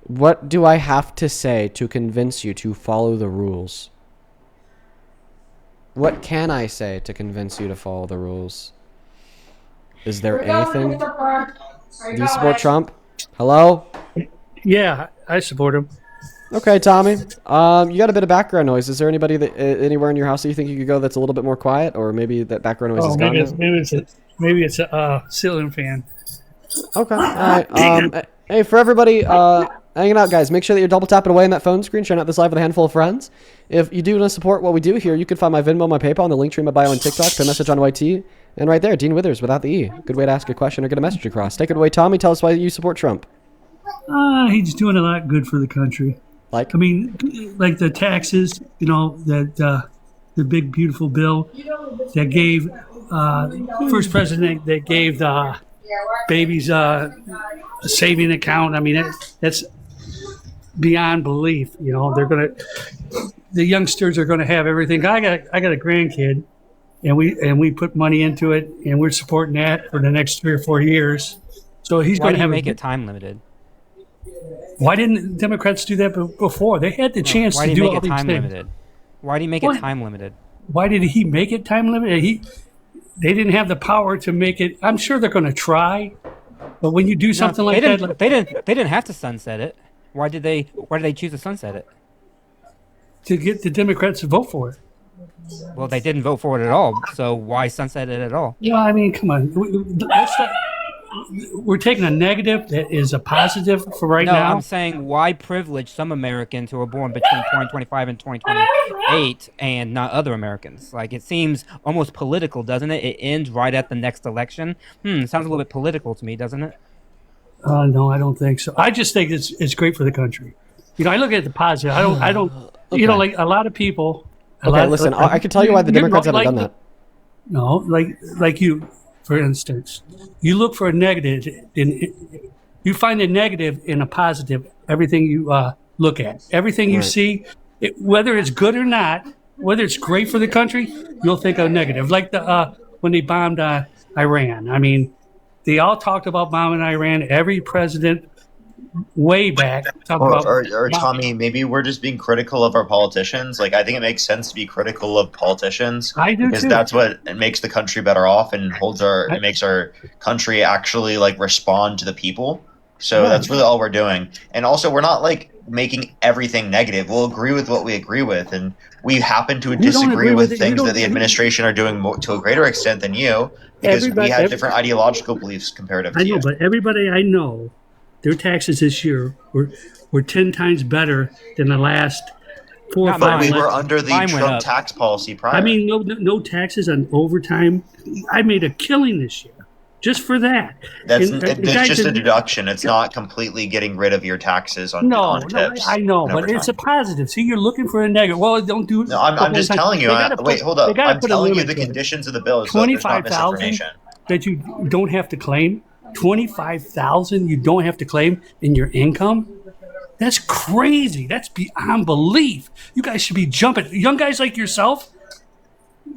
what do I have to say to convince you to follow the rules? What can I say to convince you to follow the rules? Is there anything? Do you support Trump? Hello? Yeah, I support him. Okay, Tommy. You got a bit of background noise. Is there anybody that anywhere in your house that you think you could go that's a little bit more quiet, or maybe that background noise is gone now? Maybe it's a ceiling fan. Okay. All right. Hey, for everybody hanging out, guys, make sure that you're double tapping away on that phone screen, sharing out this live with a handful of friends. If you do want to support what we do here, you can find my Venmo, my PayPal, and the link tree in my bio on TikTok. Put a message on YT, and right there, Dean Withers without the E. Good way to ask a question or get a message across. Take it away, Tommy. Tell us why you support Trump. He's doing a lot good for the country. Like the taxes, that the big beautiful bill that gave first president that gave the babies a saving account. I mean, that's beyond belief. The youngsters are gonna have everything. I got a grandkid, and we put money into it, and we're supporting that for the next 3 or 4 years. So he's going to have make it time limited. Why didn't Democrats do that before? They had the chance to do all these things. Limited? Why do you make it time limited? Why did he make it time limited? They didn't have the power to make it. I'm sure they're going to try, but when you do something like that, they didn't have to sunset it. Why did they choose to sunset it? To get the Democrats to vote for it. Well, they didn't vote for it at all, so why sunset it at all? Yeah, I mean, come on. We're taking a negative that is a positive for right now. No, I'm saying why privilege some Americans who are born between 2025 and 2028 and not other Americans? Like, it seems almost political, doesn't it? It ends right at the next election. Sounds a little bit political to me, doesn't it? No, I don't think so. I just think it's great for the country. I look at the positive. I don't. Okay. Like a lot of people. Listen, I can tell you why the Democrats haven't done that. No, like you. For instance, you look for a negative, you find a negative in a positive. Everything you look at, everything you see, whether it's good or not, whether it's great for the country, you'll think of negative. Like when they bombed Iran. I mean, they all talked about bombing Iran. Every president way back. Or Tommy, maybe we're just being critical of our politicians. Like, I think it makes sense to be critical of politicians. I do because too. That's what it makes the country better off and it makes our country actually respond to the people. So that's really all we're doing. And also, we're not making everything negative. We'll agree with what we agree with, and we happen to disagree with things that the administration are doing to a greater extent than you, because we have different ideological beliefs comparative to you. I know, but everybody I know, their taxes this year were 10 times better than the last 4 or 5 But we were under the Trump tax policy prior. I mean, no taxes on overtime. I made a killing this year just for that. It's just a deduction. It's not completely getting rid of your taxes on tips. I know, but it's a positive. See, you're looking for a negative. Well, don't do it. No, I'm just telling you. Wait, hold up. I'm telling you the conditions of the bill. So there's not misinformation. That you don't have to claim. 25,000 you don't have to claim in your income. That's crazy. That's beyond belief. You guys should be jumping. Young guys like yourself,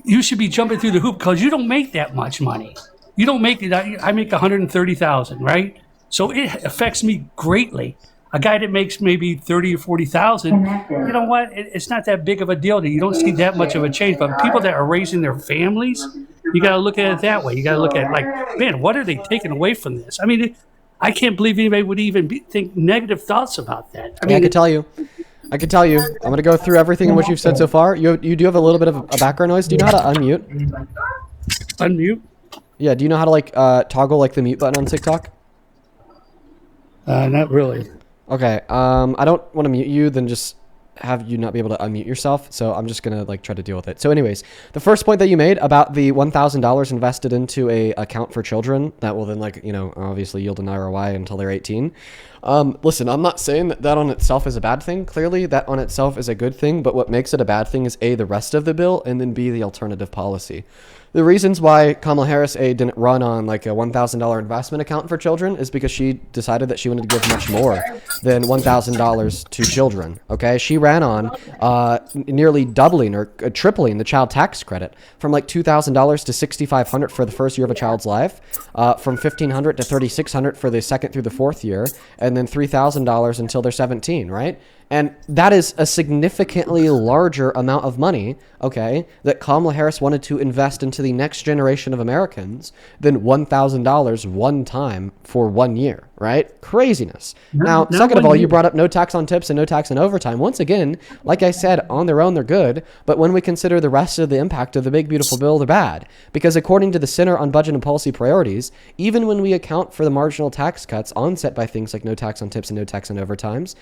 you should be jumping through the hoop because you don't make that much money. You don't make it. I make 130,000, right? So it affects me greatly. A guy that makes maybe 30 or 40,000, you know what? It's not that big of a deal. You don't see that much of a change. But people that are raising their families, you got to look at it that way. You got to look at man, what are they taking away from this? I mean, I can't believe anybody would even think negative thoughts about that. I can tell you. I'm going to go through everything in what you've said so far. You do have a little bit of a background noise. Do you know how to unmute? Unmute? Yeah. Do you know how to toggle the mute button on TikTok? Not really. Okay. I don't want to mute you. Then just have you not be able to unmute yourself. So I'm just gonna try to deal with it. So anyways, the first point that you made about the $1,000 invested into a account for children that will then obviously yield an ROI until they're 18. Listen, I'm not saying that on itself is a bad thing. Clearly that on itself is a good thing, but what makes it a bad thing is A, the rest of the bill, and then B, the alternative policy. The reasons why Kamala Harris didn't run on a $1,000 investment account for children is because she decided that she wanted to give much more than $1,000 to children. Okay, she ran on nearly doubling or tripling the child tax credit from $2,000 to $6,500 for the first year of a child's life, from $1,500 to $3,600 for the second through the fourth year, and then $3,000 until they're 17. Right? And that is a significantly larger amount of money, okay, that Kamala Harris wanted to invest into the next generation of Americans than $1,000 one time for 1 year, right? Craziness. Now, second of all, you brought up no tax on tips and no tax on overtime. Once again, like I said, on their own, they're good. But when we consider the rest of the impact of the big, beautiful bill, they're bad. Because according to the Center on Budget and Policy Priorities, even when we account for the marginal tax cuts onset by things like no tax on tips and no tax on overtimes,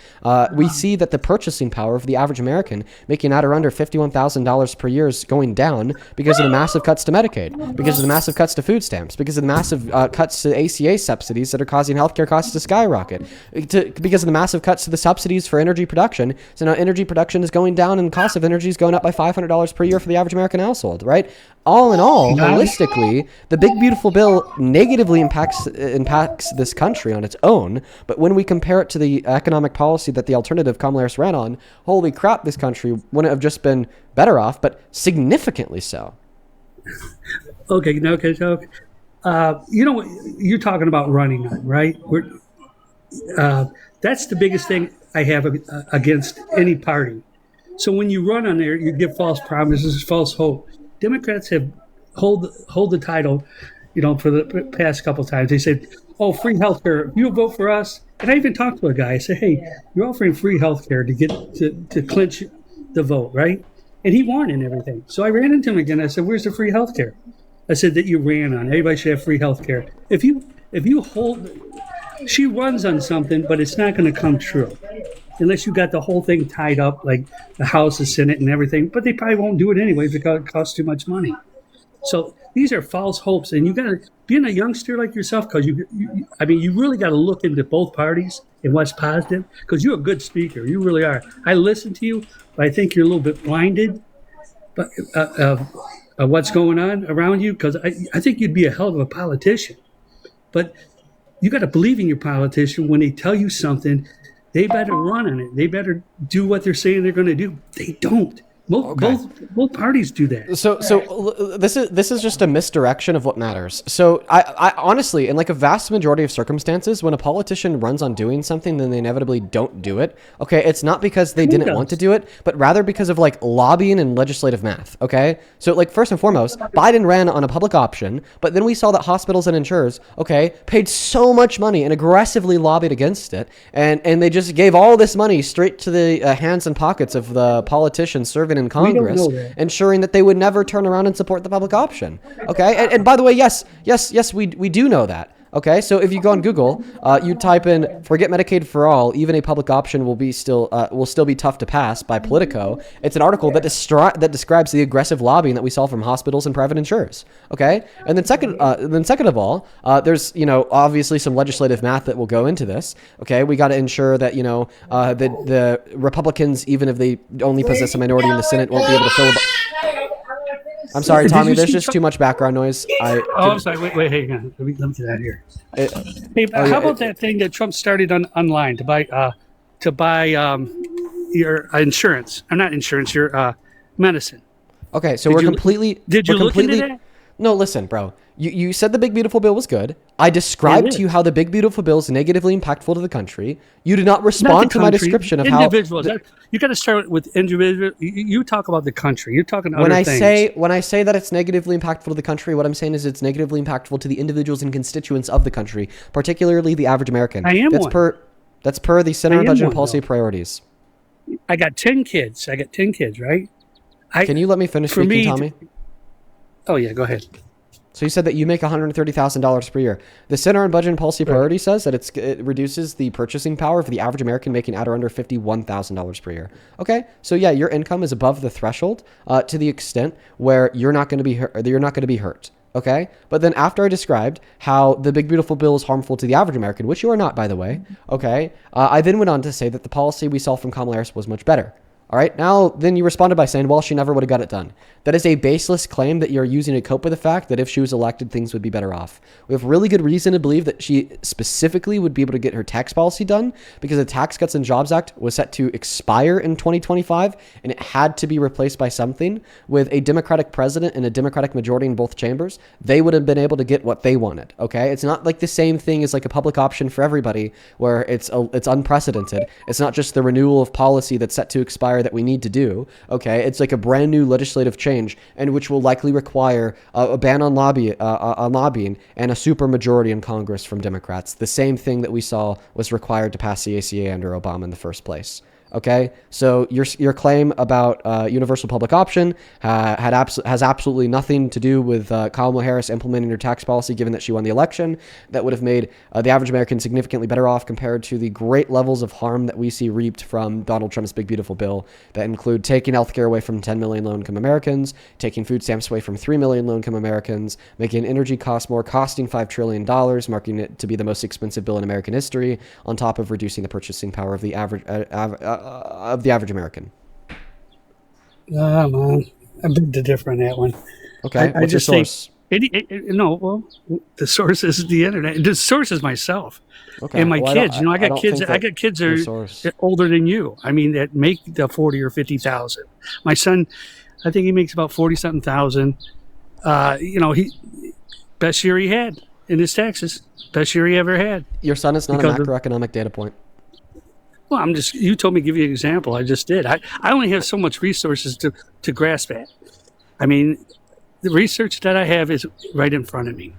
we see that the purchasing power of the average American making at or under $51,000 per year is going down because of the massive cuts to Medicaid, because of the massive cuts to food stamps, because of the massive cuts to ACA subsidies that are causing healthcare costs to skyrocket, because of the massive cuts to the subsidies for energy production. So now energy production is going down and the cost of energy is going up by $500 per year for the average American household, right? All in all, holistically, the big beautiful bill negatively impacts this country on its own. But when we compare it to the economic policy that the alternative Kamala Harris ran on, holy crap, this country wouldn't have just been better off, but significantly so. Okay, so you're talking about running on, right? That's the biggest thing I have against any party. So when you run on there, you give false promises, false hope. Democrats have hold the title, for the past couple of times. They said, "Oh, free health care. If you vote for us," and I even talked to a guy. I said, "Hey, you're offering free health care to get to clinch the vote, right?" And he won and everything. So I ran into him again. I said, "Where's the free health care?" I said that you ran on. Everybody should have free health care. If you hold, she runs on something, but it's not going to come true. Unless you got the whole thing tied up, like the House, the Senate, and everything. But they probably won't do it anyway because it costs too much money. So these are false hopes. And you got to, being a youngster like yourself, because you really got to look into both parties and what's positive. Because you're a good speaker. You really are. I listen to you, but I think you're a little bit blinded of what's going on around you. Because I think you'd be a hell of a politician. But you got to believe in your politician when they tell you something. They better run on it. They better do what they're saying they're going to do. They don't. Both parties do that. So this is just a misdirection of what matters. So I honestly, in like a vast majority of circumstances, when a politician runs on doing something, then they inevitably don't do it. Okay, it's not because they didn't want to do it, but rather because of like lobbying and legislative math. Okay, so like first and foremost, Biden ran on a public option, but then we saw that hospitals and insurers, paid so much money and aggressively lobbied against it, and they just gave all this money straight to the hands and pockets of the politicians serving in Congress, ensuring that they would never turn around and support the public option. Okay, and by the way, yes, we do know that. Okay, so if you go on Google, you type in "forget Medicaid for all," even a public option will still be tough to pass by Politico. It's an article that describes the aggressive lobbying that we saw from hospitals and private insurers. Okay, and then second of all, there's obviously some legislative math that will go into this. Okay, we got to ensure that the Republicans, even if they only possess a minority in the Senate, won't be able to fill. I'm sorry, Tommy. There's just too much background noise. I'm sorry. Wait, hang on. Let me get that here. How about that thing that Trump started online to buy your insurance? Or not insurance, your medicine. Okay, so Did you look into that? No, listen, bro. You said the big beautiful bill was good. I described to you how the big beautiful bill is negatively impactful to the country. You did not respond to my description of individuals. You got to start with individual. You talk about the country. You're talking other things. When I say that it's negatively impactful to the country, what I'm saying is it's negatively impactful to the individuals and constituents of the country, particularly the average American. That's per the Center on Budget and Policy Priorities. I got 10 kids. Right? Can you let me finish speaking, Tommy? Oh yeah, go ahead. So you said that you make $130,000 per year. The Center on Budget and Policy Priority says that it reduces the purchasing power of the average American making at or under $51,000 per year. Okay, so yeah, your income is above the threshold to the extent where you're not going to be hurt. Okay, but then after I described how the big beautiful bill is harmful to the average American, which you are not, by the way. Okay, I then went on to say that the policy we saw from Kamala Harris was much better. All right. Now, then you responded by saying, well, she never would have got it done. That is a baseless claim that you're using to cope with the fact that if she was elected, things would be better off. We have really good reason to believe that she specifically would be able to get her tax policy done because the Tax Cuts and Jobs Act was set to expire in 2025 and it had to be replaced by something. With a Democratic president and a Democratic majority in both chambers, they would have been able to get what they wanted. Okay. It's not like the same thing as like a public option for everybody where it's unprecedented. It's not just the renewal of policy that's set to expire that we need to do. Okay, it's like a brand new legislative change, and which will likely require a ban on lobbying and a super majority in Congress from Democrats. The same thing that we saw was required to pass the ACA under Obama in the first place. Okay, so your claim about universal public option has absolutely nothing to do with Kamala Harris implementing her tax policy, given that she won the election. That would have made the average American significantly better off compared to the great levels of harm that we see reaped from Donald Trump's big, beautiful bill that include taking healthcare away from 10 million low-income Americans, taking food stamps away from 3 million low-income Americans, making energy costs more, costing $5 trillion, marking it to be the most expensive bill in American history, on top of reducing the purchasing power of the average American. Man, I beg to differ on that one. Okay, what's your source? Well, the source is the internet. The source is myself and my kids. I got kids. I got kids that are older than you. I mean, that make the 40 or 50,000. My son, I think he makes about 40-something thousand. He best year he had in his taxes. Best year he ever had. Your son is not a macroeconomic data point. Well, you told me to give you an example. I just did. I only have so much resources to grasp at. I mean, the research that I have is right in front of me.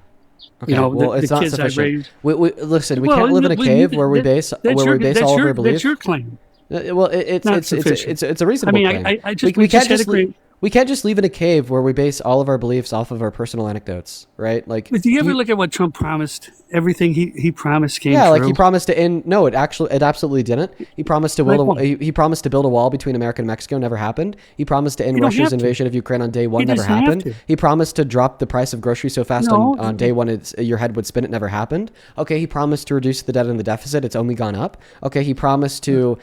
Okay, it's not sufficient. Listen, we can't live in a cave where we base all of our beliefs. That's your claim. Well, it's a reasonable claim. We can't just live in a cave where we base all of our beliefs off of our personal anecdotes, right? Like, but do you ever look at what Trump promised? Everything he promised came true. Yeah, like he promised to end. No, it absolutely didn't. He promised to build he promised to build a wall between America and Mexico. Never happened. He promised to end Russia's invasion of Ukraine on day one. Never happened. He promised to drop the price of groceries so fast on day one your head would spin. It never happened. Okay, he promised to reduce the debt and the deficit. It's only gone up. Okay, he promised to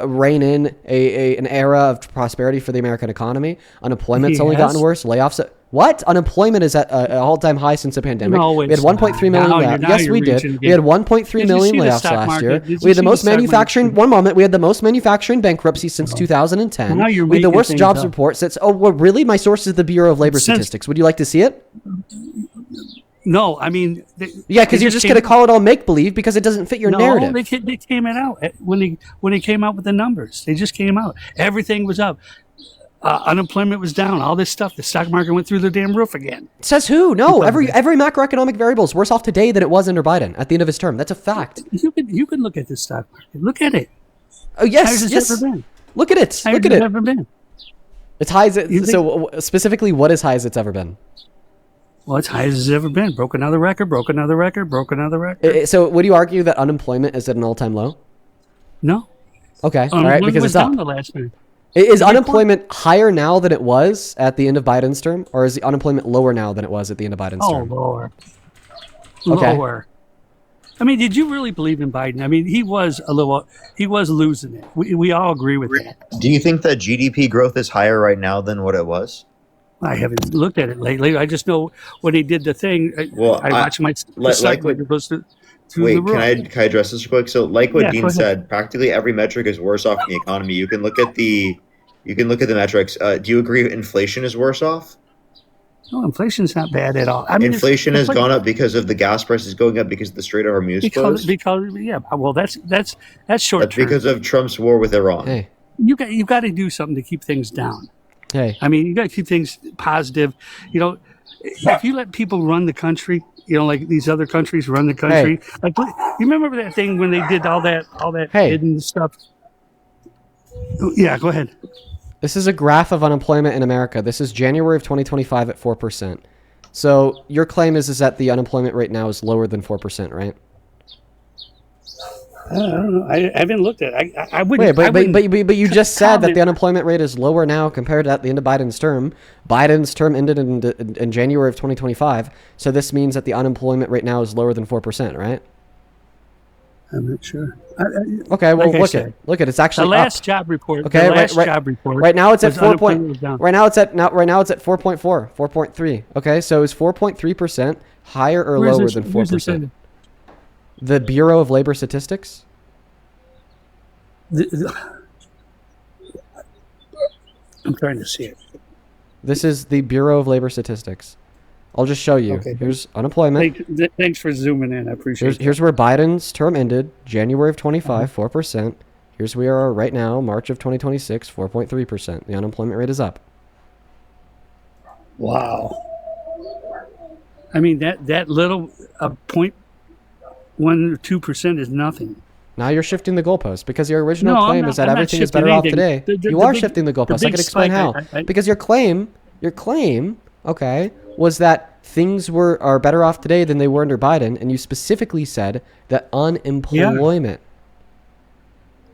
rein in an era of prosperity for the American economy. Unemployment's only gotten worse. Layoffs. What? Unemployment is at an all-time high since the pandemic. No, we had 1.3 million layoffs. Yes, we did. We had 1.3 million layoffs last year. We had the most manufacturing. One moment. We had the most manufacturing bankruptcies since 2010. We had the worst jobs report since. Oh, well, really? My source is the Bureau of Labor Statistics. Would you like to see it? No, I mean... because you're just going to call it all make-believe because it doesn't fit your narrative. No, they came out when they came out with the numbers. They just came out. Everything was up. Unemployment was down. All this stuff. The stock market went through the damn roof again. Says who? No, every macroeconomic variable is worse off today than it was under Biden at the end of his term. That's a fact. You can look at the stock market. Look at it. Oh yes, yes. Ever been? Look at it. Look at it. Ever been? It's high as it. So specifically, what is high as it's ever been? Well, it's high as it's ever been. Broke another record. Broke another record. Broke another record. So would you argue that unemployment is at an all-time low? No. Okay. All right. Because it's up. The last time. Is unemployment higher now than it was at the end of Biden's term, or is the unemployment lower now than it was at the end of Biden's term? Lower. Okay. Lower. I mean, did you really believe in Biden? I mean, he was losing it. We all agree with that. Do you think that GDP growth is higher right now than what it was? I haven't looked at it lately. I just know when he did the thing. I watched my Wait, can I address this real quick? So, like what Dean said, practically every metric is worse off in the economy. You can look at the metrics. Do you agree inflation is worse off? No, inflation's not bad at all. I mean, inflation has gone up because of the gas prices going up because the Strait of Hormuz closed. That's short term. That's because of Trump's war with Iran. Hey, you got to do something to keep things down. Hey, I mean, you got to keep things positive. If you let people run the country, like these other countries run the country. Hey. Like, you remember that thing when they did all that hidden stuff? Yeah, go ahead. This is a graph of unemployment in America. This is January of 2025 at 4%. So your claim is that the unemployment rate now is lower than 4%, right? I don't know. I haven't looked at it. I wouldn't. Wait, but you just said that the unemployment rate is lower now compared to at the end of Biden's term. Biden's term ended in January of 2025. So this means that the unemployment rate now is lower than 4%, right? I'm not sure. Okay, well, like I look said, at look at it's actually the last up. job report. Okay, the last job report. Right now it's at was 4 unemployment was point. down. Right now it's at 4.4, 4.3. Okay, so is 4.3% higher or Where's lower this- than where's this 4%? The Bureau of Labor Statistics. I'm trying to see it. This is the Bureau of Labor Statistics. I'll just show you. Okay. Here's unemployment. Thanks for zooming in. I appreciate Here's where Biden's term ended, January of 25, 4%. Here's where we are right now, March of 2026, 4.3%. The unemployment rate is up. Wow. I mean, that little 0.1 or 2% is nothing. Now you're shifting the goalpost because your original No, I'm claim not- is that I'm not everything is shifting better off anything. today. The You are big- shifting the the goalpost. I big can explain spike, how. I- Because your claim, okay, was that things are better off today than they were under Biden, and you specifically said that unemployment.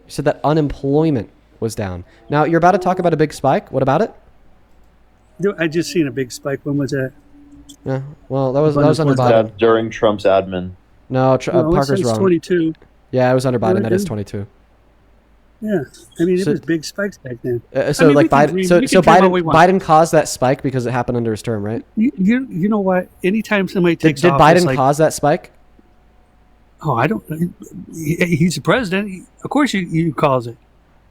You said that unemployment was down. Now you're about to talk about a big spike. What about it? I just seen a big spike. When was that? Yeah, well, that was under Biden. That during Trump's admin. No, No, it Parker's says wrong. 22. Yeah, it was under Biden. No, That it is isn't. 22. Yeah, I mean, it So- was big spikes back then. So I mean, like we can Biden, dream- so we can dream all we want. Biden caused that spike because it happened under his term, right? You know what? Anytime somebody Did takes office, Biden like, cause that spike? Oh, I don't. He's the president. Of course, you cause it.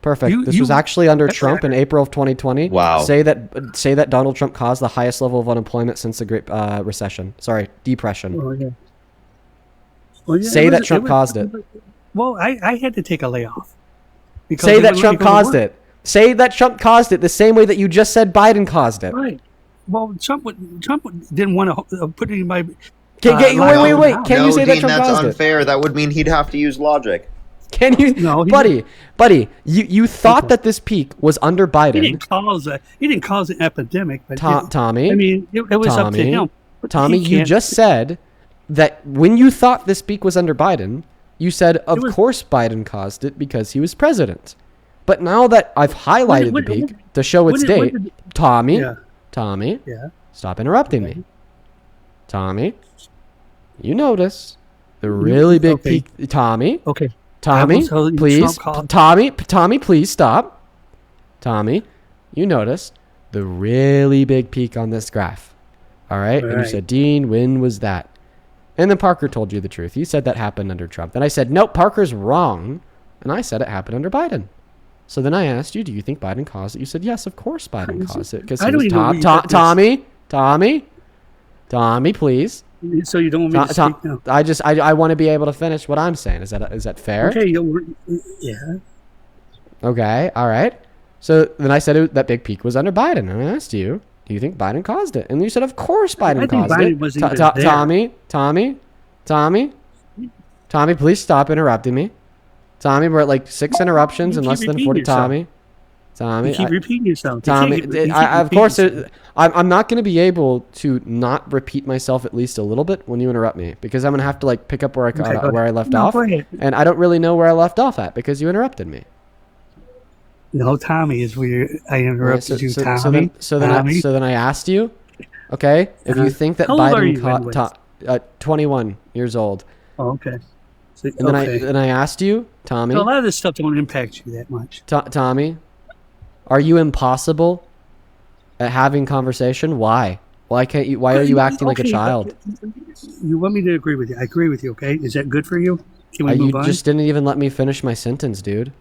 Perfect. This was actually under Trump in April of 2020. Wow. Say that Donald Trump caused the highest level of unemployment since the Great Recession. Sorry, Depression. Oh, yeah. Well, yeah, Say it that was- Trump it was- caused it. Well, I had to take a layoff. because Say they that wouldn't Trump go to caused work. it. Say that Trump caused it the same way that you just said Biden caused it. Right. Well, Trump didn't want to put anybody. Wait. Can you say that Dean, Trump that's caused it? unfair. That would mean he'd have to use logic. Can you, buddy? You thought that this peak was under Biden. He didn't cause an epidemic, but Tommy. I mean, it was up to him. But Tommy, he you can't- just said that when you thought this peak was under Biden, you said, of course Biden caused it because he was president. But now that I've highlighted the peak to show its date, Tommy, stop interrupting me. Tommy, you notice the really big peak. Tommy, Tommy, please, Tommy, please stop. Tommy, you notice the really big peak on this graph. All right? And you said, Dean, when was that? And then Parker told you the truth. He said that happened under Trump. Then I said, nope, Parker's wrong. And I said it happened under Biden. So then I asked you, do you think Biden caused it? You said, yes, of course Biden caused it. Because I don't even know where you got this. Tommy, please. So you don't want me to speak now? I want to be able to finish what I'm saying. Is that fair? Okay, yeah. Okay, all right. So then I said that big peak was under Biden. And I asked you, do you think Biden caused it? And you said, of course Biden caused Biden it. wasn't even there. Tommy, please stop interrupting me. Tommy, we're at like 6 interruptions in less than 40. yourself. Tommy, You keep repeating yourself. Tommy, of course, I'm not going to be able to not repeat myself at least a little bit when you interrupt me because I'm going to have to like pick up where I left off, and I don't really know where I left off at because you interrupted me. No, Tommy is where I interrupted you, Tommy. So then I asked you, okay, if you think that How old are you Biden anyways? 21 years old. Oh, okay. So, And then I asked you, Tommy. So a lot of this stuff don't impact you that much. Tommy, are you impossible at having conversation? Why? Why can't you? Why are you acting like a child? You want me to agree with you? I agree with you. Okay, is that good for you? Can we move You on? just didn't even let me finish my sentence, dude.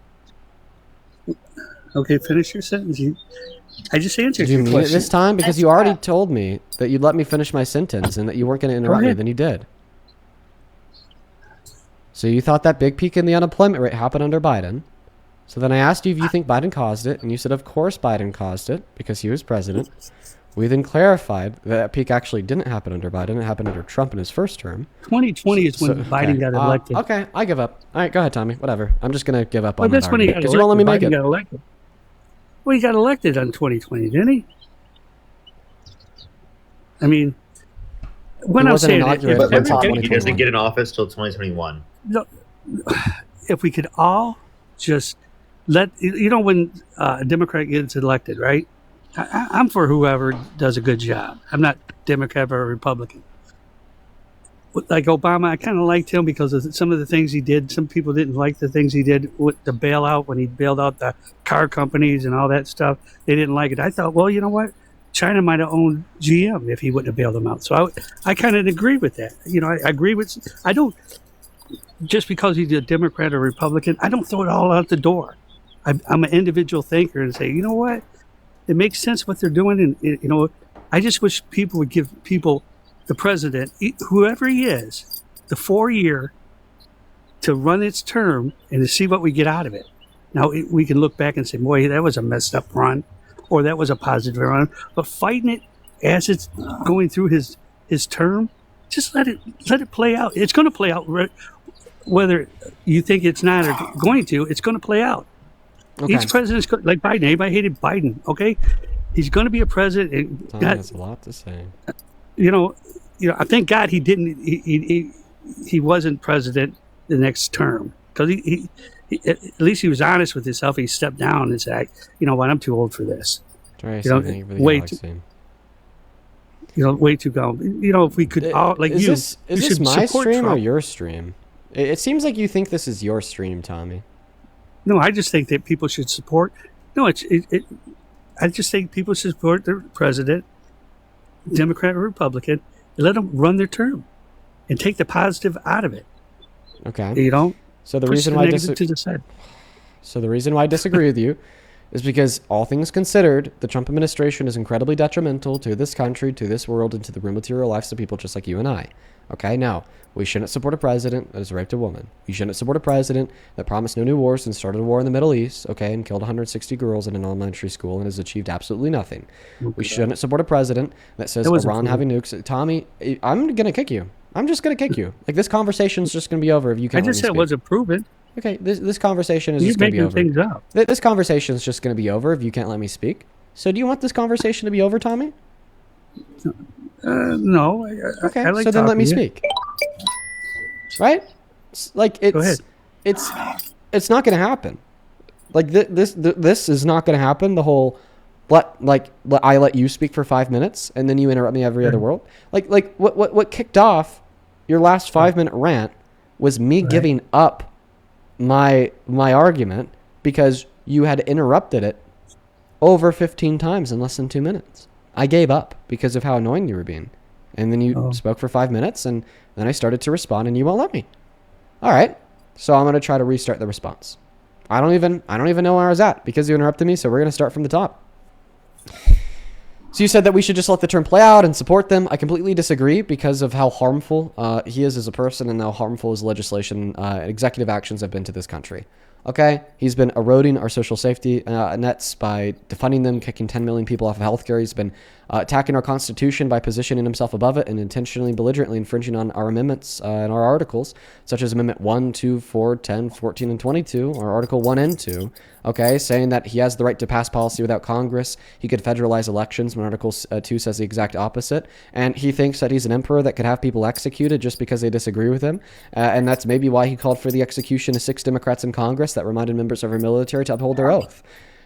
Okay, finish your sentence. I just answered Did you your mean it question. this time? Because you already told me that you'd let me finish my sentence and that you weren't going to interrupt me. ahead. Then you did. So you thought that big peak in the unemployment rate happened under Biden. So then I asked you if you think Biden caused it, and you said, of course Biden caused it because he was president. We then clarified that peak actually didn't happen under Biden. It happened under Trump in his first term. 2020 is when Biden got elected. Okay, I give up. All right, go ahead, Tommy. Whatever. I'm just going to give up on But that that's when he got argument elected. because you won't let me make Biden it. got elected. Well, he got elected on 2020, didn't he? I mean, when I'm saying that, he doesn't get in office till 2021. No, if we could all just let when a Democrat gets elected, right? I'm for whoever does a good job. I'm not Democrat or Republican. like Obama, I kind of liked him because of some of the things he did. Some people didn't like the things he did with the bailout when he bailed out the car companies and all that stuff. They didn't like it. I thought, well, you know what? China might have owned GM if he wouldn't have bailed them out. So I kind of agree with that. You know, I agree with. I don't just because he's a Democrat or Republican. I don't throw it all out the door. I'm an individual thinker and say, you know what? It makes sense what they're doing, and you know, I just wish people would give people, the president, whoever he is, the 4-year to run its term and to see what we get out of it. Now we can look back and say, boy, that was a messed up run, or that was a positive run. But fighting it as it's going through his term, just let it play out. It's going to play out, whether you think it's not or going to. It's going to play out. Okay. Each president's like Biden. Everybody hated Biden. Okay, he's going to be a president. Tommy has a lot to say. You know. I thank God he didn't. He wasn't president the next term, because he at least he was honest with himself. He stepped down and said, "You know what? I'm too old for this." Tracy, you know, thank you for the way galaxy. too. You know, way too gone. You know, if we could all like is you. This, is you this should my support stream Trump. or your stream? It seems like you think this is your stream, Tommy. No, I just think that people should support. No, I just think people should support their president, Democrat or Republican, and let them run their term, and take the positive out of it. Okay. You know. So the push reason the why negative to the side. So the reason why I disagree with you is because, all things considered, the Trump administration is incredibly detrimental to this country, to this world, and to the real material lives of people just like you and I. Okay, now, we shouldn't support a president that has raped a woman. We shouldn't support a president that promised no new wars and started a war in the Middle East, okay, and killed 160 girls in an elementary school and has achieved absolutely nothing. We shouldn't support a president that says Iran having nukes. Tommy, I'm going to kick you. I'm just going to kick you. Like, this conversation's just going to be over if you can't I just said it wasn't proven. Okay, this conversation is You're just going to be making over. things up. This conversation is just going to be over if you can't let me speak. So do you want this conversation to be over, Tommy? No. Okay, I like so then let me talking to you. speak. Right? Like, Go ahead. it's not going to happen. Like, this is not going to happen. The whole I let you speak for 5 minutes and then you interrupt me every other word. Like what kicked off your last 5-minute rant was me giving up my argument because you had interrupted it over 15 times in less than 2 minutes. I gave up because of how annoying you were being. And then you spoke for 5 minutes, and then I started to respond, and you won't let me. All right, so I'm going to try to restart the response. I don't even know where I was at because you interrupted me, so we're going to start from the top. So you said that we should just let the term play out and support them. I completely disagree because of how harmful he is as a person and how harmful his legislation and executive actions have been to this country. Okay, he's been eroding our social safety nets by defunding them, kicking 10 million people off of healthcare. He's been attacking our Constitution by positioning himself above it and intentionally, belligerently infringing on our amendments and our articles, such as Amendment 1, 2, 4, 10, 14, and 22, or Article 1 and 2, okay, saying that he has the right to pass policy without Congress. He could federalize elections when Article 2 says the exact opposite. And he thinks that he's an emperor that could have people executed just because they disagree with him. And that's maybe why he called for the execution of 6 Democrats in Congress that reminded members of our military to uphold their oath.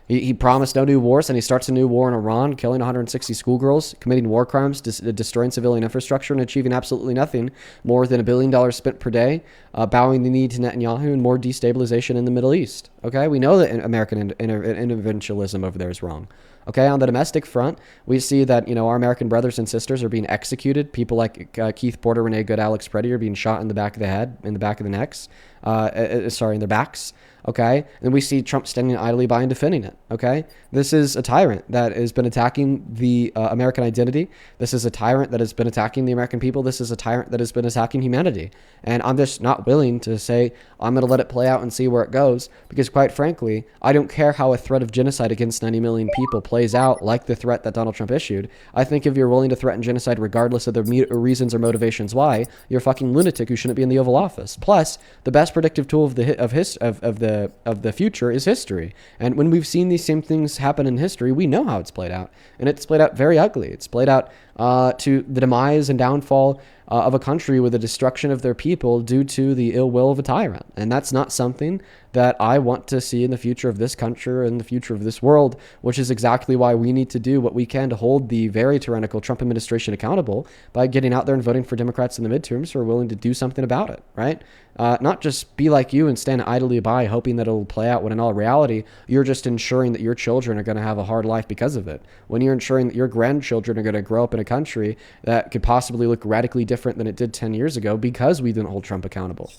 He promised no new wars, and he starts a new war in Iran, killing 160 schoolgirls, committing war crimes, destroying civilian infrastructure, and achieving absolutely nothing more than $1 billion spent per day, bowing the knee to Netanyahu, and more destabilization in the Middle East. Okay, we know that American interventionism over there is wrong. Okay, on the domestic front, we see that, our American brothers and sisters are being executed. People like Keith Porter, Renee Good, Alex Preddy are being shot in the back of the head, in the back of the necks, in their backs. Okay, and we see Trump standing idly by and defending it. Okay, this is a tyrant that has been attacking the American identity. This is a tyrant that has been attacking the American people. This is a tyrant that has been attacking humanity. And I'm just not willing to say I'm going to let it play out and see where it goes, because quite frankly, I don't care how a threat of genocide against 90 million people plays out, like the threat that Donald Trump issued. I think if you're willing to threaten genocide regardless of the reasons or motivations why, you're a fucking lunatic who shouldn't be in the Oval Office. Plus, the best predictive tool of the future is history. And when we've seen these same things happen in history, we know how it's played out. And it's played out very ugly. It's played out to the demise and downfall of a country with the destruction of their people due to the ill will of a tyrant. And that's not something that I want to see in the future of this country and the future of this world, which is exactly why we need to do what we can to hold the very tyrannical Trump administration accountable by getting out there and voting for Democrats in the midterms who are willing to do something about it, right? Not just be like you and stand idly by hoping that it'll play out, when in all reality, you're just ensuring that your children are going to have a hard life because of it. When you're ensuring that your grandchildren are going to grow up in a country that could possibly look radically different than it did 10 years ago because we didn't hold Trump accountable.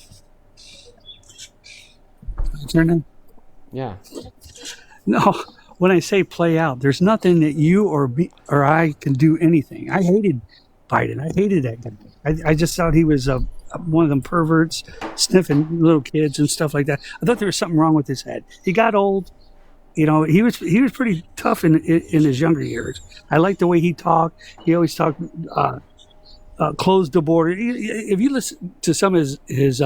Yeah. No, when I say play out, there's nothing that you or I can do anything. I hated Biden. I hated that guy. I just thought he was one of them perverts sniffing little kids and stuff like that. I thought there was something wrong with his head. He got old. You know, he was pretty tough in his younger years. I liked the way he talked. He always talked, close the border. If you listen to some of his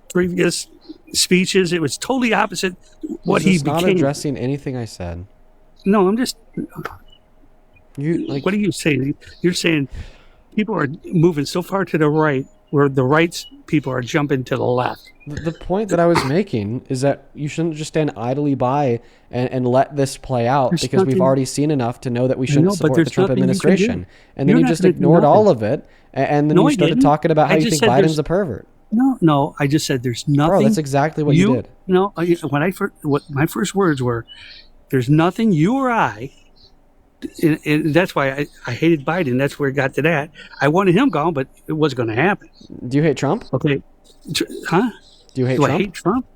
previous speeches, it was totally opposite what he became. Not addressing anything I said. No, I'm just. You like? What are you saying? You're saying people are moving so far to the right, where the rights people are jumping to the left. The point that I was making is that you shouldn't just stand idly by and let this play out, because we've already seen enough to know that we shouldn't support the Trump administration. And then you just ignored all of it, and then you started talking about how you think Biden's a pervert. No, I just said there's nothing. Bro, that's exactly what you did. No, what my first words were, there's nothing you or I, and that's why I hated Biden. That's where it got to that. I wanted him gone, but it wasn't going to happen. Do you hate Trump? Okay. Huh? Do you hate Do Trump? I hate Trump?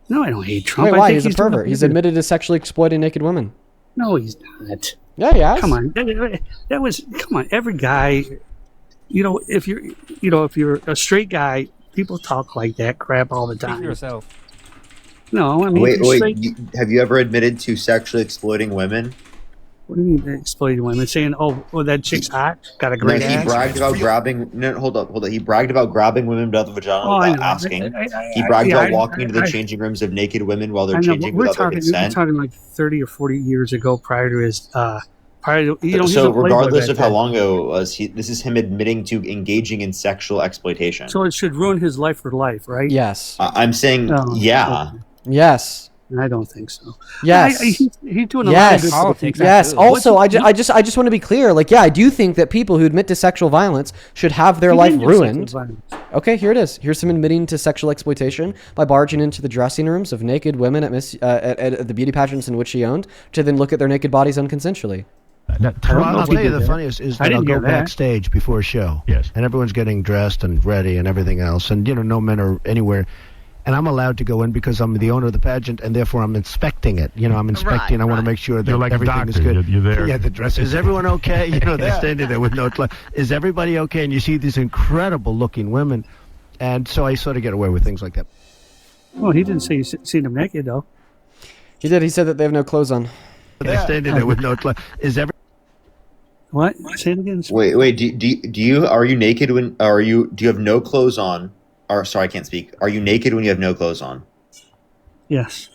No, I don't hate Trump. Wait, why? He's a pervert. He's admitted to sexually exploiting naked women. No, he's not. Yeah, he has. Come on. Come on. Every guy, if you're a straight guy, people talk like that crap all the time. Speak for yourself. No, I mean, wait. Have you ever admitted to sexually exploiting women? What do you mean exploiting women? Saying, oh, that chick's hot, got a great ass. He bragged about grabbing. No, hold up. He bragged about grabbing women by the vagina without asking. He bragged about walking into the changing rooms of naked women while they're changing without their consent. We're talking like 30 or 40 years ago, prior to his. So regardless of how long ago it was, this is him admitting to engaging in sexual exploitation. So it should ruin his life for life, right? Yes. I'm saying, yeah. Okay. Yes. I don't think so. Yes. He's doing a lot of good politics. Yes. Also, I just want to be clear. Like, yeah, I do think that people who admit to sexual violence should have their life ruined. Okay, here it is. Here's some admitting to sexual exploitation by barging into the dressing rooms of naked women at the beauty pageants in which he owned, to then look at their naked bodies unconsensually. I'll tell you the funniest is that I'll go backstage before a show. Yes. And everyone's getting dressed and ready and everything else. And, no men are anywhere. And I'm allowed to go in because I'm the owner of the pageant, and therefore I'm inspecting it. I'm inspecting. I want to make sure that everything is good. You're there. Yeah, the dress. Is everyone okay? They're standing there with no clothes. Is everybody okay? And you see these incredible-looking women. And so I sort of get away with things like that. Well, he didn't say he's seen them naked, though. He did. He said that they have no clothes on. They're standing there with no clothes. What? Say it again. Wait. Are you naked when? Do you have no clothes on? Or sorry, I can't speak. Are you naked when you have no clothes on? Yes.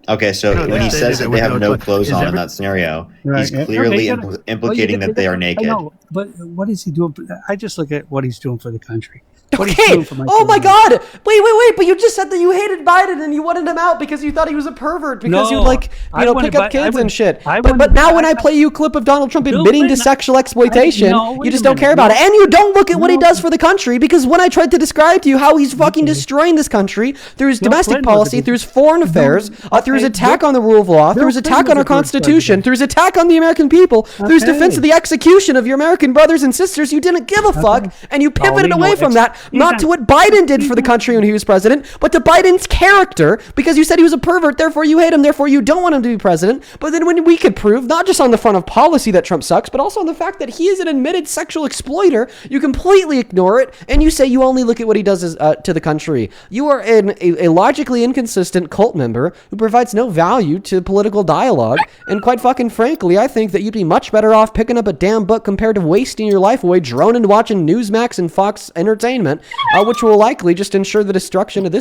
Okay, so when he says that they have no clothes on in that scenario, he's clearly implicating that they are naked. I know, but what is he doing? I just look at what he's doing for the country. Okay. Oh my God. Wait. But you just said that you hated Biden and you wanted him out because you thought he was a pervert because you'd pick up kids and shit. But now when I play you a clip of Donald Trump admitting to sexual exploitation, you just don't care about it. And you don't look at what he does for the country, because when I tried to describe to you how he's fucking destroying this country through his domestic policy, through his foreign affairs, through his attack on the rule of law, through his attack on our Constitution, through his attack on the American people, through his defense of the execution of your American brothers and sisters, you didn't give a fuck, and you pivoted away from that. Not to what Biden did for the country when he was president, but to Biden's character, because you said he was a pervert, therefore you hate him, therefore you don't want him to be president. But then when we could prove, not just on the front of policy that Trump sucks, but also on the fact that he is an admitted sexual exploiter, you completely ignore it, and you say you only look at what he does to the country. You are a logically inconsistent cult member who provides no value to political dialogue, and quite fucking frankly, I think that you'd be much better off picking up a damn book compared to wasting your life away droning and watching Newsmax and Fox Entertainment. agreement, which will likely just ensure the destruction of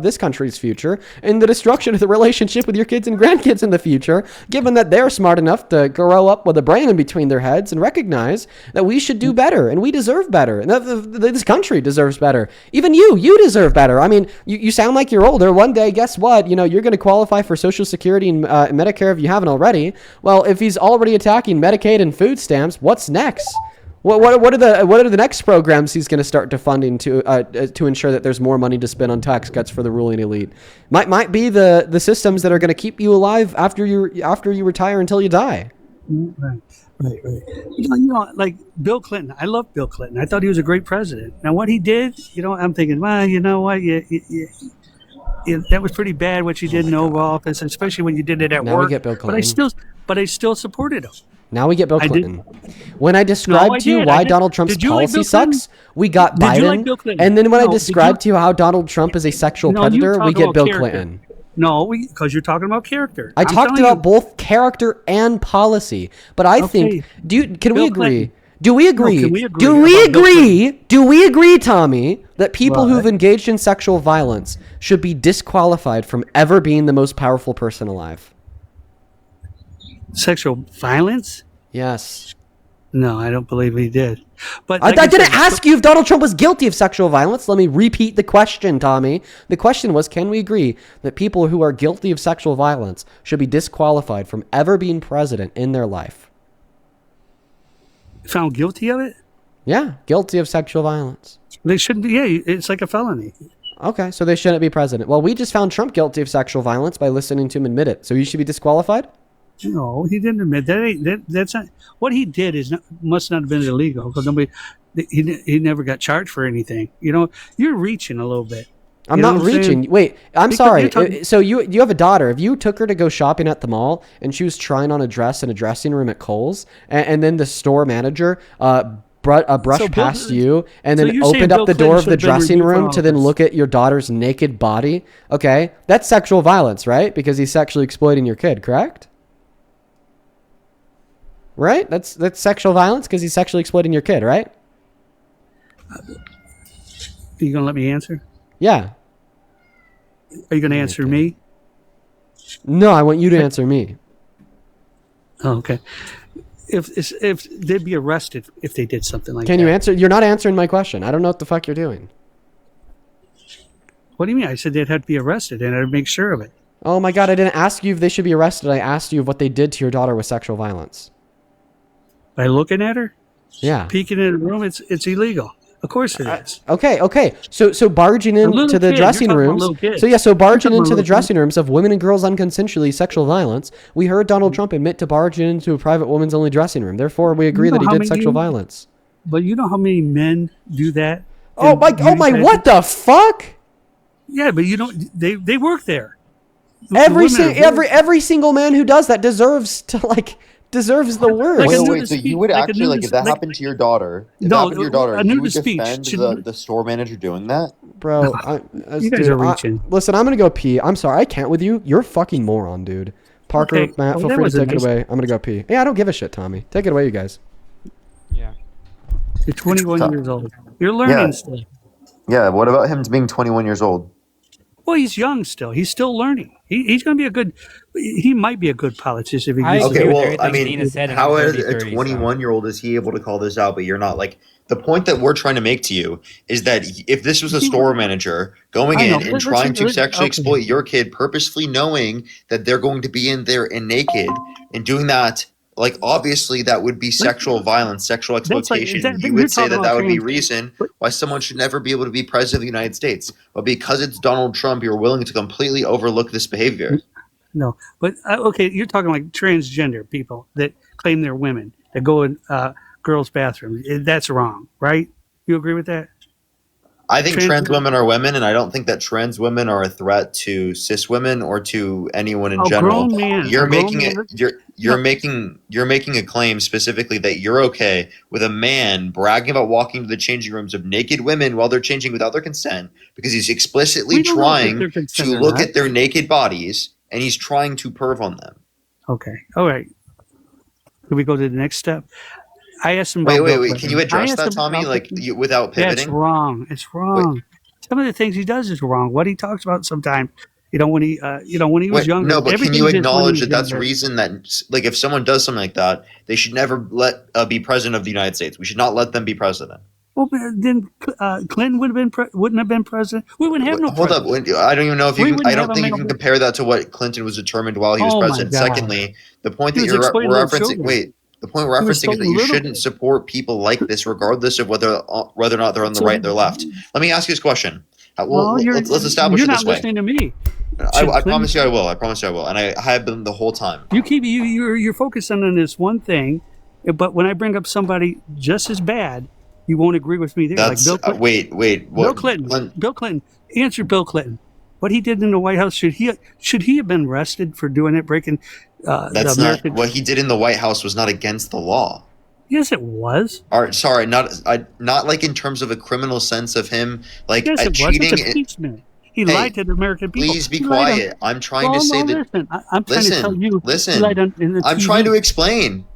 this country's future and the destruction of the relationship with your kids and grandkids in the future, given that they're smart enough to grow up with a brain in between their heads and recognize that we should do better and we deserve better and that this country deserves better. Even you deserve better. I mean, you sound like you're older. One day, guess what? You're going to qualify for Social Security and Medicare if you haven't already. Well, if he's already attacking Medicaid and food stamps, what's next? What are the next programs he's going to start defunding to ensure that there's more money to spend on tax cuts for the ruling elite? Might be the systems that are going to keep you alive after you retire until you die. Right. Like Bill Clinton. I love Bill Clinton. I thought he was a great president. Now, what he did, I'm thinking, well, you know what? That was pretty bad what you did in Oval Office, especially when you did it at work. Now we get Bill Clinton. But I still supported him. Now we get Bill Clinton. When I described to you why Donald Trump's policy sucks, we got Biden. And then when I described to you how Donald Trump is a sexual predator, we get Bill Clinton. No, because you're talking about character. I talked about both character and policy. But I think, can we agree? Do we agree? Do we agree, Tommy, that people who've engaged in sexual violence should be disqualified from ever being the most powerful person alive? Sexual violence? Yes. No, I don't believe he did. But I didn't ask you if Donald Trump was guilty of sexual violence. Let me repeat the question, Tommy. The question was, can we agree that people who are guilty of sexual violence should be disqualified from ever being president in their life? Found guilty of it? Yeah, guilty of sexual violence. They shouldn't be. Yeah, it's like a felony. Okay, so they shouldn't be president. Well, we just found Trump guilty of sexual violence by listening to him admit it. So he should be disqualified? No, he didn't admit that. That's not what he did. Must not have been illegal because he never got charged for anything. You're reaching a little bit. I'm not reaching. Wait, I'm sorry. So you have a daughter. If you took her to go shopping at the mall and she was trying on a dress in a dressing room at Kohl's, and then the store manager brushed past you and then opened up the door of the dressing room to then look at your daughter's naked body, okay, that's sexual violence, right? Because he's sexually exploiting your kid, correct? Right? That's sexual violence because he's sexually exploiting your kid, right? Are you going to let me answer? Yeah. Are you going to answer me? No, I want you to answer me. Oh, okay. If they'd be arrested if they did something like that. Can you answer? You're not answering my question. I don't know what the fuck you're doing. What do you mean? I said they'd have to be arrested and I'd make sure of it. Oh my God, I didn't ask you if they should be arrested. I asked you what they did to your daughter with sexual violence. By looking at her? Yeah. Peeking in a room, it's illegal. Of course it is. Okay. So barging into the dressing rooms. So barging into the dressing rooms of women and girls unconsensually sexual violence. We heard Donald Trump admit to barging into a private woman's only dressing room. Therefore, we agree that he did sexual violence. But you know how many men do that? Oh my! What the fuck? Yeah, but they work there. Every single man who does that deserves the worst. Wait, so you would actually, if that happened to your daughter, you would defend the store manager doing that? Bro, you guys are reaching. Listen, I'm going to go pee. I'm sorry, I can't with you. You're a fucking moron, dude. Parker, Matt, feel free to take it away. I'm going to go pee. Yeah, I don't give a shit, Tommy. Take it away, you guys. Yeah. You're 21 years old. You're learning still. Yeah, what about him being 21 years old? Well, he's young still. He's still learning. He's going to be he might be a good politician if he Okay, well, I mean, how as a 21-year-old is he able to call this out, but you're not? Like, the point that we're trying to make to you is that if this was a store manager going in and trying to sexually exploit your kid, purposefully knowing that they're going to be in there and naked and doing that, like, obviously that would be sexual violence, sexual exploitation. You would say that would be reason why someone should never be able to be president of the United States. But because it's Donald Trump, you're willing to completely overlook this behavior. No, but okay, you're talking like transgender people that claim they're women that go in girls' bathrooms. That's wrong, right? You agree with that? I think trans women are women, and I don't think that trans women are a threat to cis women or to anyone in general. You're making a claim specifically that you're okay with a man bragging about walking to the changing rooms of naked women while they're changing without their consent because he's explicitly trying to look at their naked bodies and he's trying to perv on them. Okay. All right. Can we go to the next step? I asked him Wait, about Bill wait. Clinton. Can you address that, Tommy? Like without pivoting? That's wrong. It's wrong. Some of the things he does is wrong. What he talks about sometimes, when he was younger. No, but can everything you just when he acknowledge was that that's younger. reason that, like, if someone does something like that, they should never be president of the United States. We should not let them be president. Well, then Clinton wouldn't have been president. We wouldn't have no president. Hold up. I don't even know if you can. I don't think you can compare that to what Clinton was determined while he was president. Secondly, the point that you're referencing. Wait. The point we're referencing is that you shouldn't support people like this, regardless of whether or not they're on the right or the left. Let me ask you this question. Let's establish it this way. You're not listening to me. I promise you I will. And I have been the whole time. You're focusing on this one thing, but when I bring up somebody just as bad, you won't agree with me there. That's, like Bill Clinton. Wait. Bill Clinton. Answer Bill Clinton. What he did in the White House, should he have been arrested for doing it, breaking that's not what he did in the White House was not against the law. Yes, it was. All right, sorry, not like in terms of a criminal sense of him like yes, it cheating. Was. It's impeachment. He lied to the American people. Please be quiet. I'm trying to say that. Listen, I'm trying to tell you. Listen. I'm trying to explain.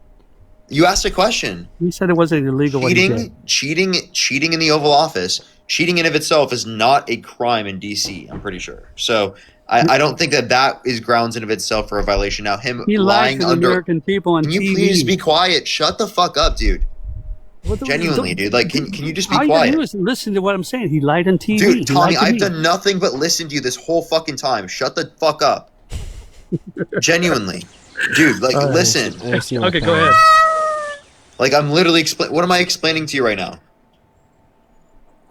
You asked a question. You said it wasn't illegal. Cheating in the Oval Office. Cheating in of itself is not a crime in D.C. I'm pretty sure. So I don't think that is grounds in of itself for a violation. Now he lied to the American people on TV. Can you please be quiet? Shut the fuck up, dude. Genuinely, dude. Like, can you just be quiet? All you do is listen to what I'm saying. He lied on TV. Dude, Tommy, I've done nothing but listen to you this whole fucking time. Shut the fuck up. Genuinely. Dude, like, listen. Okay, go ahead. Like, I'm literally what am I explaining to you right now?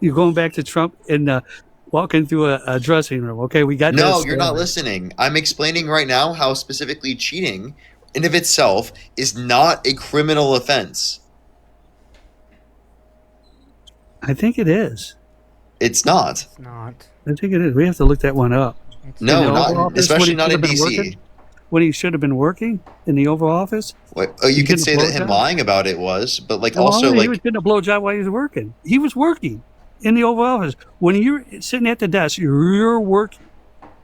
You're going back to Trump and walking through a dressing room. Okay, we got No, you're not listening. I'm explaining right now how specifically cheating in of itself is not a criminal offense. I think it is. It's not. It's not. I think it is. We have to look that one up. No, not especially not in DC. When he should have been working in the Oval Office. You could say that him lying about it was, but like also he was getting a blowjob while he was working. He was working in the Oval Office. When you're sitting at the desk, you're working.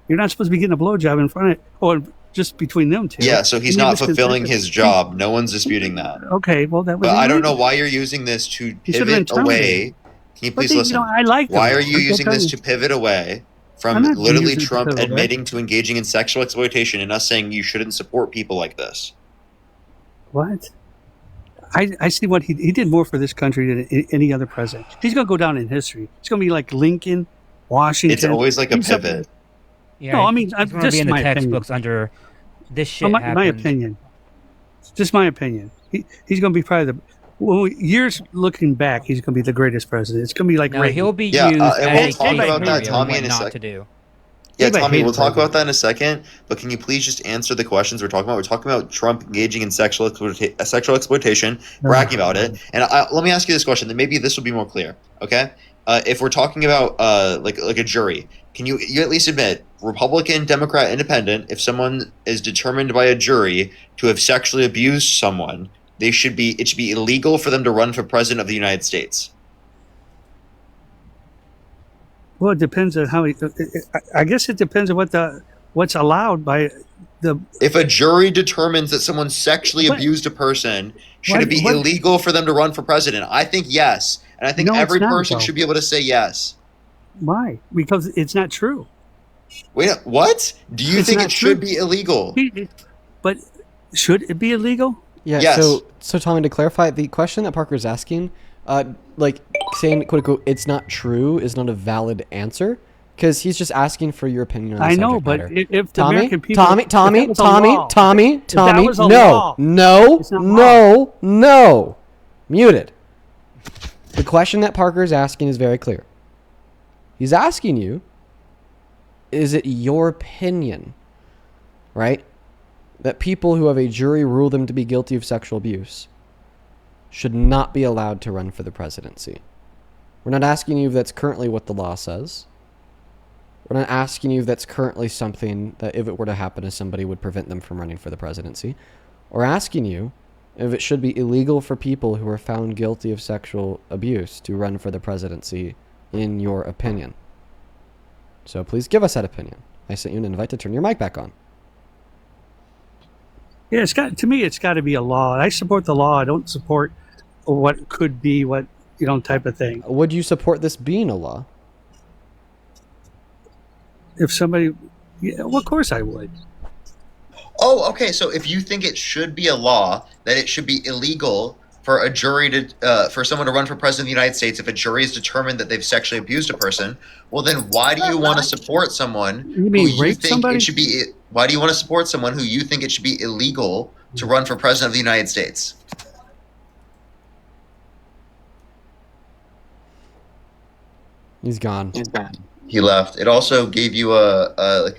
You're not supposed to be getting a blowjob in front of or just between them two. Yeah, so he's not fulfilling his job. No one's disputing that. Okay, well that was. But I don't know why you're using this to pivot away. Can you please listen? I like. Why are you using this to pivot away from literally Trump admitting to engaging in sexual exploitation and us saying you shouldn't support people like this? What? I see what he did more for this country than any other president. He's going to go down in history. It's going to be like Lincoln, Washington. It's always like a pivot. Yeah, no, I mean, it's going to be in the textbooks under this shit. My opinion. Just my opinion. He's going to be probably years looking back, he's going to be the greatest president. It's going to be like he'll be used as we'll talk about that, Tommy, in a not second. To do. Yeah, Tommy, we'll talk about that in a second, but can you please just answer the questions we're talking about? We're talking about Trump engaging in sexual exploitation, bragging about it. And let me ask you this question, then maybe this will be more clear, okay? If we're talking about like a jury, can you at least admit, Republican, Democrat, Independent, if someone is determined by a jury to have sexually abused someone, it should be illegal for them to run for president of the United States? Well, it depends on how I guess it depends on what's allowed by the. If a jury determines that someone sexually abused a person, should it be illegal for them to run for president? I think yes, and I think every person should be able to say yes. Why? Because it's not true. Wait, what? Do you think it should be illegal? But should it be illegal? Yeah. Yes. So Tommy, to clarify, the question that Parker's asking, like saying "quote unquote" it's not true is not a valid answer because he's just asking for your opinion on the subject matter. But if the American people, Tommy, no, muted. The question that Parker is asking is very clear. He's asking you, is it your opinion, right, that people who have a jury rule them to be guilty of sexual abuse should not be allowed to run for the presidency? We're not asking you if that's currently what the law says. We're not asking you if that's currently something that, if it were to happen to somebody, would prevent them from running for the presidency. We're asking you if it should be illegal for people who are found guilty of sexual abuse to run for the presidency, in your opinion. So please give us that opinion. I sent you an invite to turn your mic back on. Yeah, to me, it's got to be a law. I support the law. I don't support what could be, what, type of thing. Would you support this being a law? If somebody, well, of course I would. Oh, okay. So if you think it should be a law that it should be illegal for a jury to, for someone to run for president of the United States if a jury has determined that they've sexually abused a person, well, then why do you want to support someone You mean who you rape think somebody? it should be? Why do you want to support someone who you think it should be illegal to run for president of the United States? He's gone. He left. It also gave you a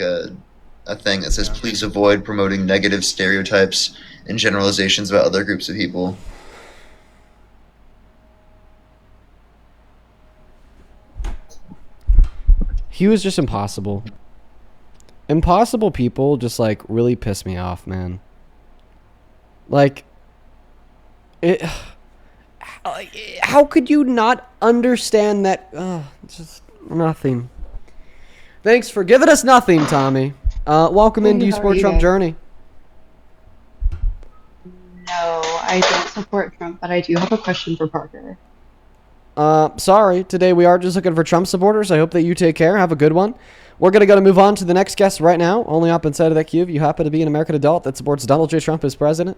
thing that says please avoid promoting negative stereotypes and generalizations about other groups of people. He was just impossible. Impossible people just like really piss me off, man. Like it. How could you not understand that? Just nothing. Thanks for giving us nothing, Tommy. Welcome into Sport Trump Journey. No, I don't support Trump, but I do have a question for Parker. Sorry, today we are just looking for Trump supporters. I hope that you take care. Have a good one. We're going to move on to the next guest right now. Only up inside of that cube, you happen to be an American adult that supports Donald J. Trump as president.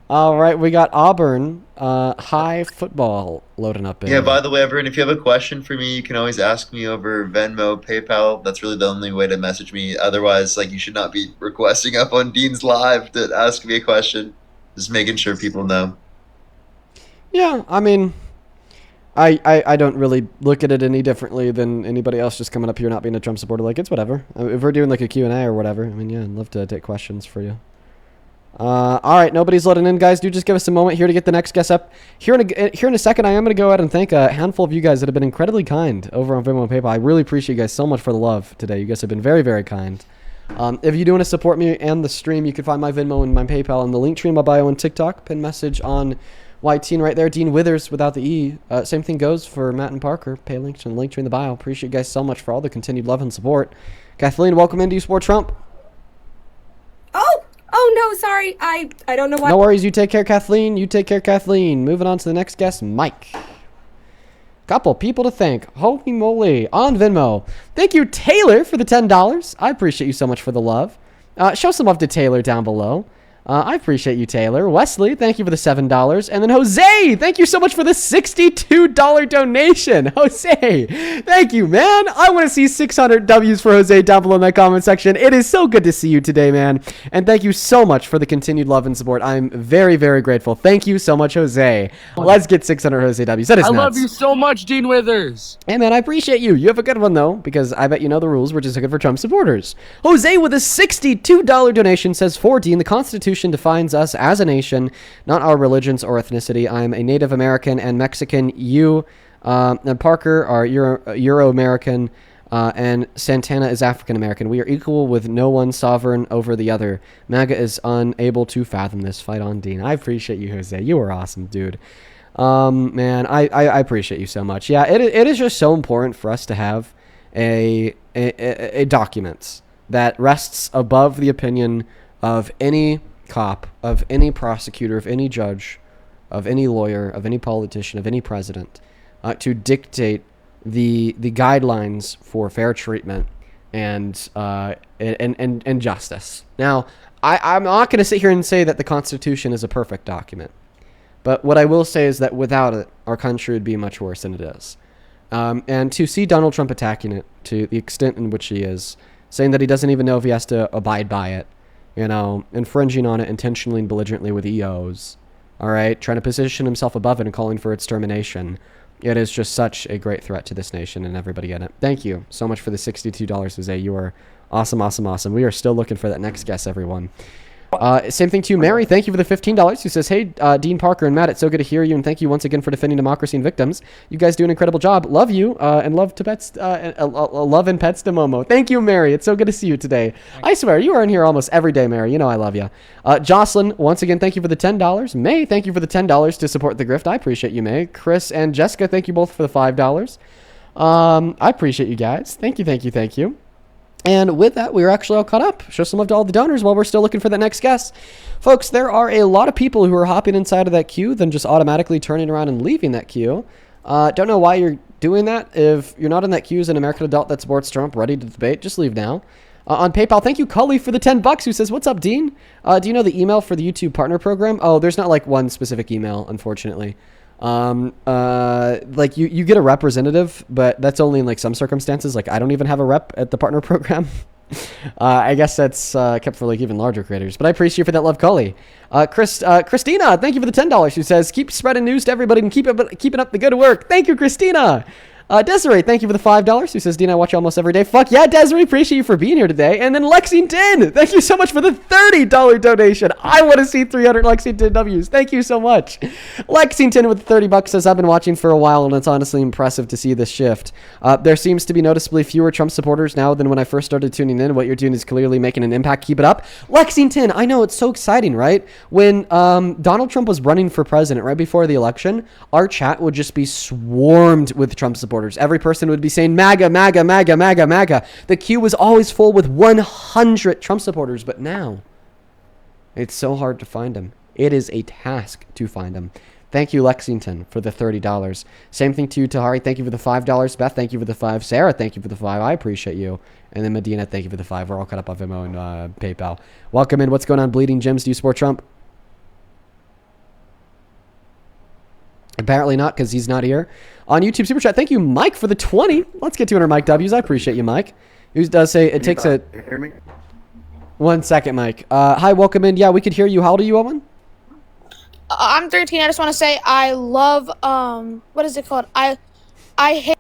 All right, we got Auburn High football loading up. Yeah, by the way, everyone, if you have a question for me, you can always ask me over Venmo, PayPal. That's really the only way to message me. Otherwise, you should not be requesting up on Dean's Live to ask me a question. Just making sure people know. Yeah, I mean, I don't really look at it any differently than anybody else just coming up here not being a Trump supporter. It's whatever. If we're doing a Q&A or whatever, I mean, yeah, I'd love to take questions for you. All right, nobody's loading in, guys. Do just give us a moment here to get the next guest up. Here in a second, I am going to go ahead and thank a handful of you guys that have been incredibly kind over on Venmo and PayPal. I really appreciate you guys so much for the love today. You guys have been very, very kind. If you do want to support me and the stream, you can find my Venmo and my PayPal in the link tree in my bio on TikTok. Pin message on YT right there. Dean Withers without the E. Same thing goes for Matt and Parker. Pay links in the link tree in the bio. Appreciate you guys so much for all the continued love and support. Kathleen, welcome into Sport Trump. Oh no, sorry. I don't know why. No worries. You take care, Kathleen. You take care, Kathleen. Moving on to the next guest, Mike. Couple people to thank. Holy moly. On Venmo. Thank you, Taylor, for the $10. I appreciate you so much for the love. Show some love to Taylor down below. I appreciate you, Taylor. Wesley, thank you for the $7. And then Jose, thank you so much for the $62 donation. Jose, thank you, man. I want to see 600 W's for Jose down below in that comment section. It is so good to see you today, man. And thank you so much for the continued love and support. I'm very, very grateful. Thank you so much, Jose. Let's get 600 Jose W's. That is nuts. I love you so much, Dean Withers. Hey, man, I appreciate you. You have a good one, though, because I bet you know the rules. We're just looking for Trump supporters. Jose with a $62 donation says, for Dean, the Constitution defines us as a nation, not our religions or ethnicity. I'm a Native American and Mexican. You and Parker are Euro-American, and Santana is African American. We are equal with no one sovereign over the other. MAGA is unable to fathom this. Fight on, Dean. I appreciate you, Jose. You are awesome, dude. Man, I appreciate you so much. Yeah, it is just so important for us to have a document that rests above the opinion of any cop, of any prosecutor, of any judge, of any lawyer, of any politician, of any president, to dictate the guidelines for fair treatment and justice. Now, I'm not going to sit here and say that the Constitution is a perfect document, but what I will say is that without it, our country would be much worse than it is. And to see Donald Trump attacking it to the extent in which he is, saying that he doesn't even know if he has to abide by it, infringing on it intentionally and belligerently with EOs, all right, trying to position himself above it and calling for its termination. It is just such a great threat to this nation and everybody in it. Thank you so much for the $62, Jose. You are awesome, awesome, awesome. We are still looking for that next guest, everyone. Same thing to you, Mary. Thank you for the $15. Who says, hey, Dean, Parker, and Matt, it's so good to hear you, and thank you once again for defending democracy and victims. You guys do an incredible job. Love you, and love to pets, love and pets to Momo. Thank you, Mary. It's so good to see you today. I swear, you are in here almost every day, Mary. You know I love you. Jocelyn, once again, thank you for the $10. May, thank you for the $10 to support the grift. I appreciate you, May. Chris and Jessica, thank you both for the $5. I appreciate you guys. Thank you, thank you, thank you. And with that, we're actually all caught up. Show some love to all the donors while we're still looking for that next guest. Folks, there are a lot of people who are hopping inside of that queue, then just automatically turning around and leaving that queue. Don't know why you're doing that. If you're not in that queue as an American adult that supports Trump, ready to debate, just leave now. On PayPal, thank you, Cully, for the $10 who says, what's up, Dean? Do you know the email for the YouTube partner program? Oh, there's not like one specific email, unfortunately. Like you get a representative, but that's only in like some circumstances. Like I don't even have a rep at the partner program. I guess that's kept for like even larger creators, but I appreciate you for that love, Cully. Christina, thank you for the $10 who says, keep spreading news to everybody and keeping up the good work. Thank you, Christina. Desiree, thank you for the $5 who says, Dean, I watch you almost every day. Fuck yeah, Desiree, appreciate you for being here today. And then Lexington, thank you so much for the $30 donation. I want to see 300 Lexington W's. Thank you so much. Lexington with the $30 says, I've been watching for a while and it's honestly impressive to see this shift. There seems to be noticeably fewer Trump supporters now than when I first started tuning in. What you're doing is clearly making an impact. Keep it up. Lexington, I know, it's so exciting, right? When Donald Trump was running for president right before the election, our chat would just be swarmed with Trump supporters. Every person would be saying MAGA, MAGA, MAGA, MAGA, MAGA. The queue was always full with 100 Trump supporters, but now it's so hard to find them. It is a task to find them. Thank you, Lexington, for the $30. Same thing to you, Tahari. Thank you for the $5. Beth, thank you for the 5. Sarah, thank you for the 5. I appreciate you. And then Medina, thank you for the 5. We're all caught up on Venmo and PayPal. Welcome in. What's going on, Bleeding Gems? Do you support Trump? Apparently not, because he's not here. On YouTube Super Chat, thank you, Mike, for the 20. Let's get 200 Mike W's. I appreciate you, Mike. Who does say it takes a... Hear me? 1 second, Mike. Hi, welcome in. Yeah, we could hear you. How old are you, Owen? I'm 13. I just want to say I love, what is it called? I hate...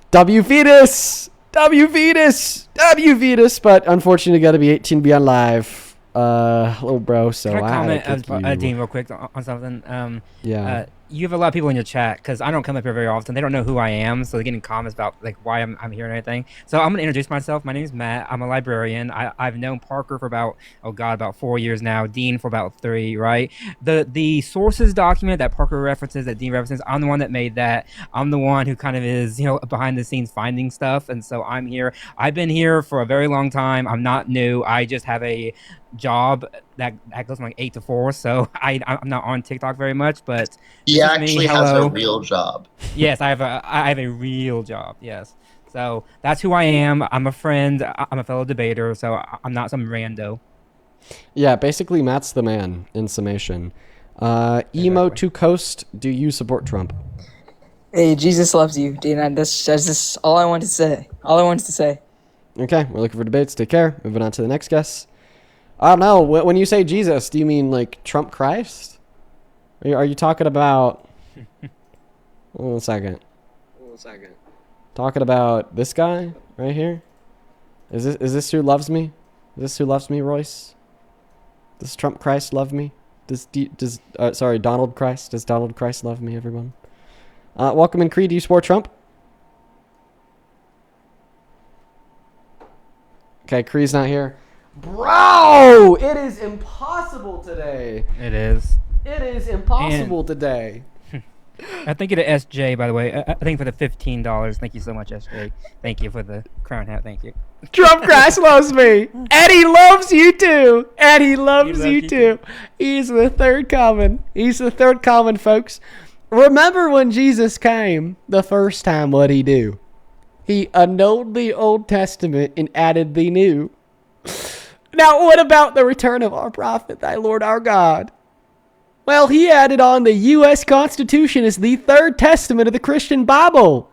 W Fetus! W Fetus! W Fetus! But unfortunately, you got to be 18 to be on live. Little bro, so Can I had comment, Dean, real quick on something? Yeah. You have a lot of people in your chat because I don't come up here very often. They don't know who I am, so they're getting comments about like why I'm here and everything. So I'm gonna introduce myself. My name is Matt. I'm a librarian. I've known Parker for about 4 years now. Dean for about 3. Right. The sources document that Parker references, that Dean references, I'm the one that made that. I'm the one who kind of is behind the scenes finding stuff, and so I'm here. I've been here for a very long time. I'm not new. I just have a job that goes from like 8 to 4, so I'm not on TikTok very much, but he actually has a real job. Yes, I have a real job. Yes, so that's who I am. I'm a friend. I'm a fellow debater, so I'm not some rando. Yeah, basically Matt's the man in summation. Emo to Coast, do you support Trump? Hey, Jesus loves you, Dean. That's just all I wanted to say. All I wanted to say. Okay, we're looking for debates. Take care. Moving on to the next guest. I don't know. When you say Jesus, do you mean like Trump Christ? Are you talking about... Hold on a second. Talking about this guy right here? Is this who loves me? Is this who loves me, Royce? Does Trump Christ love me? Donald Christ. Does Donald Christ love me, everyone? Welcome in, Creed. Do you support Trump? Okay, Creed's not here. Bro, it is impossible today. It is. It is impossible today. I thank you to SJ, by the way. I thank you for the $15. Thank you so much, SJ. Thank you for the crown hat. Thank you. Trump Christ loves me. And he loves you too. And he loves you too. He's the third coming. He's the third coming, folks. Remember when Jesus came the first time, what'd he do? He annulled the Old Testament and added the New. Now, what about the return of our prophet, thy Lord our God? Well, he added on the U.S. Constitution as the third testament of the Christian Bible.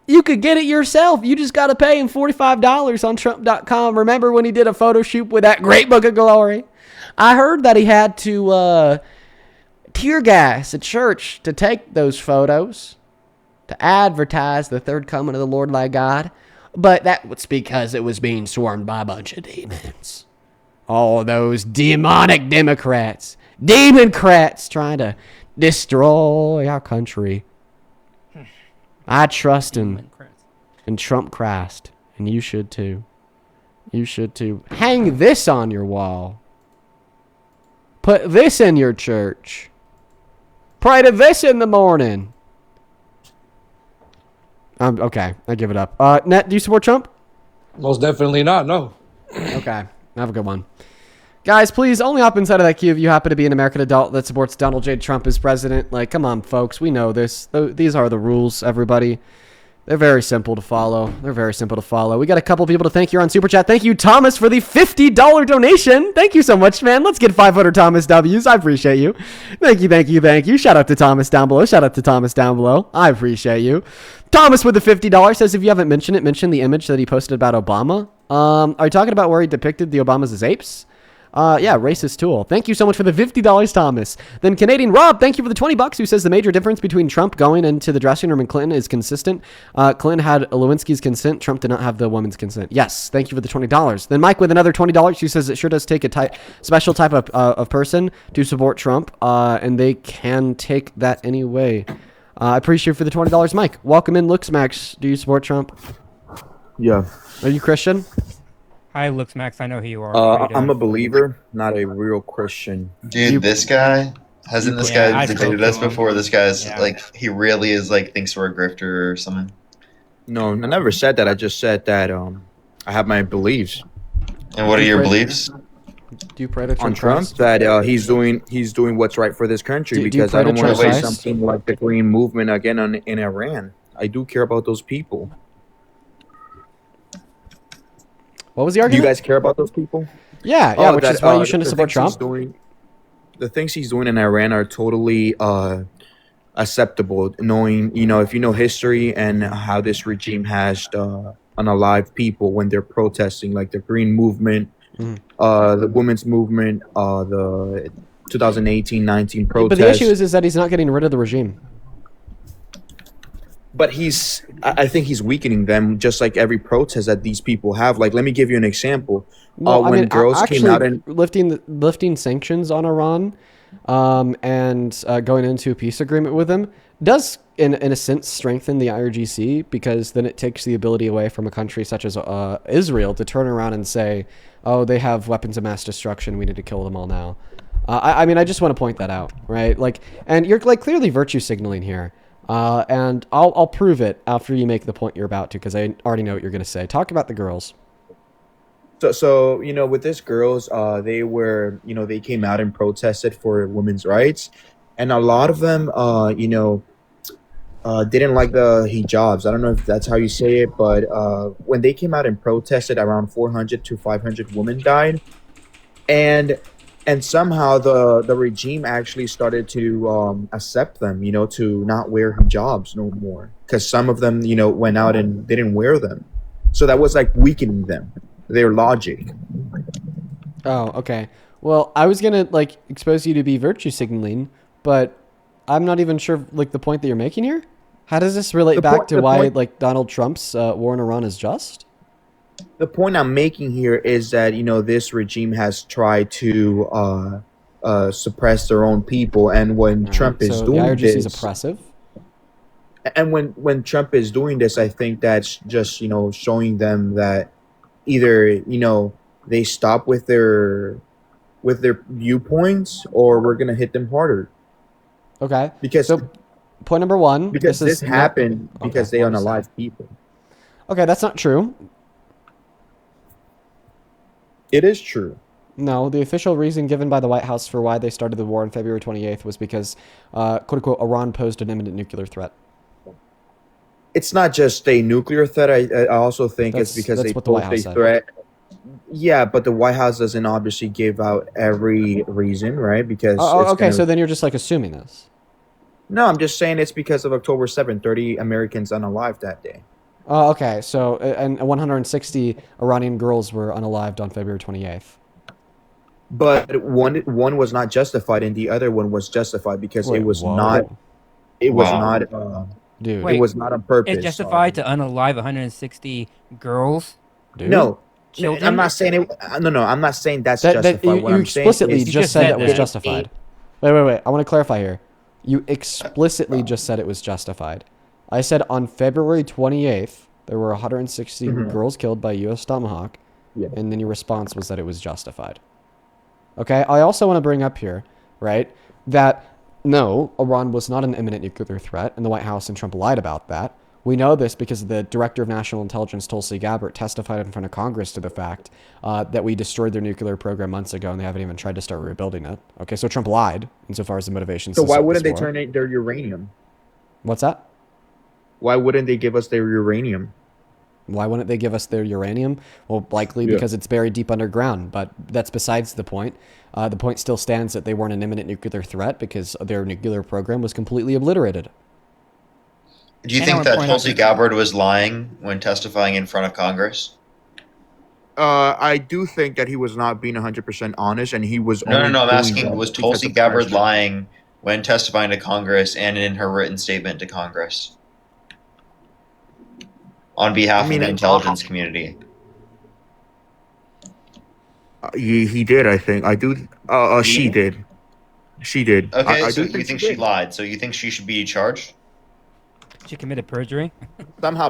You could get it yourself. You just got to pay him $45 on Trump.com. Remember when he did a photo shoot with that great book of glory? I heard that he had to tear gas a church to take those photos, to advertise the third coming of the Lord thy God. But that was because it was being swarmed by a bunch of demons. All those demonic Democrats. Democrats trying to destroy our country. I trust in Trump Christ. And you should too. You should too. Hang this on your wall. Put this in your church. Pray to this in the morning. Okay, I give it up. Net, do you support Trump? Most definitely not. No. Okay, have a good one. Guys, please only hop inside of that queue if you happen to be an American adult that supports Donald J. Trump as president. Like, come on, folks. We know this. These are the rules, everybody. They're very simple to follow. We got a couple people to thank here on Super Chat. Thank you, Thomas, for the $50 donation. Thank you so much, man. Let's get 500 Thomas W's. I appreciate you. Thank you. Shout out to Thomas down below. I appreciate you. Thomas with the $50 says, if you haven't mentioned it, mention the image that he posted about Obama. Are you talking about where he depicted the Obamas as apes? Yeah, racist tool. Thank you so much for the $50, Thomas. Then Canadian Rob, thank you for the $20, who says the major difference between Trump going into the dressing room and Clinton is consistent. Clinton had Lewinsky's consent. Trump did not have the woman's consent. Yes, thank you for the $20. Then Mike with another $20, who says it sure does take a special type of person to support Trump, and they can take that anyway. I appreciate you for the $20, Mike. Welcome in, Looks Max. Do you support Trump? Yeah. Are you Christian? Hi, Looks Max. I know who you are. I'm a believer, not a real Christian. Dude, this guy hasn't this guy debated us before? This guy's like, he really is like thinks we're a grifter or something. No, I never said that. I just said that I have my beliefs. And what are your beliefs? Do you pray to Trump? On Trump, that he's doing what's right for this country, because I don't want to say something like the Green Movement again in Iran. I do care about those people. What was the argument? Do you guys care about those people? Yeah, which is why you shouldn't support Trump. The things he's doing in Iran are totally acceptable, knowing, if you know history and how this regime has unalived people when they're protesting, like the Green Movement, the women's movement, the 2018-19 protests. But the issue is that he's not getting rid of the regime. But I think he's weakening them, just like every protest that these people have. Like, let me give you an example. When girls came out and lifting sanctions on Iran, and going into a peace agreement with them does, in a sense, strengthen the IRGC, because then it takes the ability away from a country such as Israel to turn around and say, "Oh, they have weapons of mass destruction. We need to kill them all now." I mean, I just want to point that out, right? Like, and you're like clearly virtue signaling here. And I'll prove it after you make the point you're about to, because I already know what you're going to say. Talk about the girls. So with these girls, they came out and protested for women's rights, and a lot of them, didn't like the hijabs. I don't know if that's how you say it, but when they came out and protested, around 400 to 500 women died, and somehow the regime actually started to accept them, to not wear hijabs no more, because some of them, went out and didn't wear them. So that was like weakening them, their logic. Oh, okay. Well, I was gonna expose you to be virtue signaling, but I'm not even sure the point that you're making here. How does this relate back to why Donald Trump's war in Iran is just? The point I'm making here is that, this regime has tried to suppress their own people. And when Trump is doing the IRGC this... is oppressive? And when Trump is doing this, I think that's just, showing them that either, they stop with their viewpoints, or we're going to hit them harder. Okay. Because point number one... Because this happened because they unalive people. Okay, that's not true. It is true. No, the official reason given by the White House for why they started the war on February 28th was because, quote-unquote, Iran posed an imminent nuclear threat. It's not just a nuclear threat. I also think it's because they posed a threat. Yeah, but the White House doesn't obviously give out every reason, right? Because so then you're just assuming this. No, I'm just saying it's because of October 7th, 30 Americans unalived that day. Okay, so and 160 Iranian girls were unalived on February 28th. But one was not justified, and the other one was justified because it was not. It was not. Dude, it was not on purpose. It's justified to unalive 160 girls. Dude. No, children? I'm not saying it. No, I'm not saying that's justified. You explicitly just said that was justified. Wait. I want to clarify here. You explicitly just said it was justified. I said on February 28th, there were 160 girls killed by U.S. Tomahawk, and then your response was that it was justified. Okay, I also want to bring up here, right, that no, Iran was not an imminent nuclear threat, and the White House and Trump lied about that. We know this because the Director of National Intelligence, Tulsi Gabbard, testified in front of Congress to the fact that we destroyed their nuclear program months ago and they haven't even tried to start rebuilding it. Okay, so Trump lied insofar as the motivations. So to why start wouldn't this they war. turn their uranium? What's that? Why wouldn't they give us their uranium? Why wouldn't they give us their uranium? Well, likely because it's buried deep underground, but that's besides the point. The point still stands that they weren't an imminent nuclear threat because their nuclear program was completely obliterated. Do you think that Tulsi Gabbard was lying when testifying in front of Congress? I do think that he was not being 100% honest, and he was No, only I'm doing asking, that was because Tulsi of Gabbard pressure. lying when testifying to Congress and in her written statement to Congress on behalf of the intelligence community? He did, I think. I do. She did. She did. Okay, I so do you think she lied. So you think she should be charged? She committed perjury? Somehow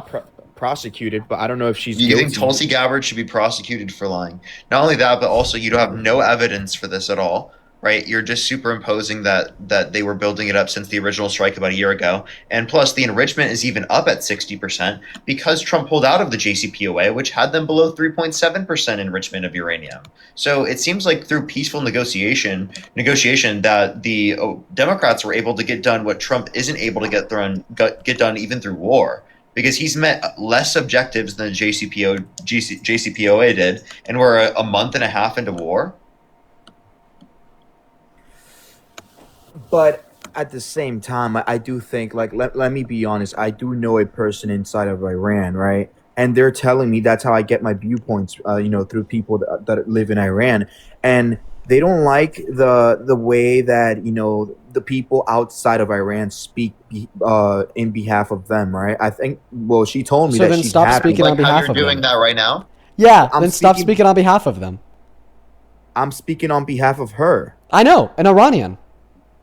prosecuted, but I don't know if she's You guilty. think Tulsi Gabbard should be prosecuted for lying? Not only that, but also you don't have no evidence for this at all, right? You're just superimposing that they were building it up since the original strike about a year ago. And plus, the enrichment is even up at 60% because Trump pulled out of the JCPOA, which had them below 3.7% enrichment of uranium. So it seems like through peaceful negotiation that the Democrats were able to get done what Trump isn't able to get done even through war. Because he's met less objectives than the JCPOA did, and we're a month and a half into war. But at the same time, I do think, like, let me be honest, I do know a person inside of Iran, right? And they're telling me that's how I get my viewpoints, through people that live in Iran. And they don't like the way that, the people outside of Iran speak in behalf of them, right? I think, well, she told me So that then she's stop happy. speaking on behalf You're of doing them. that right now? Yeah, I'm then stop speaking on behalf of them. I'm speaking on behalf of her. I know, an Iranian.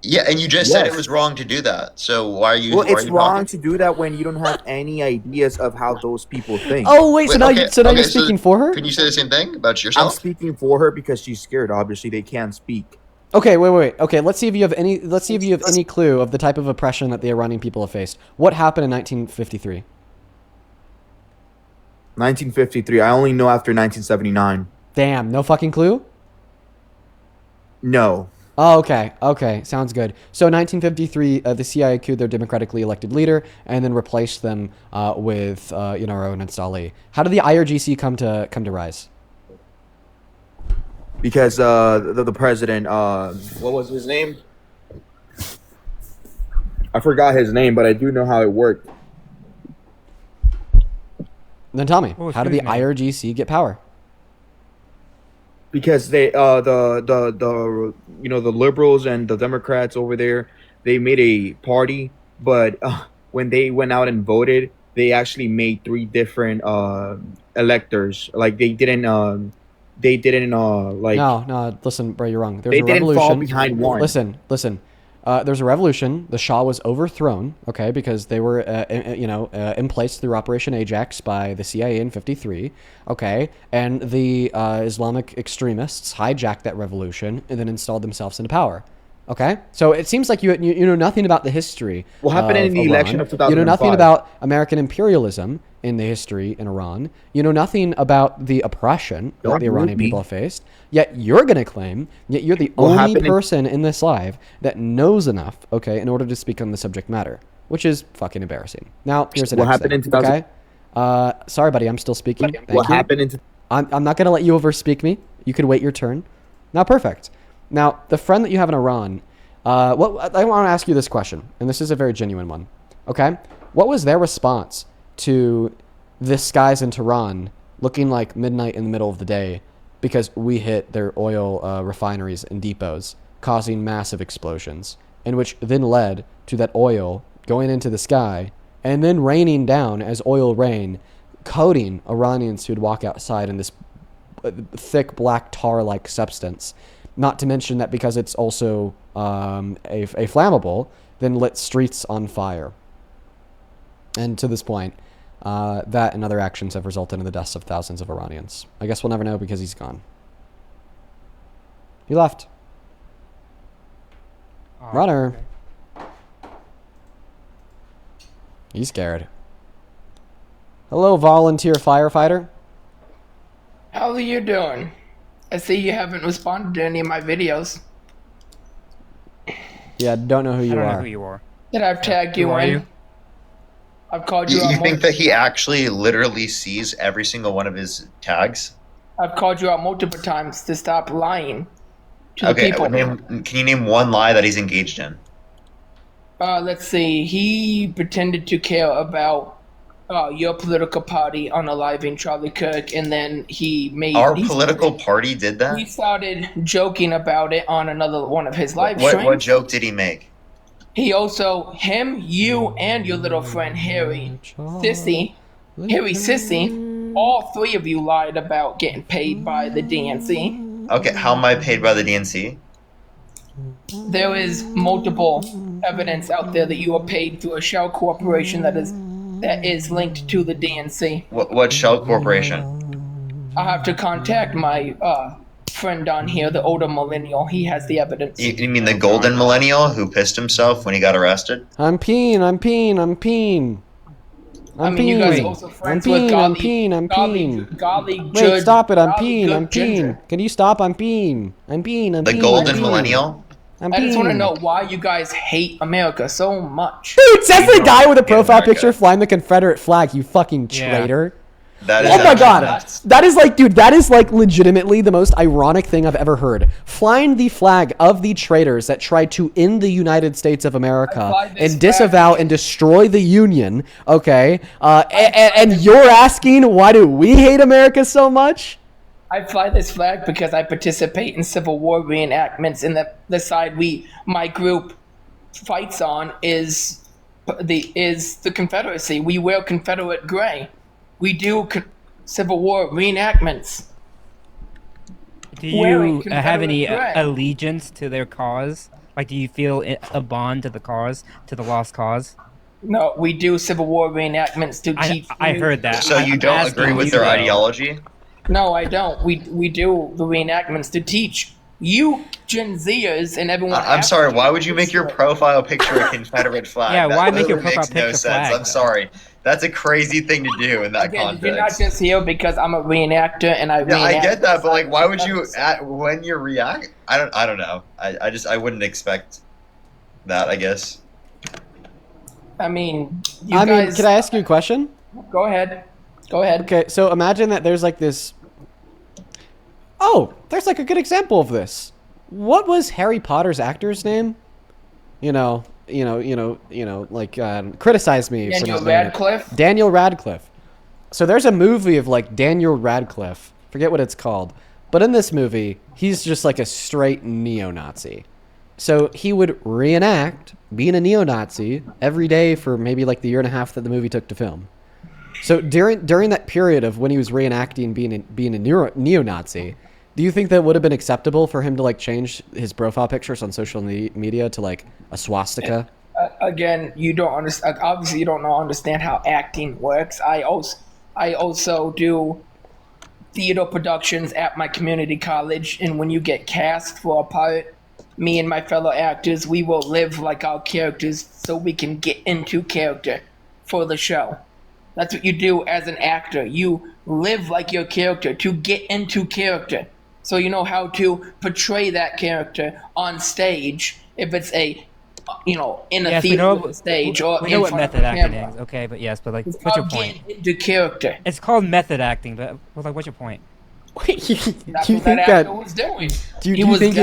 Yeah, and you just said it was wrong to do that. So why are you? Well, why it's are you wrong talking? to do that when you don't have any ideas of how those people think. Oh wait, so now you're speaking for her? Can you say the same thing about yourself? I'm speaking for her because she's scared. Obviously, they can't speak. Okay, wait. Okay, let's see if you have any. Let's see if you have any clue of the type of oppression that the Iranian people have faced. What happened in 1953? 1953. I only know after 1979. Damn, no fucking clue. No. Oh, okay, sounds good. So 1953, the CIA couped their democratically elected leader and then replaced them with our own installee. How did the IRGC come to rise? Because the president, what was his name? I forgot his name, but I do know how it worked. Then tell me, how did the IRGC get power? Because they the liberals and the Democrats over there, they made a party, but when they went out and voted, they actually made 3 different electors. Like they didn't like. No. Listen, bro, you're wrong. They didn't fall behind one. Listen. There's a revolution. The Shah was overthrown. Okay, because they were in place through Operation Ajax by the CIA in '53. Okay, and the Islamic extremists hijacked that revolution and then installed themselves into power. Okay, so it seems like you know nothing about the history. What happened in the election of 2005? You know nothing about American imperialism in the history in Iran. You know nothing about the oppression that the Iranian people have faced. Yet you're going to claim, yet you're the only person in this live that knows enough, okay, in order to speak on the subject matter, which is fucking embarrassing. Now, here's the next thing. Okay? Sorry, buddy, I'm still speaking. Thank you. Happened in? I'm not going to let you overspeak me. You could wait your turn. Now, perfect. Now, the friend that you have in Iran, I want to ask you this question, and this is a very genuine one. Okay? What was their response to the skies in Tehran looking like midnight in the middle of the day because we hit their oil refineries and depots, causing massive explosions, and which then led to that oil going into the sky and then raining down as oil rain, coating Iranians who'd walk outside in this thick black tar-like substance. Not to mention that because it's also a flammable, then lit streets on fire. And to this point, that and other actions have resulted in the deaths of thousands of Iranians. I guess we'll never know because he's gone. He left. Runner. Okay. He's scared. Hello, volunteer firefighter. How are you doing? I see you haven't responded to any of my videos. Yeah, don't know who you I don't are. know who you are. That I've tagged you Who are in. you? I've called you out. You think that he actually literally sees every single one of his tags? I've called you out multiple times to stop lying to the Okay, people. can you name one lie that he's engaged in? Let's see. He pretended to care about your political party on a live in Charlie Kirk, and then he political party did that? He started joking about it on another one of his live streams. What joke did he make? He also, you, and your little friend Harry Sissy, all three of you lied about getting paid by the DNC. Okay, how am I paid by the DNC? There is multiple evidence out there that you are paid through a shell corporation that is linked to the DNC. What shell corporation? I have to contact my friend on here, the older millennial. He has the evidence. You mean the golden millennial who pissed himself when he got arrested? I'm peeing. You guys are also friends with Golly Wait, Judge. stop it. I'm Golly peeing. Good Ginger. Can you stop? I'm peeing. The golden millennial? I just want to know why you guys hate America so much. Dude, says the guy with a profile picture flying the Confederate flag, you fucking traitor. Oh my god. That is like, dude, that is like legitimately the most ironic thing I've ever heard. Flying the flag of the traitors that tried to end the United States of America and disavow and destroy the Union, okay? And you're asking, why do we hate America so much? I fly this flag because I participate in Civil War reenactments, and the side my group fights on is the Confederacy. We wear Confederate gray. We do Civil War reenactments. Do you have any allegiance to their cause? Like, do you feel a bond to the cause, to the lost cause? No, we do Civil War reenactments to teach. I heard that. So you don't agree with their ideology? No, I don't. We do the reenactments to teach you Gen Zers and everyone. I'm sorry. Why would you make your profile picture a Confederate flag? Yeah, why make your profile makes no picture sense. flag? I'm sorry. That's a crazy thing to do in that context. You're not just here because I'm a reenactor and I. Yeah, I get that, but like, why would you when you react? I don't know. I wouldn't expect that. I guess. I mean, can I ask you a question? Go ahead. Okay, so imagine that there's like this. Oh, there's like a good example of this. What was Harry Potter's actor's name? Criticize me. Daniel Radcliffe? Daniel Radcliffe. So there's a movie of like Daniel Radcliffe. Forget what it's called. But in this movie, he's just like a straight neo-Nazi. So he would reenact being a neo-Nazi every day for maybe like the year and a half that the movie took to film. So during that period of when he was reenacting being a neo-Nazi, do you think that would have been acceptable for him to like change his profile pictures on social media to like a swastika? Again, you don't understand. Obviously, you don't understand how acting works. I also do theater productions at my community college, and when you get cast for a part, me and my fellow actors, we will live like our characters so we can get into character for the show. That's what you do as an actor. You live like your character to get into character. So you know how to portray that character on stage if it's in a theater stage or we know what method acting is. Okay, but like, what's your point? Into character. It's called method acting, but like, what's your point? Wait, that's what that actor was doing. Do you think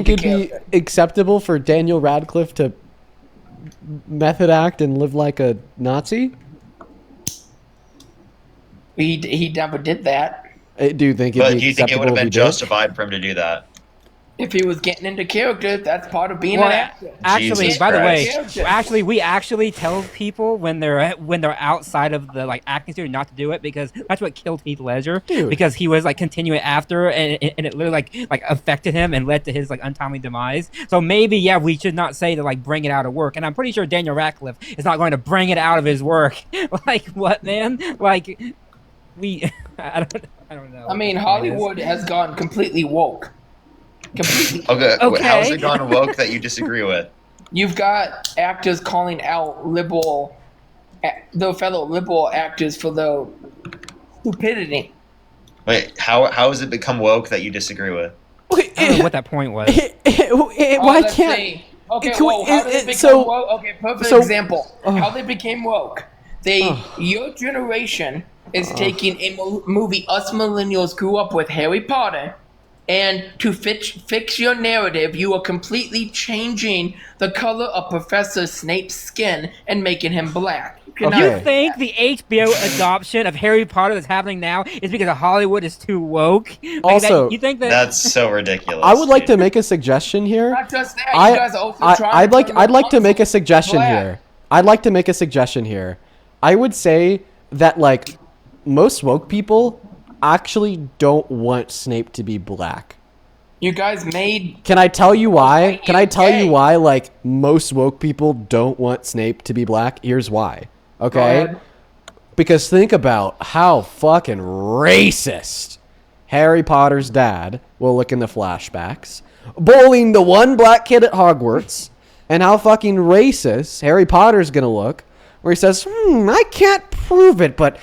it'd be acceptable for Daniel Radcliffe to method act and live like a Nazi? He never did that. Do you think? But do you think it would have been justified for him to do that? If he was getting into character, that's part of being an actor. Actually, by the way, we actually tell people when they're outside of the like acting studio not to do it, because that's what killed Heath Ledger. Dude. Because he was like continuing after, and it literally like affected him and led to his like untimely demise. So maybe we should not say to like bring it out of work. And I'm pretty sure Daniel Radcliffe is not going to bring it out of his work. Like what, man? Like I don't know. I mean, Hollywood has gone completely woke. Okay. How's it gone woke that you disagree with? You've got actors calling out liberal the fellow liberal actors for the stupidity. Wait, how has it become woke that you disagree with? I don't know what that point was. Why can't? Okay, well, how did it become woke? Okay, perfect example. How they became woke. Your generation is taking a movie us millennials grew up with, Harry Potter, and to fix your narrative, you are completely changing the color of Professor Snape's skin and making him black. You think the HBO adoption of Harry Potter that's happening now is because Hollywood is too woke? Also, you think that that's so ridiculous. I would like to make a suggestion here. Not just that, you guys are also trying I'd like to make a suggestion here. I'd like to make a suggestion here. I would say that like most woke people actually don't want Snape to be black. You guys made. Can I tell you why? Can I tell you why? Like most woke people don't want Snape to be black. Here's why. Okay. Because think about how fucking racist Harry Potter's dad will look in the flashbacks, bullying the one black kid at Hogwarts, and how fucking racist Harry Potter's gonna look, where he says, I can't prove it, but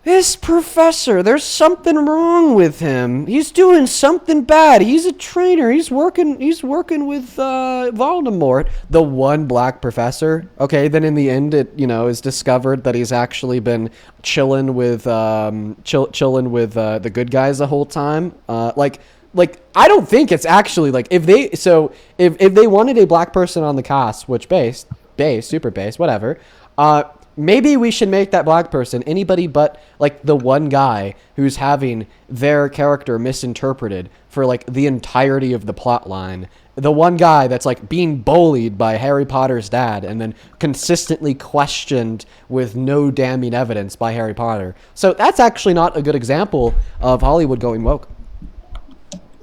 this professor, there's something wrong with him. He's doing something bad. He's a traitor. He's working with Voldemort. The one black professor. Okay, then in the end, it is discovered that he's actually been chilling with the good guys the whole time. Like I don't think it's actually like if they wanted a black person on the cast, which super base, whatever. Maybe we should make that black person anybody but like the one guy who's having their character misinterpreted for like the entirety of the plot line. The one guy that's like being bullied by Harry Potter's dad and then consistently questioned with no damning evidence by Harry Potter. So that's actually not a good example of Hollywood going woke.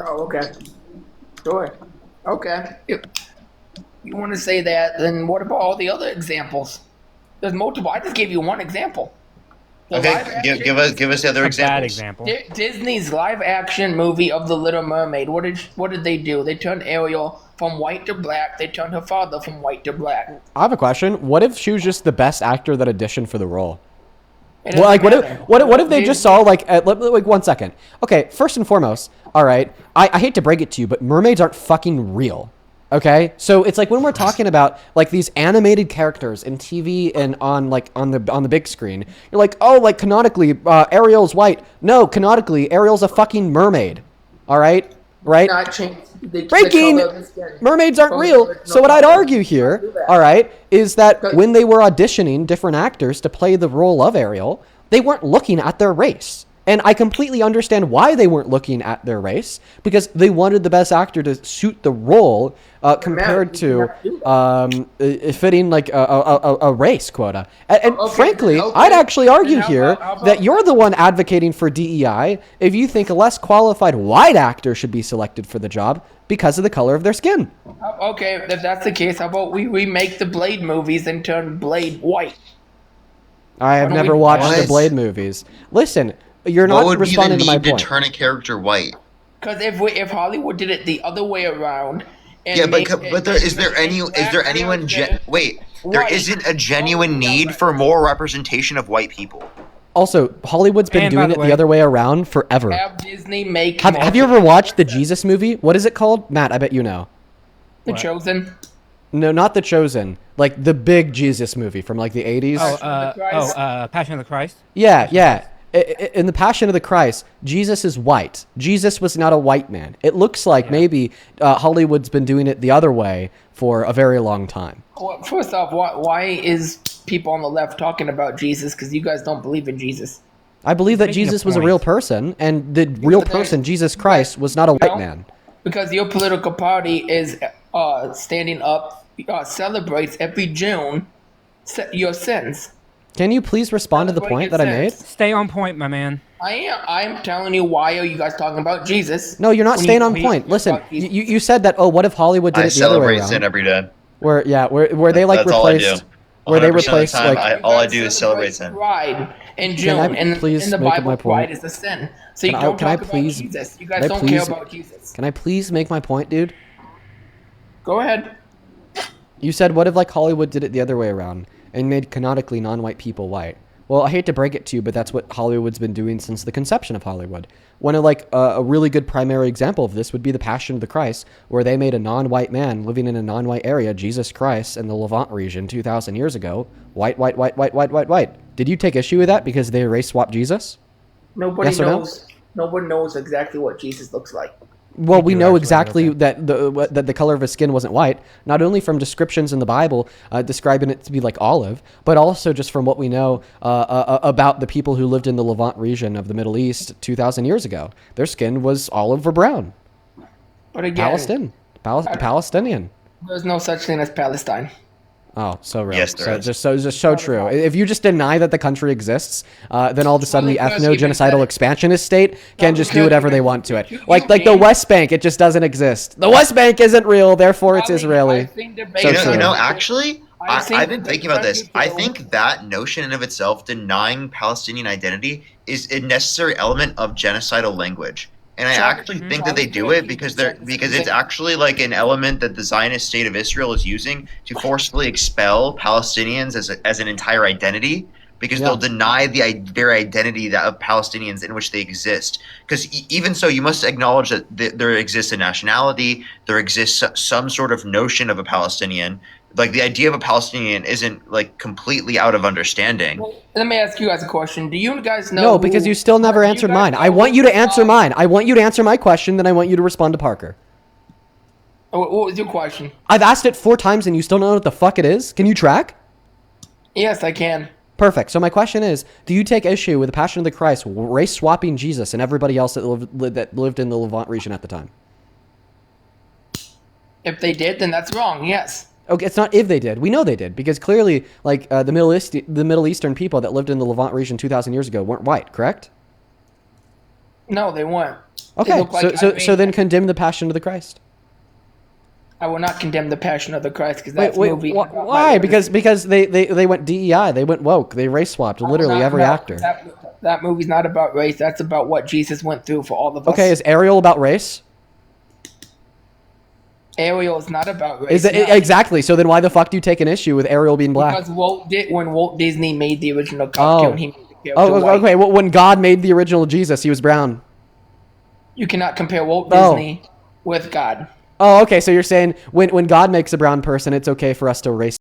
Oh, okay. Sure. Okay. If you want to say that, then what about all the other examples? There's multiple. I just gave you one example. Okay, give us the other examples. Bad example. Disney's live action movie of The Little Mermaid. What did they do? They turned Ariel from white to black. They turned her father from white to black. I have a question. What if she was just the best actor that auditioned for the role? Well, like what if they just saw like 1 second? Okay, first and foremost, all right. I hate to break it to you, but mermaids aren't fucking real. Okay, so it's like when we're talking about like these animated characters in TV and on the big screen, you're like, oh, like canonically, Ariel's white. No, canonically, Ariel's a fucking mermaid. All right, right? Breaking! Mermaids aren't real. So what I'd argue here, all right, is that when they were auditioning different actors to play the role of Ariel, they weren't looking at their race. And I completely understand why they weren't looking at their race, because they wanted the best actor to suit the role compared to fitting like a race quota. And frankly, I'd actually argue here that you're the one advocating for DEI if you think a less qualified white actor should be selected for the job because of the color of their skin. Okay, if that's the case, how about we remake the Blade movies and turn Blade white? I have never watched the Blade movies. Listen, you're not responding to my point. What would be the need to turn a character white? Because if Hollywood did it the other way around, is there isn't a genuine need for more representation of white people. Also, Hollywood's been doing it the other way around forever. Have Disney make. Have you ever watched the Jesus movie? What is it called, Matt? I bet you know. The Chosen. No, not The Chosen. Like the big Jesus movie from like the 80s. Passion of the Christ. Yeah. In the Passion of the Christ, Jesus is white. Jesus was not a white man. It looks like maybe Hollywood's been doing it the other way for a very long time. Well, first off, why is people on the left talking about Jesus? Because you guys don't believe in Jesus. I believe that Jesus was a real person, and the real person, Jesus Christ, was not a white man. Because your political party is standing up, celebrates every June your sins. Can you please respond to the point that I made? Stay on point, my man. I'm telling you, why are you guys talking about Jesus? No, you're not staying on point. Listen, you said that. Oh, what if Hollywood did it the other way around? I celebrate sin every day. Where they like replaced. Where they replaced like. All I do is celebrate sin. Pride in June, and in the Bible, pride is a sin. So you don't talk about Jesus. You guys don't care about Jesus. Can I please make my point, dude? Go ahead. You said, what if like Hollywood did it the other way around? and made canonically non-white people white. Well, I hate to break it to you, but that's what Hollywood's been doing since the conception of Hollywood. One of a really good primary example of this would be the Passion of the Christ, where they made a non-white man living in a non-white area, Jesus Christ, in the Levant region 2,000 years ago, white. Did you take issue with that because they race swapped Jesus? Nobody Yes or no? knows. Nobody knows exactly what Jesus looks like. Well, we know exactly that the color of his skin wasn't white, not only from descriptions in the Bible describing it to be like olive, but also just from what we know about the people who lived in the Levant region of the Middle East 2,000 years ago. Their skin was olive or brown. But again, Palestinian. There's no such thing as Palestine. Oh, so real. Yes, there is. Just so true. If you just deny that the country exists, then all of a sudden the ethno-genocidal expansionist state can just do whatever they want to it. Like the West Bank, it just doesn't exist. The West Bank isn't real, therefore it's Israeli. Actually, I've been thinking about this. I think that notion in of itself, denying Palestinian identity, is a necessary element of genocidal language. And I actually think that they do it because it's actually like an element that the Zionist state of Israel is using to forcefully expel Palestinians as an entire identity, because they'll deny their identity of Palestinians in which they exist. Because even so, you must acknowledge that there exists a nationality, there exists some sort of notion of a Palestinian. Like, the idea of a Palestinian isn't like completely out of understanding. Well, let me ask you guys a question. Do you guys know? No, because you still never answered mine. I want you to answer mine. I want you to answer my question, then I want you to respond to Parker. What was your question? I've asked it 4 times and you still don't know what the fuck it is? Can you track? Yes, I can. Perfect. So my question is, do you take issue with the Passion of the Christ race swapping Jesus and everybody else that lived in the Levant region at the time? If they did, then that's wrong. Yes. Okay, it's not if they did. We know they did, because clearly, like, the Middle Eastern people that lived in the Levant region 2,000 years ago weren't white, correct? No, they weren't. Okay, so then condemn the Passion of the Christ. I will not condemn the Passion of the Christ, because that's movie. Why? Because they went DEI, they went woke, they race swapped literally every actor. That movie's not about race. That's about what Jesus went through for all of us. Okay, is Ariel about race? Ariel is not about race. Exactly. So then why the fuck do you take an issue with Ariel being black? Because when Walt Disney made the original cartoon, he made the character white. Okay. Well, when God made the original Jesus, he was brown. You cannot compare Walt Disney with God. Oh, okay. So you're saying when God makes a brown person, it's okay for us to race